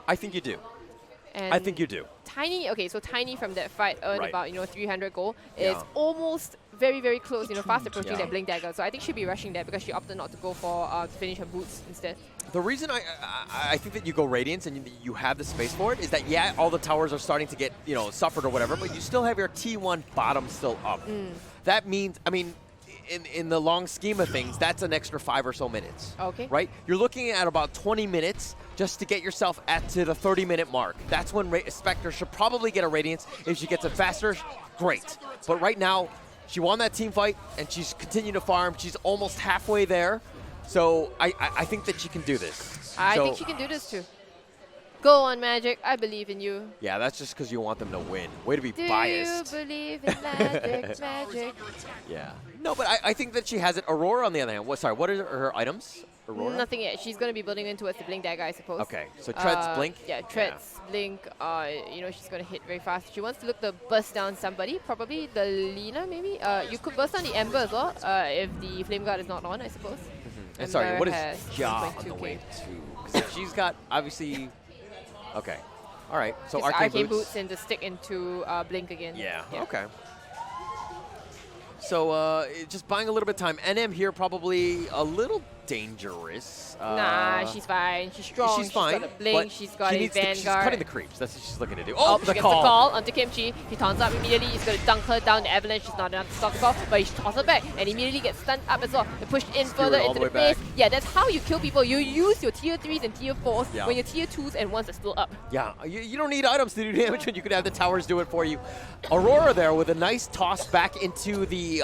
I think you do. And I think you do. Tiny, okay, so Tiny from that fight earned about, 300 gold. It's almost very, very close, fast approaching that Blink Dagger. So I think she'll be rushing that because she opted not to go for to finish her boots instead. The reason I think that you go Radiance and you have the space for it is that, yeah, all the towers are starting to get, suffered or whatever, but you still have your T1 bottom still up. That means, I mean, in the long scheme of things, that's an extra 5 or so minutes. Okay. Right? You're looking at about 20 minutes just to get yourself to the 30-minute mark. That's when Spectre should probably get a Radiance. If she gets it faster, great. But right now, she won that team fight, and she's continuing to farm. She's almost halfway there. So I think that she can do this. I think she can do this too. Go on, Magic. I believe in you. Yeah, that's just because you want them to win. Way to be biased. Do you believe in magic, Magic? Yeah. No, but I think that she has it. Aurora, on the other hand, what are her items? Aurora? Nothing yet. She's going to be building into the Blink Dagger, I suppose. Okay, so Treads, Blink? Yeah, Treads, Blink. She's going to hit very fast. She wants to look to burst down somebody. Probably the Lina, maybe. You could burst down the Ember as well, if the Flame Guard is not on, I suppose. And sorry, what is Ja on the wave 2? Because she's got, obviously... Okay. All right. So Arcane Boots and to stick into Blink again. Yeah. Okay. So just buying a little bit of time. NM here probably a little dangerous. Nah, she's fine. She's strong. She's fine. She's got a Blink. She's got a Vanguard. She's cutting the creeps. That's what she's looking to do. Oh, she gets the call onto Kimchi. He taunts up immediately. He's going to dunk her down the avalanche. She's not enough to stop the call, but he tosses her back and immediately gets stunned up as well. And pushed in further into the base. Yeah, that's how you kill people. You use your tier 3s and tier 4s when your tier 2s and 1s are still up. Yeah, you don't need items to do damage when you could have the towers do it for you. Aurora there with a nice toss back into the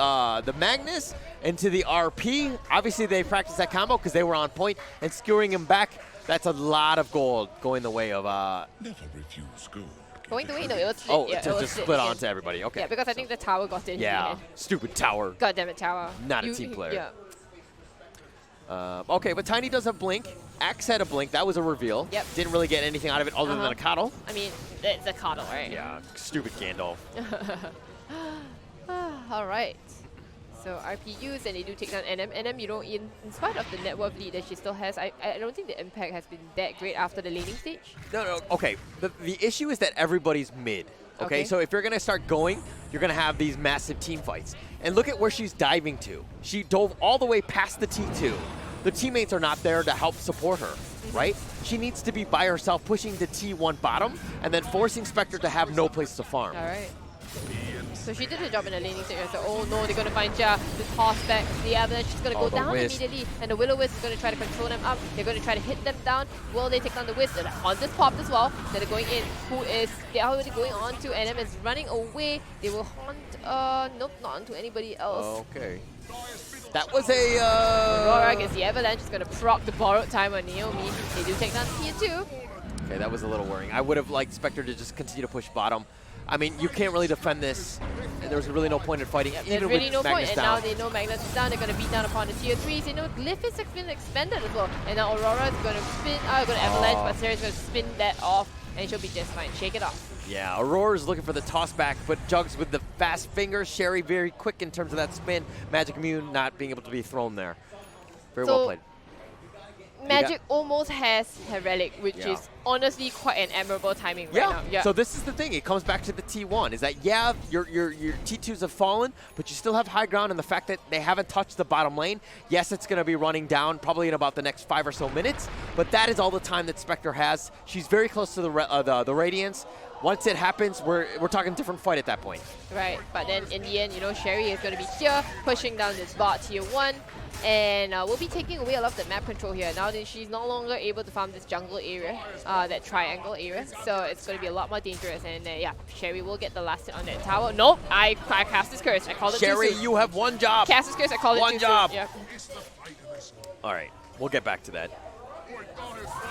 Magnus, into the RP. Obviously, they practiced that combo because they were on point and skewering him back. That's a lot of gold going the way of... Never refuse gold. Going the way? No, it was split. To just split onto everybody. Okay. Yeah, because I think the tower got in. Yeah, stupid tower. God damn it, tower. Not a team player. Yeah. Okay, but Tiny does have Blink. Axe had a Blink. That was a reveal. Yep. Didn't really get anything out of it other than a coddle. I mean, it's a coddle, right? Yeah, stupid Gandalf. All right. So RPUs, and they do take down NM. NM, in spite of the net worth lead that she still has, I don't think the impact has been that great after the laning stage. No, okay. The issue is that everybody's mid. Okay, so if you're going to start going, you're going to have these massive team fights. And look at where she's diving to. She dove all the way past the T2, the teammates are not there to help support her, right? She needs to be by herself pushing the T1 bottom and then forcing Spectre to have no place to farm. All right. So she did her job in the laning stage. So, oh no, they're going to find Jia. The toss back, the Avalanche is going to go down immediately. And the Will-O-Wisp is going to try to control them up. They're going to try to hit them down. Will they take down the Wisp? They're on this pop as well. Then they're going in. They're already going on to NM is running away. They will haunt, nope, not onto anybody else. Okay. That was a... Aurora against the Avalanche is going to proc the borrowed time on Naomi. They do take down tier 2. Okay, that was a little worrying. I would have liked Spectre to just continue to push bottom. I mean, you can't really defend this, and there's really no point in fighting. There's even really with no Magnus point, and down. now they know Magnus is down. They're going to beat down upon the tier 3s. They know Glyph is been expanded as well. And now Aurora is going to spin, going to Avalanche, but Sarah's going to spin that off, and she'll be just fine. Shake it off. Yeah, Aurora's looking for the toss back, but Jugs with the fast fingers. Sherry very quick in terms of that spin. Magic Immune not being able to be thrown there. Very well played. Magic almost has her relic, which is honestly quite an admirable timing right now. Yeah. So this is the thing. It comes back to the T1. Is that, yeah, your T2s have fallen, but you still have high ground, and the fact that they haven't touched the bottom lane, yes, it's going to be running down probably in about the next 5 or so minutes, but that is all the time that Spectre has. She's very close to the Radiance. Once it happens, we're talking different fight at that point. Right, but then in the end, you know, Sherry is going to be here, pushing down this bot tier 1, and we'll be taking away a lot of the map control here. Now that she's no longer able to farm this jungle area, that triangle area, so it's going to be a lot more dangerous. And yeah, Sherry will get the last hit on that tower. Nope, I cast this curse. I called it Sherry, too soon. you have one job. Cast this curse. I called it one too job. soon. Yeah. All right, we'll get back to that.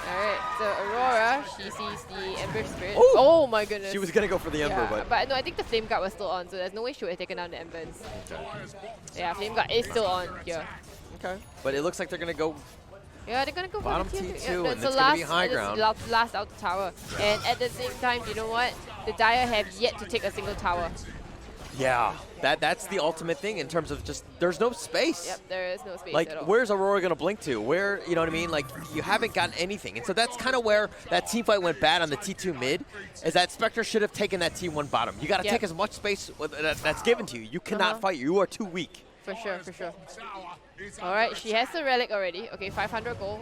Alright, so Aurora, she sees the Ember Spirit. Ooh. Oh my goodness. She was going to go for the Ember, but no, I think the Flame Guard was still on, so there's no way she would have taken down the Embers. Okay. Yeah, Flame Guard is still on here. Okay. But it looks like they're going to go Yeah, they're going to go bottom for the tier 2. T2, Yeah, and it's going to be high ground. Last out the tower. And at the same time, you know what? The Dire have yet to take a single tower. Yeah, that's the ultimate thing in terms of just, there's no space. Yep, there is no space like, at all. where's Aurora going to blink to? Where, you know what I mean? Like, you haven't gotten anything. And so that's kind of where that team fight went bad on the T2 mid, is that Spectre should have taken that T1 bottom. You got to take as much space that's given to you. You cannot fight. You are too weak. For sure, for sure. Alright, she has the relic already. Okay, 500 gold.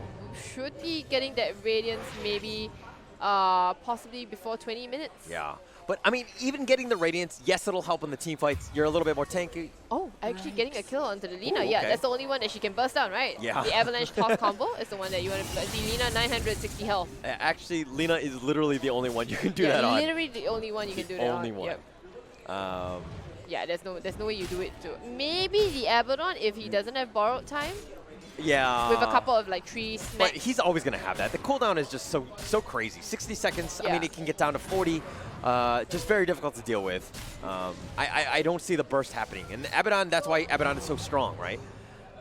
Should be getting that Radiance maybe possibly before 20 minutes. Yeah. But, I mean, even getting the Radiance, yes, it'll help in the team fights. You're a little bit more tanky. Oh, actually getting a kill onto the Lina. Ooh, Yeah, okay. that's the only one that she can burst down, right? Yeah. The Avalanche toss combo is the one that you want to see. Lina, 960 health. Actually, Lina is literally the only one you can do that on. Literally the only one you can do that on. Only one. Yep. Um, Yeah, there's no way you do it too. Maybe the Abaddon if he doesn't have borrowed time. Yeah. With a couple of like 3 smacks. But he's always going to have that. The cooldown is just so crazy. 60 seconds. I mean, it can get down to 40. Just very difficult to deal with. I don't see the burst happening. And Abaddon, that's why Abaddon is so strong, right?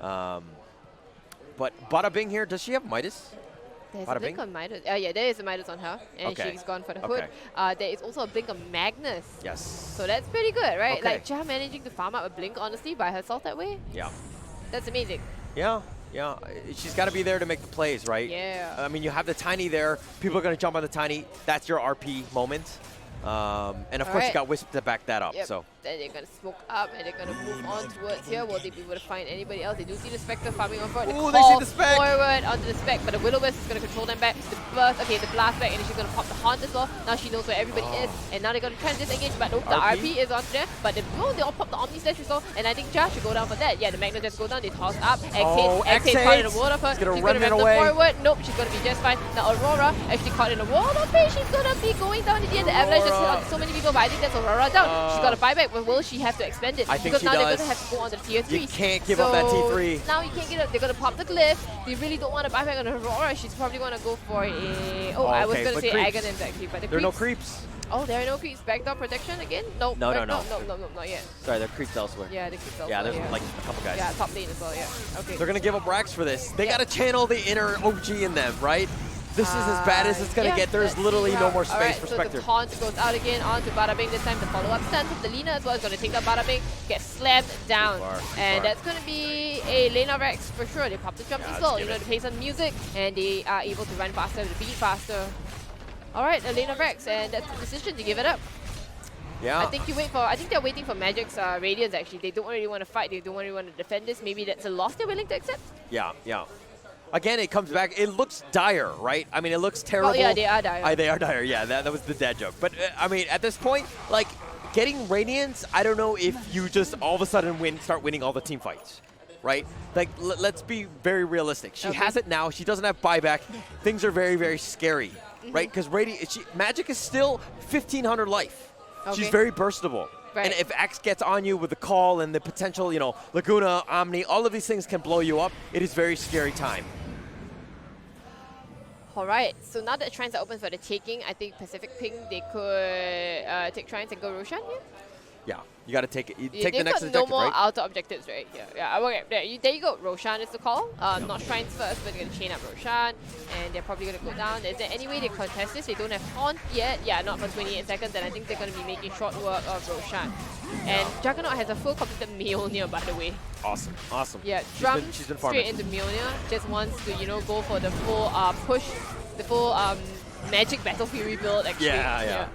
But Bada Bing here, does she have Midas? There's Bada a blink Bing? on Midas. Yeah, there is a Midas on her. And she's gone for the hood. There is also a blink on Magnus. Yes. So that's pretty good, right? Okay. Like, Jia managing to farm up a blink, honestly, by herself that way. Yeah. That's amazing. Yeah. Yeah, she's got to be there to make the plays, right? Yeah. I mean, you have the Tiny there. People are going to jump on the Tiny. That's your RP moment. And of course, you got Wisp to back that up. Yep. So Then they're going to smoke up and they're going to move on towards here. Will they be able to find anybody else? They do see the Spectre farming on forward. Ooh, they see the Spec! Forward onto the Spec, but the Will-O-Wisp is going to control them back. The burst, okay, the blast back, and then she's going to pop the Haunt as well. Now she knows where everybody is, and now they're going to try and disengage, but nope, the RP is on there. But they all pop the Omni Slash as well, and I think Jia should go down for that. Yeah, the Magnus just go down, they toss up. X8 caught in the wall of her. She's going to run forward. Nope, she's going to be just fine. Now Aurora actually caught in the wall of her. She's going to be going down at the end. The Avalanche just hit on so many people, but I think that's Aurora down. She's got to buy back, but will she have to expend it? I think because she now does. they're going to have to go on to the tier 3. You can't give up that T3. Now you can't get up. They're going to pop the glyph. They really don't want to buy back on Aurora. She's probably going to go for a... Oh, I was going to say Aghanim's actually, but there are no creeps. Oh, there are no creeps. Backdoor protection again? Nope. No, no, not yet. Sorry, they're creeps elsewhere. Yeah, the creeps elsewhere. Yeah, there's like a couple guys. Yeah, top lane as well, yeah. Okay. They're going to give up racks for this. They got to channel the inner OG in them, right? This is as bad as it's going to get. There's literally no more space for Spectre. So the taunt goes out again onto Bada Bing this time. The follow-up stance of the Lina as well is going to take down Bada Bing, get slammed down. And that's going to be a lane of Rex for sure. They pop the jump as well, you know, to play some music, and they are able to run faster, to beat faster. Alright, a lane of Rex, and that's the decision to give it up. Yeah. I think they're waiting for Magic's Radiance actually. They don't really want to fight, they don't really want to defend this. Maybe that's a loss they're willing to accept. Yeah, yeah. Again, it comes back. It looks dire, right? I mean, it looks terrible. Well, yeah, they are dire. They are dire, yeah. That was the dad joke. But, I mean, at this point, like, getting Radiance, I don't know if you just all of a sudden start winning all the team fights, right? Like, let's be very realistic. She has it now. She doesn't have buyback. Things are very, very scary, right? Because Magic is still 1,500 life. She's very burstable. Right. And if Axe gets on you with the call and the potential, you know, Laguna, Omni, all of these things can blow you up. It is very scary time. All right, so now that Shrines are open for the taking, I think Pacific Ping, they could take Shrines and go Roshan here. Yeah, you got to take it. You take the next They've objective, got no more right? outer objectives, right? Yeah. Okay, there you go. Roshan is the call. Not Shrines first, but they're going to chain up Roshan, and they're probably going to go down. Is there any way they contest this? They don't have Haunt yet. Yeah, not for 28 seconds, and I think they're going to be making short work of Roshan. And Juggernaut has a full completed Mjolnir, by the way. Awesome, awesome. Yeah, she's been straight into Mjolnir. Just wants to, go for the full push, the full Magic Battle Fury build, actually. Yeah.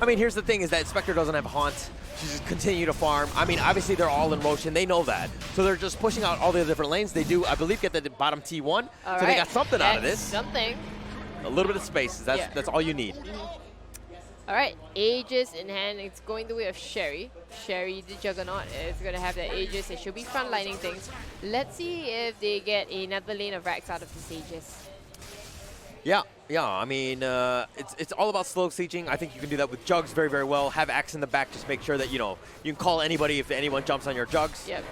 I mean, here's the thing, is that Spectre doesn't have Haunt. She's just continue to farm. I mean, obviously they're all in motion. They know that. So they're just pushing out all the different lanes. They do, I believe, get the bottom T1. So they got something out of this. Something. A little bit of space. That's all you need. All right, Aegis in hand. It's going the way of Sherry. Sherry, the Juggernaut, is going to have the Aegis. It should be frontlining things. Let's see if they get another lane of racks out of this Aegis. Yeah. I mean, it's all about slow sieging. I think you can do that with Jugs very, very well. Have Axe in the back. Just make sure that, you can call anybody if anyone jumps on your Jugs. Yep.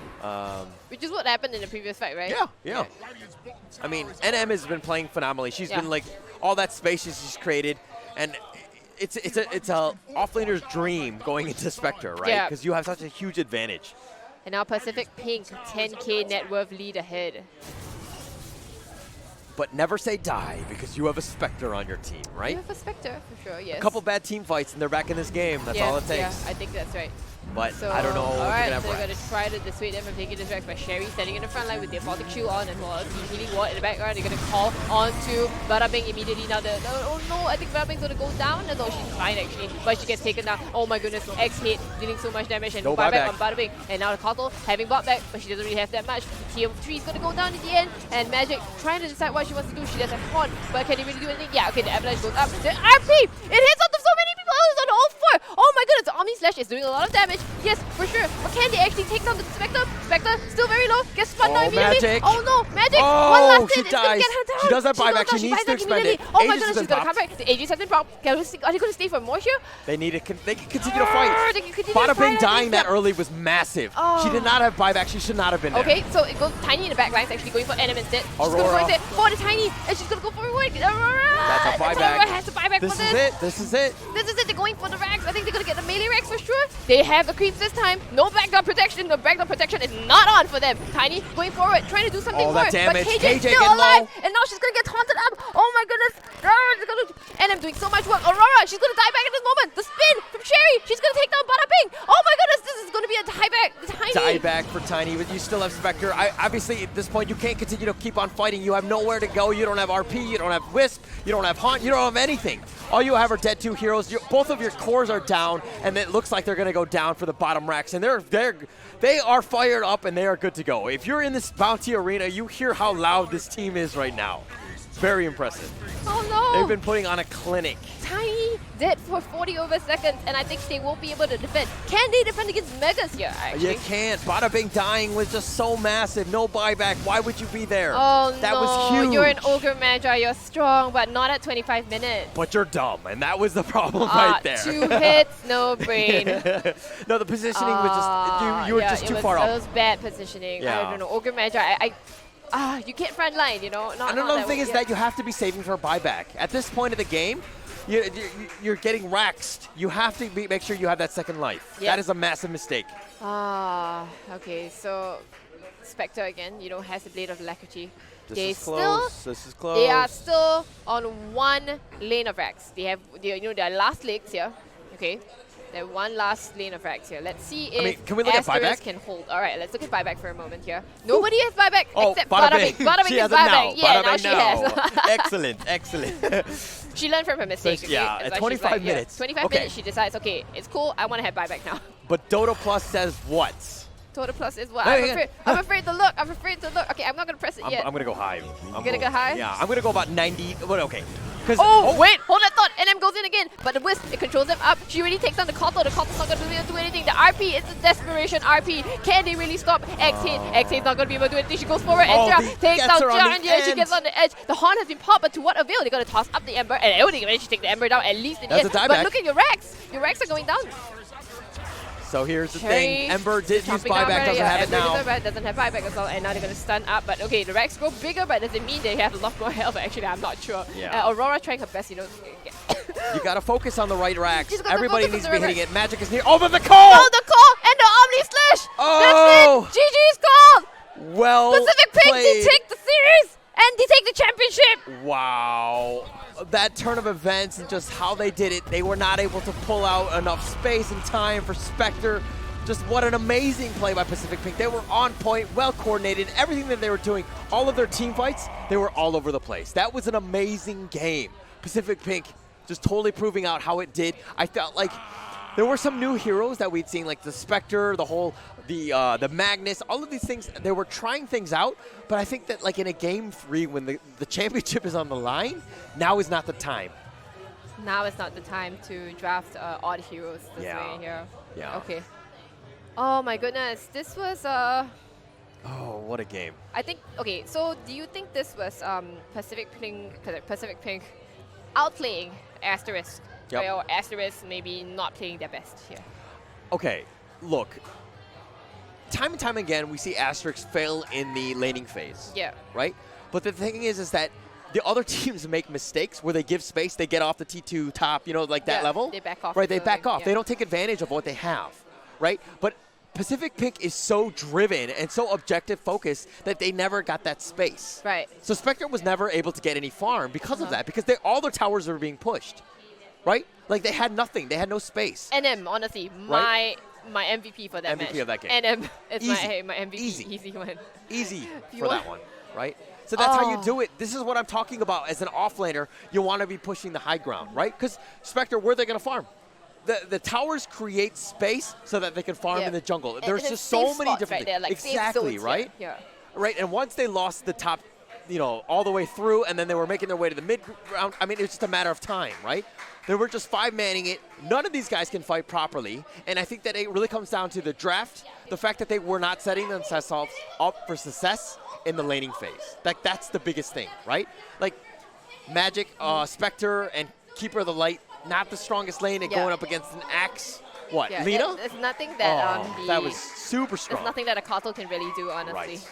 Which is what happened in the previous fight, right? Yeah. I mean, NM has been playing phenomenally. She's been, like, all that space she's created. And it's a offlaner's dream going into Spectre, right? Because you have such a huge advantage. And now Pacific Pink, 10K net worth lead ahead. But never say die, because you have a Spectre on your team, right? You have a Spectre, for sure, yes. A couple bad team fights, and they're back in this game. That's all it takes. Yeah, I think that's right. But so, I don't know. Alright, so they're going to try to dissuade them from taking this Rex by Sherry standing in the front line with the Aphotic Shield on as well as the Healing Ward in the background. They're going to call onto Barabing immediately now. Oh no, I think Barabing's going to go down. No, she's fine actually, but she gets taken down. Oh my goodness, X-Hit dealing so much damage and no buyback on Barabing. And now the Kotal having bought back, but she doesn't really have that much. TM3 is going to go down in the end, and Magic trying to decide what she wants to do. She does have Haunt, but can they really do anything? Yeah, okay, the Avalanche goes up. The RP! It hits onto so many people! It's on all four! Oh my goodness, the Omni Slash is doing a lot of damage. Yes, for sure. But can they actually take down the Spectre? Spectre still very low. Gets spun down immediately. Magic. Oh no, Magic! Oh, one last she hit. It's gonna dies. get her down. She does have buyback. She needs to expend it. Oh my Aegis goodness, she's gonna come back. The Aegis has been dropped. Are they gonna stay for more here? They can continue to fight. They can continue Bada to fight. Bing dying that early was massive. She did not have buyback. She should not have been there. Okay, so it goes Tiny in the back line. Actually going for NM instead. She's Aurora. gonna go for the Tiny, and she's gonna go for Aurora. That's a buyback. Aurora has to buy back for this. This is it. They're going for the Rags. I think they're gonna get the melee Rags for sure. They have the creeps this time. No backdoor protection. The backdoor protection is not on for them. Tiny going forward, trying to do something more. That damage. But KJ still alive, and now she's gonna get haunted up. Oh my goodness. And I'm doing so much work. Aurora, she's gonna die back at this moment. The spin from Sherry. She's gonna take down Bada Bing. Oh my goodness, this is gonna be a dieback. Die back for Tiny, but you still have Spectre. Obviously, at this point, you can't continue to keep on fighting. You have nowhere to go. You don't have RP. You don't have Wisp. You don't have Haunt. You don't have anything. All you have are dead two heroes. Both of your cores are down, and it looks like they're going to go down for the bottom racks. And they are fired up, and they are good to go. If you're in this Bounty Arena, you hear how loud this team is right now. Very impressive. Oh no! They've been putting on a clinic. Tiny dead for 40 over seconds, and I think they won't be able to defend. Can they defend against Megas here, actually? You can't. Bada Bing dying was just so massive. No buyback. Why would you be there? Oh that no, was huge. You're an Ogre Magi. You're strong, but not at 25 minutes. But you're dumb, and that was the problem right there. 2 hits, no brain. No, the positioning was just, you were just too far up. It was bad positioning. I don't know. Ogre Magi, you can't front line, Not another thing is that you have to be saving for a buyback. At this point of the game, you're getting raxed. You have to make sure you have that second life. That is a massive mistake. Okay, so Spectre again, has the Blade of Alacrity. This is close. They are still on one lane of Rax. They have their last legs here. Okay. There's one last lane of Rax here. Let's see if can we look at buyback? Can hold. All right, let's look at buyback for a moment here. Nobody has buyback except Bada Bing. Bada Bing has buyback. Yeah, now she has. Excellent. She learned from her mistake. Yeah, at 25 minutes. 25 minutes, she decides, okay, it's cool. I want to have buyback now. But Dota Plus says what? DOTA Plus is what? Hey, I'm afraid to look. I'm afraid to look. Okay, I'm not going to press it yet. I'm going to go high. I'm going to go high? Yeah, I'm going to go about 90. But okay. Oh, wait, hold that thought. NM goes in again, but the Wisp, it controls them up. She really takes down the Koto. The Koto's not going to do anything. The RP, it's a desperation RP. Can they really stop X-Hit? X-Hit's not going to be able to do anything. She goes forward and takes down Janja. She gets on the edge. The Horn has been popped, but to what avail? They're going to toss up the Ember, and they manage to take the Ember down at least in the end. But look at your Rex. Your Rex are going down. So here's the thing, Ember did use buyback, doesn't have it now. Doesn't have buyback as well, and now they're going to stun up. But okay, the Rex grow bigger, but does it mean they have a lot more health? Actually, I'm not sure. Yeah. Aurora trying her best, you know. You got to focus on the right racks. Everybody needs to be hitting it. Magic is near. Oh, but the call! Oh, the call and the Omni Slash! Oh! That's it! GG's called! Well Pacific Pink, they take the series! And they take the championship! Wow. That turn of events and just how they did it, they were not able to pull out enough space and time for Spectre. Just what an amazing play by Pacific Pink. They were on point, well coordinated, everything that they were doing, all of their team fights, they were all over the place. That was an amazing game. Pacific Pink just totally proving out how it did. I felt like there were some new heroes that we'd seen, like the Spectre, the Magnus, all of these things. They were trying things out, but I think that like in a game 3, when the championship is on the line, now is not the time. Now is not the time to draft odd heroes this way here. Yeah. Okay. Oh my goodness, this was oh, what a game. I think, okay, so do you think this was Pacific Pink outplaying Asterisk? Yep. Or Asterisk maybe not playing their best here? Okay, look. Time and time again, we see Asterisk fail in the laning phase. Yeah. Right? But the thing is that the other teams make mistakes where they give space, they get off the T2 top, you know, like that level. They back off. Right, they back off. They don't take advantage of what they have. Right? But Pacific Pink is so driven and so objective focused that they never got that space. Right. So Spectre was never able to get any farm because of that, because all their towers were being pushed. Right? Like they had nothing. They had no space. NM, honestly, my MVP for that match. MVP of that game. NM is my MVP. Easy one. Easy for that one. Right? So that's how you do it. This is what I'm talking about. As an offlaner, you want to be pushing the high ground, right? Because Spectre, where are they going to farm? The towers create space so that they can farm in the jungle. There's just so many different things. Like exactly, right? Yeah. Right, and once they lost the top, you know, all the way through, and then they were making their way to the mid round, I mean, it was just a matter of time, right? They were just 5-manning it. None of these guys can fight properly, and I think that it really comes down to the draft, the fact that they were not setting themselves up for success in the laning phase. That's the biggest thing, right? Like, Magic, Spectre, and Keeper of the Light, not the strongest lane, and going up against an Axe. What, Lina? There's nothing that that was super strong. There's nothing that a Koto can really do, honestly. Right.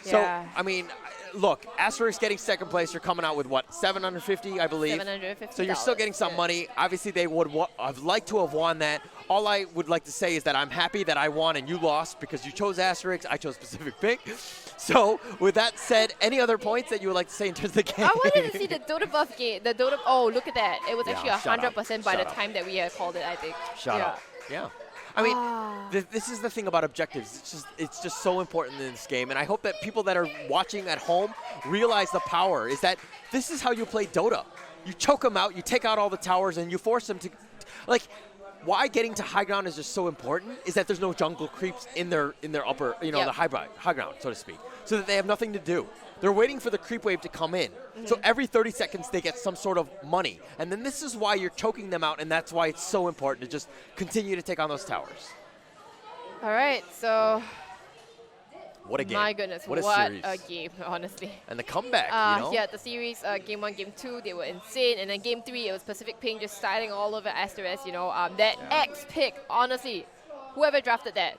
So, I mean, look, Asterisk getting second place. You're coming out with, what, $750, I believe? $750. So you're still getting some money. Obviously, they would have liked to have won that. All I would like to say is that I'm happy that I won and you lost because you chose Asterisk. I chose Pacific Pink. So, with that said, any other points that you would like to say in terms of the game? I wanted to see the DOTA buff game. The DOTA. Oh, look at that! It was actually 100% by the time that we called it. I think. Shut up. Yeah. I mean, this is the thing about objectives. It's just so important in this game, and I hope that people that are watching at home realize the power. Is that this is how you play Dota? You choke them out, you take out all the towers, and you force them to, like. Why getting to high ground is just so important is that there's no jungle creeps in their upper, you know, the high ground, so to speak, so that they have nothing to do. They're waiting for the creep wave to come in. So every 30 seconds they get some sort of money. And then this is why you're choking them out, and that's why it's so important to just continue to take on those towers. All right, so what a game. My goodness, what a game, honestly. And the comeback, you know? Yeah, the series, game 1, game 2, they were insane. And then game 3, it was Pacific Pink just styling all over Asterisk, you know. That X pick, honestly, whoever drafted that.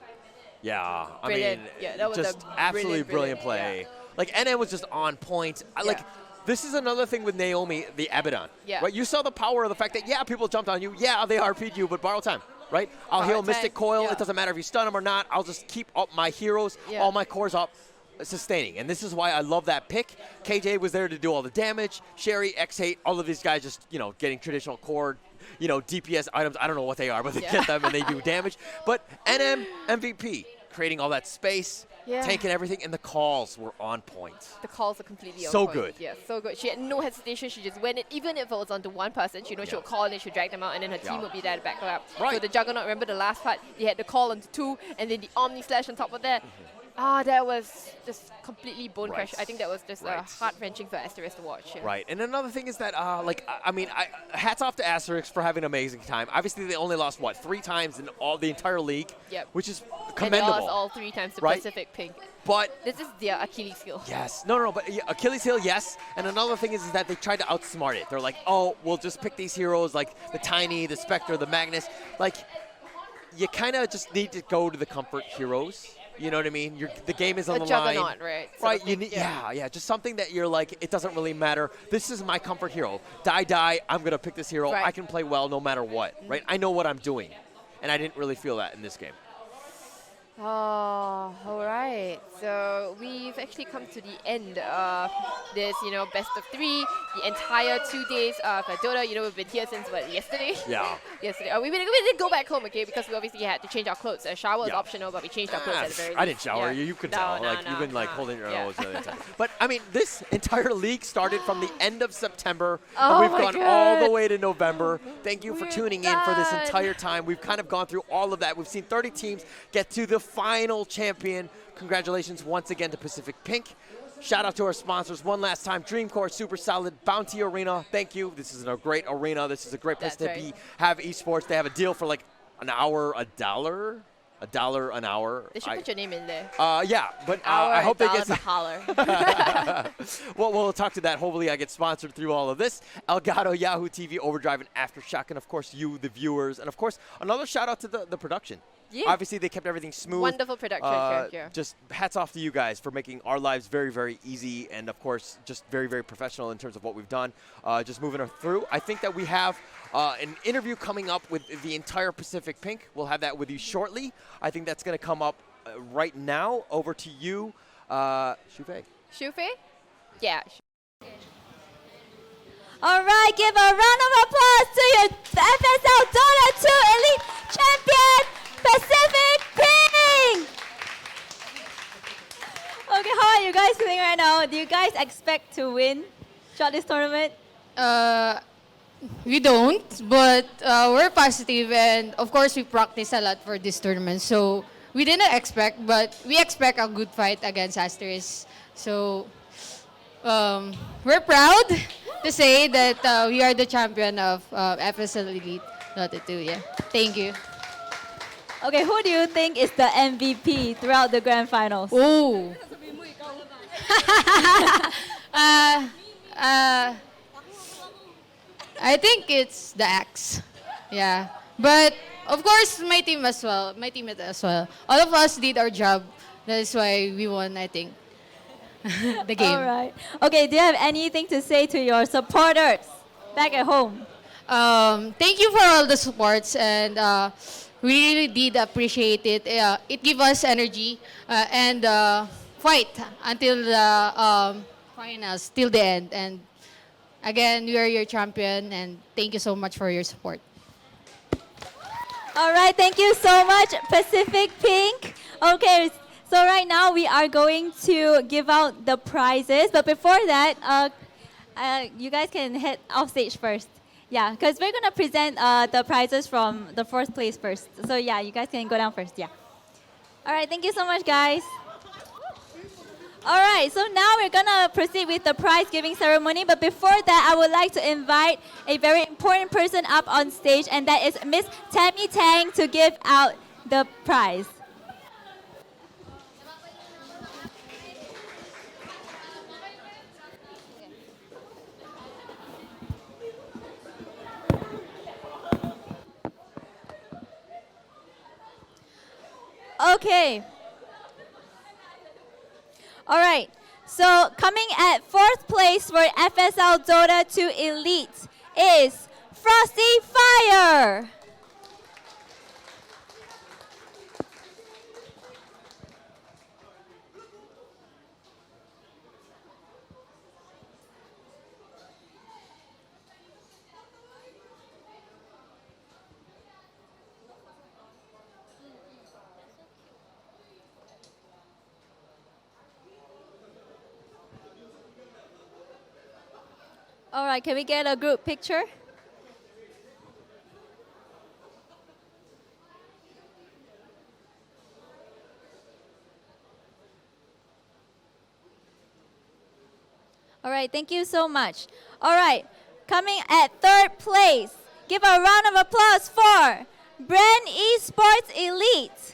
Yeah, brilliant. I mean, that was just absolutely brilliant play. Yeah. Like, NM was just on point. Like, this is another thing with Naomi, the Abaddon. Yeah. Right? You saw the power of the fact that, people jumped on you. Yeah, they RP'd you, but borrow time. Right? I'll heal Mystic Coil. It doesn't matter if you stun them or not. I'll just keep up my heroes, all my cores up, sustaining. And this is why I love that pick. KJ was there to do all the damage. Sherry, X8, all of these guys just, you know, getting traditional core, you know, DPS items. I don't know what they are, but they get them and they do damage. But NM MVP, creating all that space, taking everything, and the calls were on point. The calls are completely on So point. good. Yeah, so good. She had no hesitation. She just went in, even if it was onto one person, she would call and then she'd drag them out, and then her team would be there to back her up. Right. So the Juggernaut, remember the last part, they had the call onto 2, and then the Omni Slash on top of that. That was just completely bone crushing. I think that was just heart-wrenching for Asterisk to watch. Yeah. Right, and another thing is that, hats off to Asterisk for having an amazing time. Obviously, they only lost, 3 times in all the entire league, which is commendable. And they lost all 3 times to Pacific Pink. But this is their Achilles heel. Yes. No, but Achilles heel, yes. And another thing is that they tried to outsmart it. They're like, oh, we'll just pick these heroes like the Tiny, the Spectre, the Magnus. Like, you kind of just need to go to the comfort heroes. You know what I mean? The game is on the line. Juggernaut, right? Right. You need, just something that you're like, it doesn't really matter. This is my comfort hero. Die. I'm gonna pick this hero. I can play well no matter what. Right. I know what I'm doing, and I didn't really feel that in this game. Oh, all right. So we've actually come to the end of this, best of 3, the entire 2 days of DOTA. We've been here since, yesterday? Yeah. Yesterday. We didn't go back home, okay, because we obviously had to change our clothes. A shower is optional, but we changed our clothes at the very least. I didn't shower. You could tell. You've been holding your nose the entire time. But, I mean, this entire league started from the end of September, and we've gone all the way to November. Thank you for tuning in for this entire time. We've kind of gone through all of that. We've seen 30 teams get to the final champion. Congratulations once again to Pacific Pink. Shout out to our sponsors one last time. Dreamcore, Super Solid, Bounty Arena. Thank you. This is a great arena. This is a great place to have esports. They have a deal for like an hour, $1. $1 an hour. They should put your name in there. Yeah, but I hope they get holler. Well, we'll talk to that. Hopefully, I get sponsored through all of this. Elgato, Yahoo TV, Overdrive, and Aftershock, and of course you, the viewers, and of course another shout out to the production. Yeah. Obviously, they kept everything smooth. Wonderful production. Just hats off to you guys for making our lives very, very easy, and of course, just very, very professional in terms of what we've done. Just moving her through. I think that we have an interview coming up with the entire Pacific Pink. We'll have that with you shortly. I think that's going to come up right now. Over to you, Shufei. Shufei? Yeah. All right, give a round of applause to your FSL DOTA 2 Elite Champion, Pacific Pink! Okay, how are you guys feeling right now? Do you guys expect to win this tournament? We don't, but we're positive, and of course we practice a lot for this tournament. So we didn't expect, but we expect a good fight against Asterisk. So we're proud to say that we are the champion of FSL Elite Dota 2. Yeah, thank you. Okay, who do you think is the MVP throughout the grand finals? Oh. I think it's the Axe. Yeah. But of course my team as well. My teammate as well. All of us did our job. That is why we won, I think. The game. All right. Okay, do you have anything to say to your supporters back at home? Thank you for all the supports, and we really did appreciate it. It gave us energy and fight until the finals, till the end. And again, we are your champion, and thank you so much for your support. All right, thank you so much, Pacific Pink. Okay, so right now we are going to give out the prizes. But before that, you guys can head off stage first. Yeah, because we're going to present the prizes from the fourth place first. So yeah, you guys can go down first, yeah. All right, thank you so much, guys. All right, so now we're going to proceed with the prize giving ceremony. But before that, I would like to invite a very important person up on stage, and that is Miss Tammy Tang to give out the prize. Okay. All right. So coming at fourth place for FSL DOTA 2 Elite is Frosty Fire. All right, can we get a group picture? All right, thank you so much. All right, coming at third place, give a round of applause for Brand Esports Elite.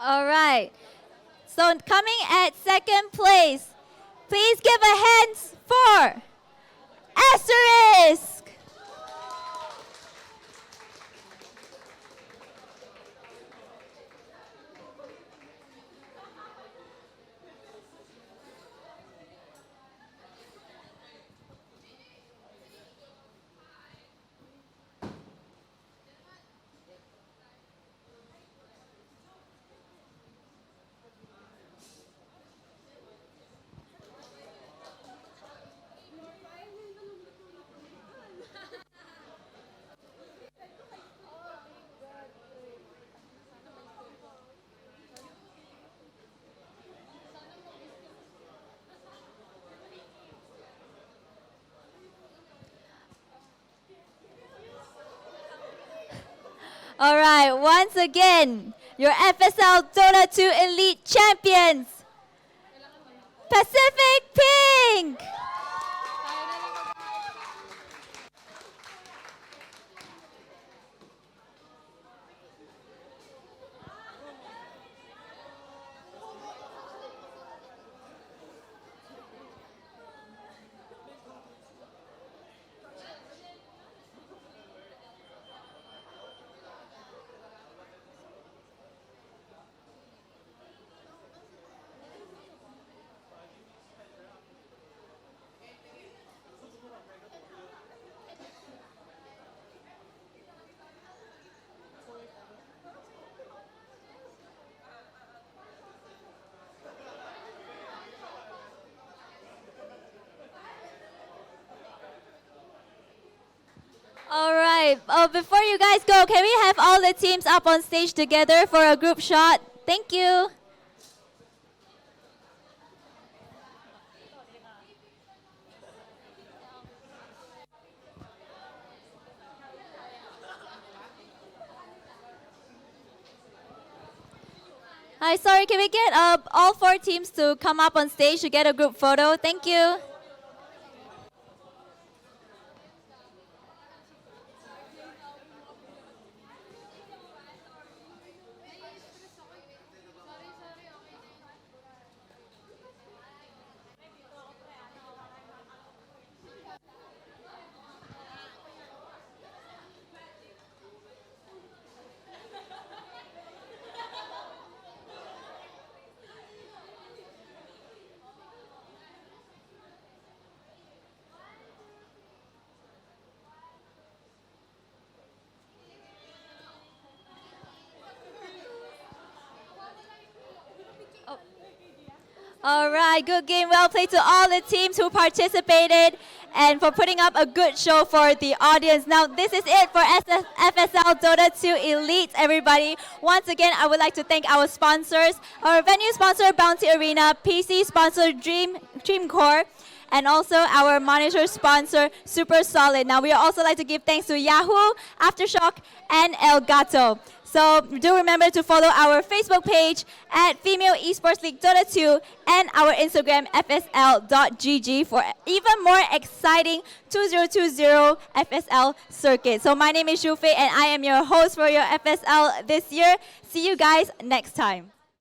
All right. So coming at second place, please give a hand for Asterisk. All right, once again, your FSL Dota 2 Elite Champions, Pacific Pink. All right, before you guys go, can we have all the teams up on stage together for a group shot? Thank you. Hi, sorry, can we get all 4 teams to come up on stage to get a group photo? Thank you. All right, good game. Well played to all the teams who participated and for putting up a good show for the audience. Now, this is it for FSL Dota 2 Elite, everybody. Once again, I would like to thank our sponsors. Our venue sponsor, Bounty Arena, PC sponsor, Dreamcore, and also our monitor sponsor, Super Solid. Now, we would also like to give thanks to Yahoo, Aftershock, and Elgato. So do remember to follow our Facebook page at Female Esports League Dota 2 and our Instagram FSL.gg for even more exciting 2020 FSL circuit. So my name is Shu Fei and I am your host for your FSL this year. See you guys next time.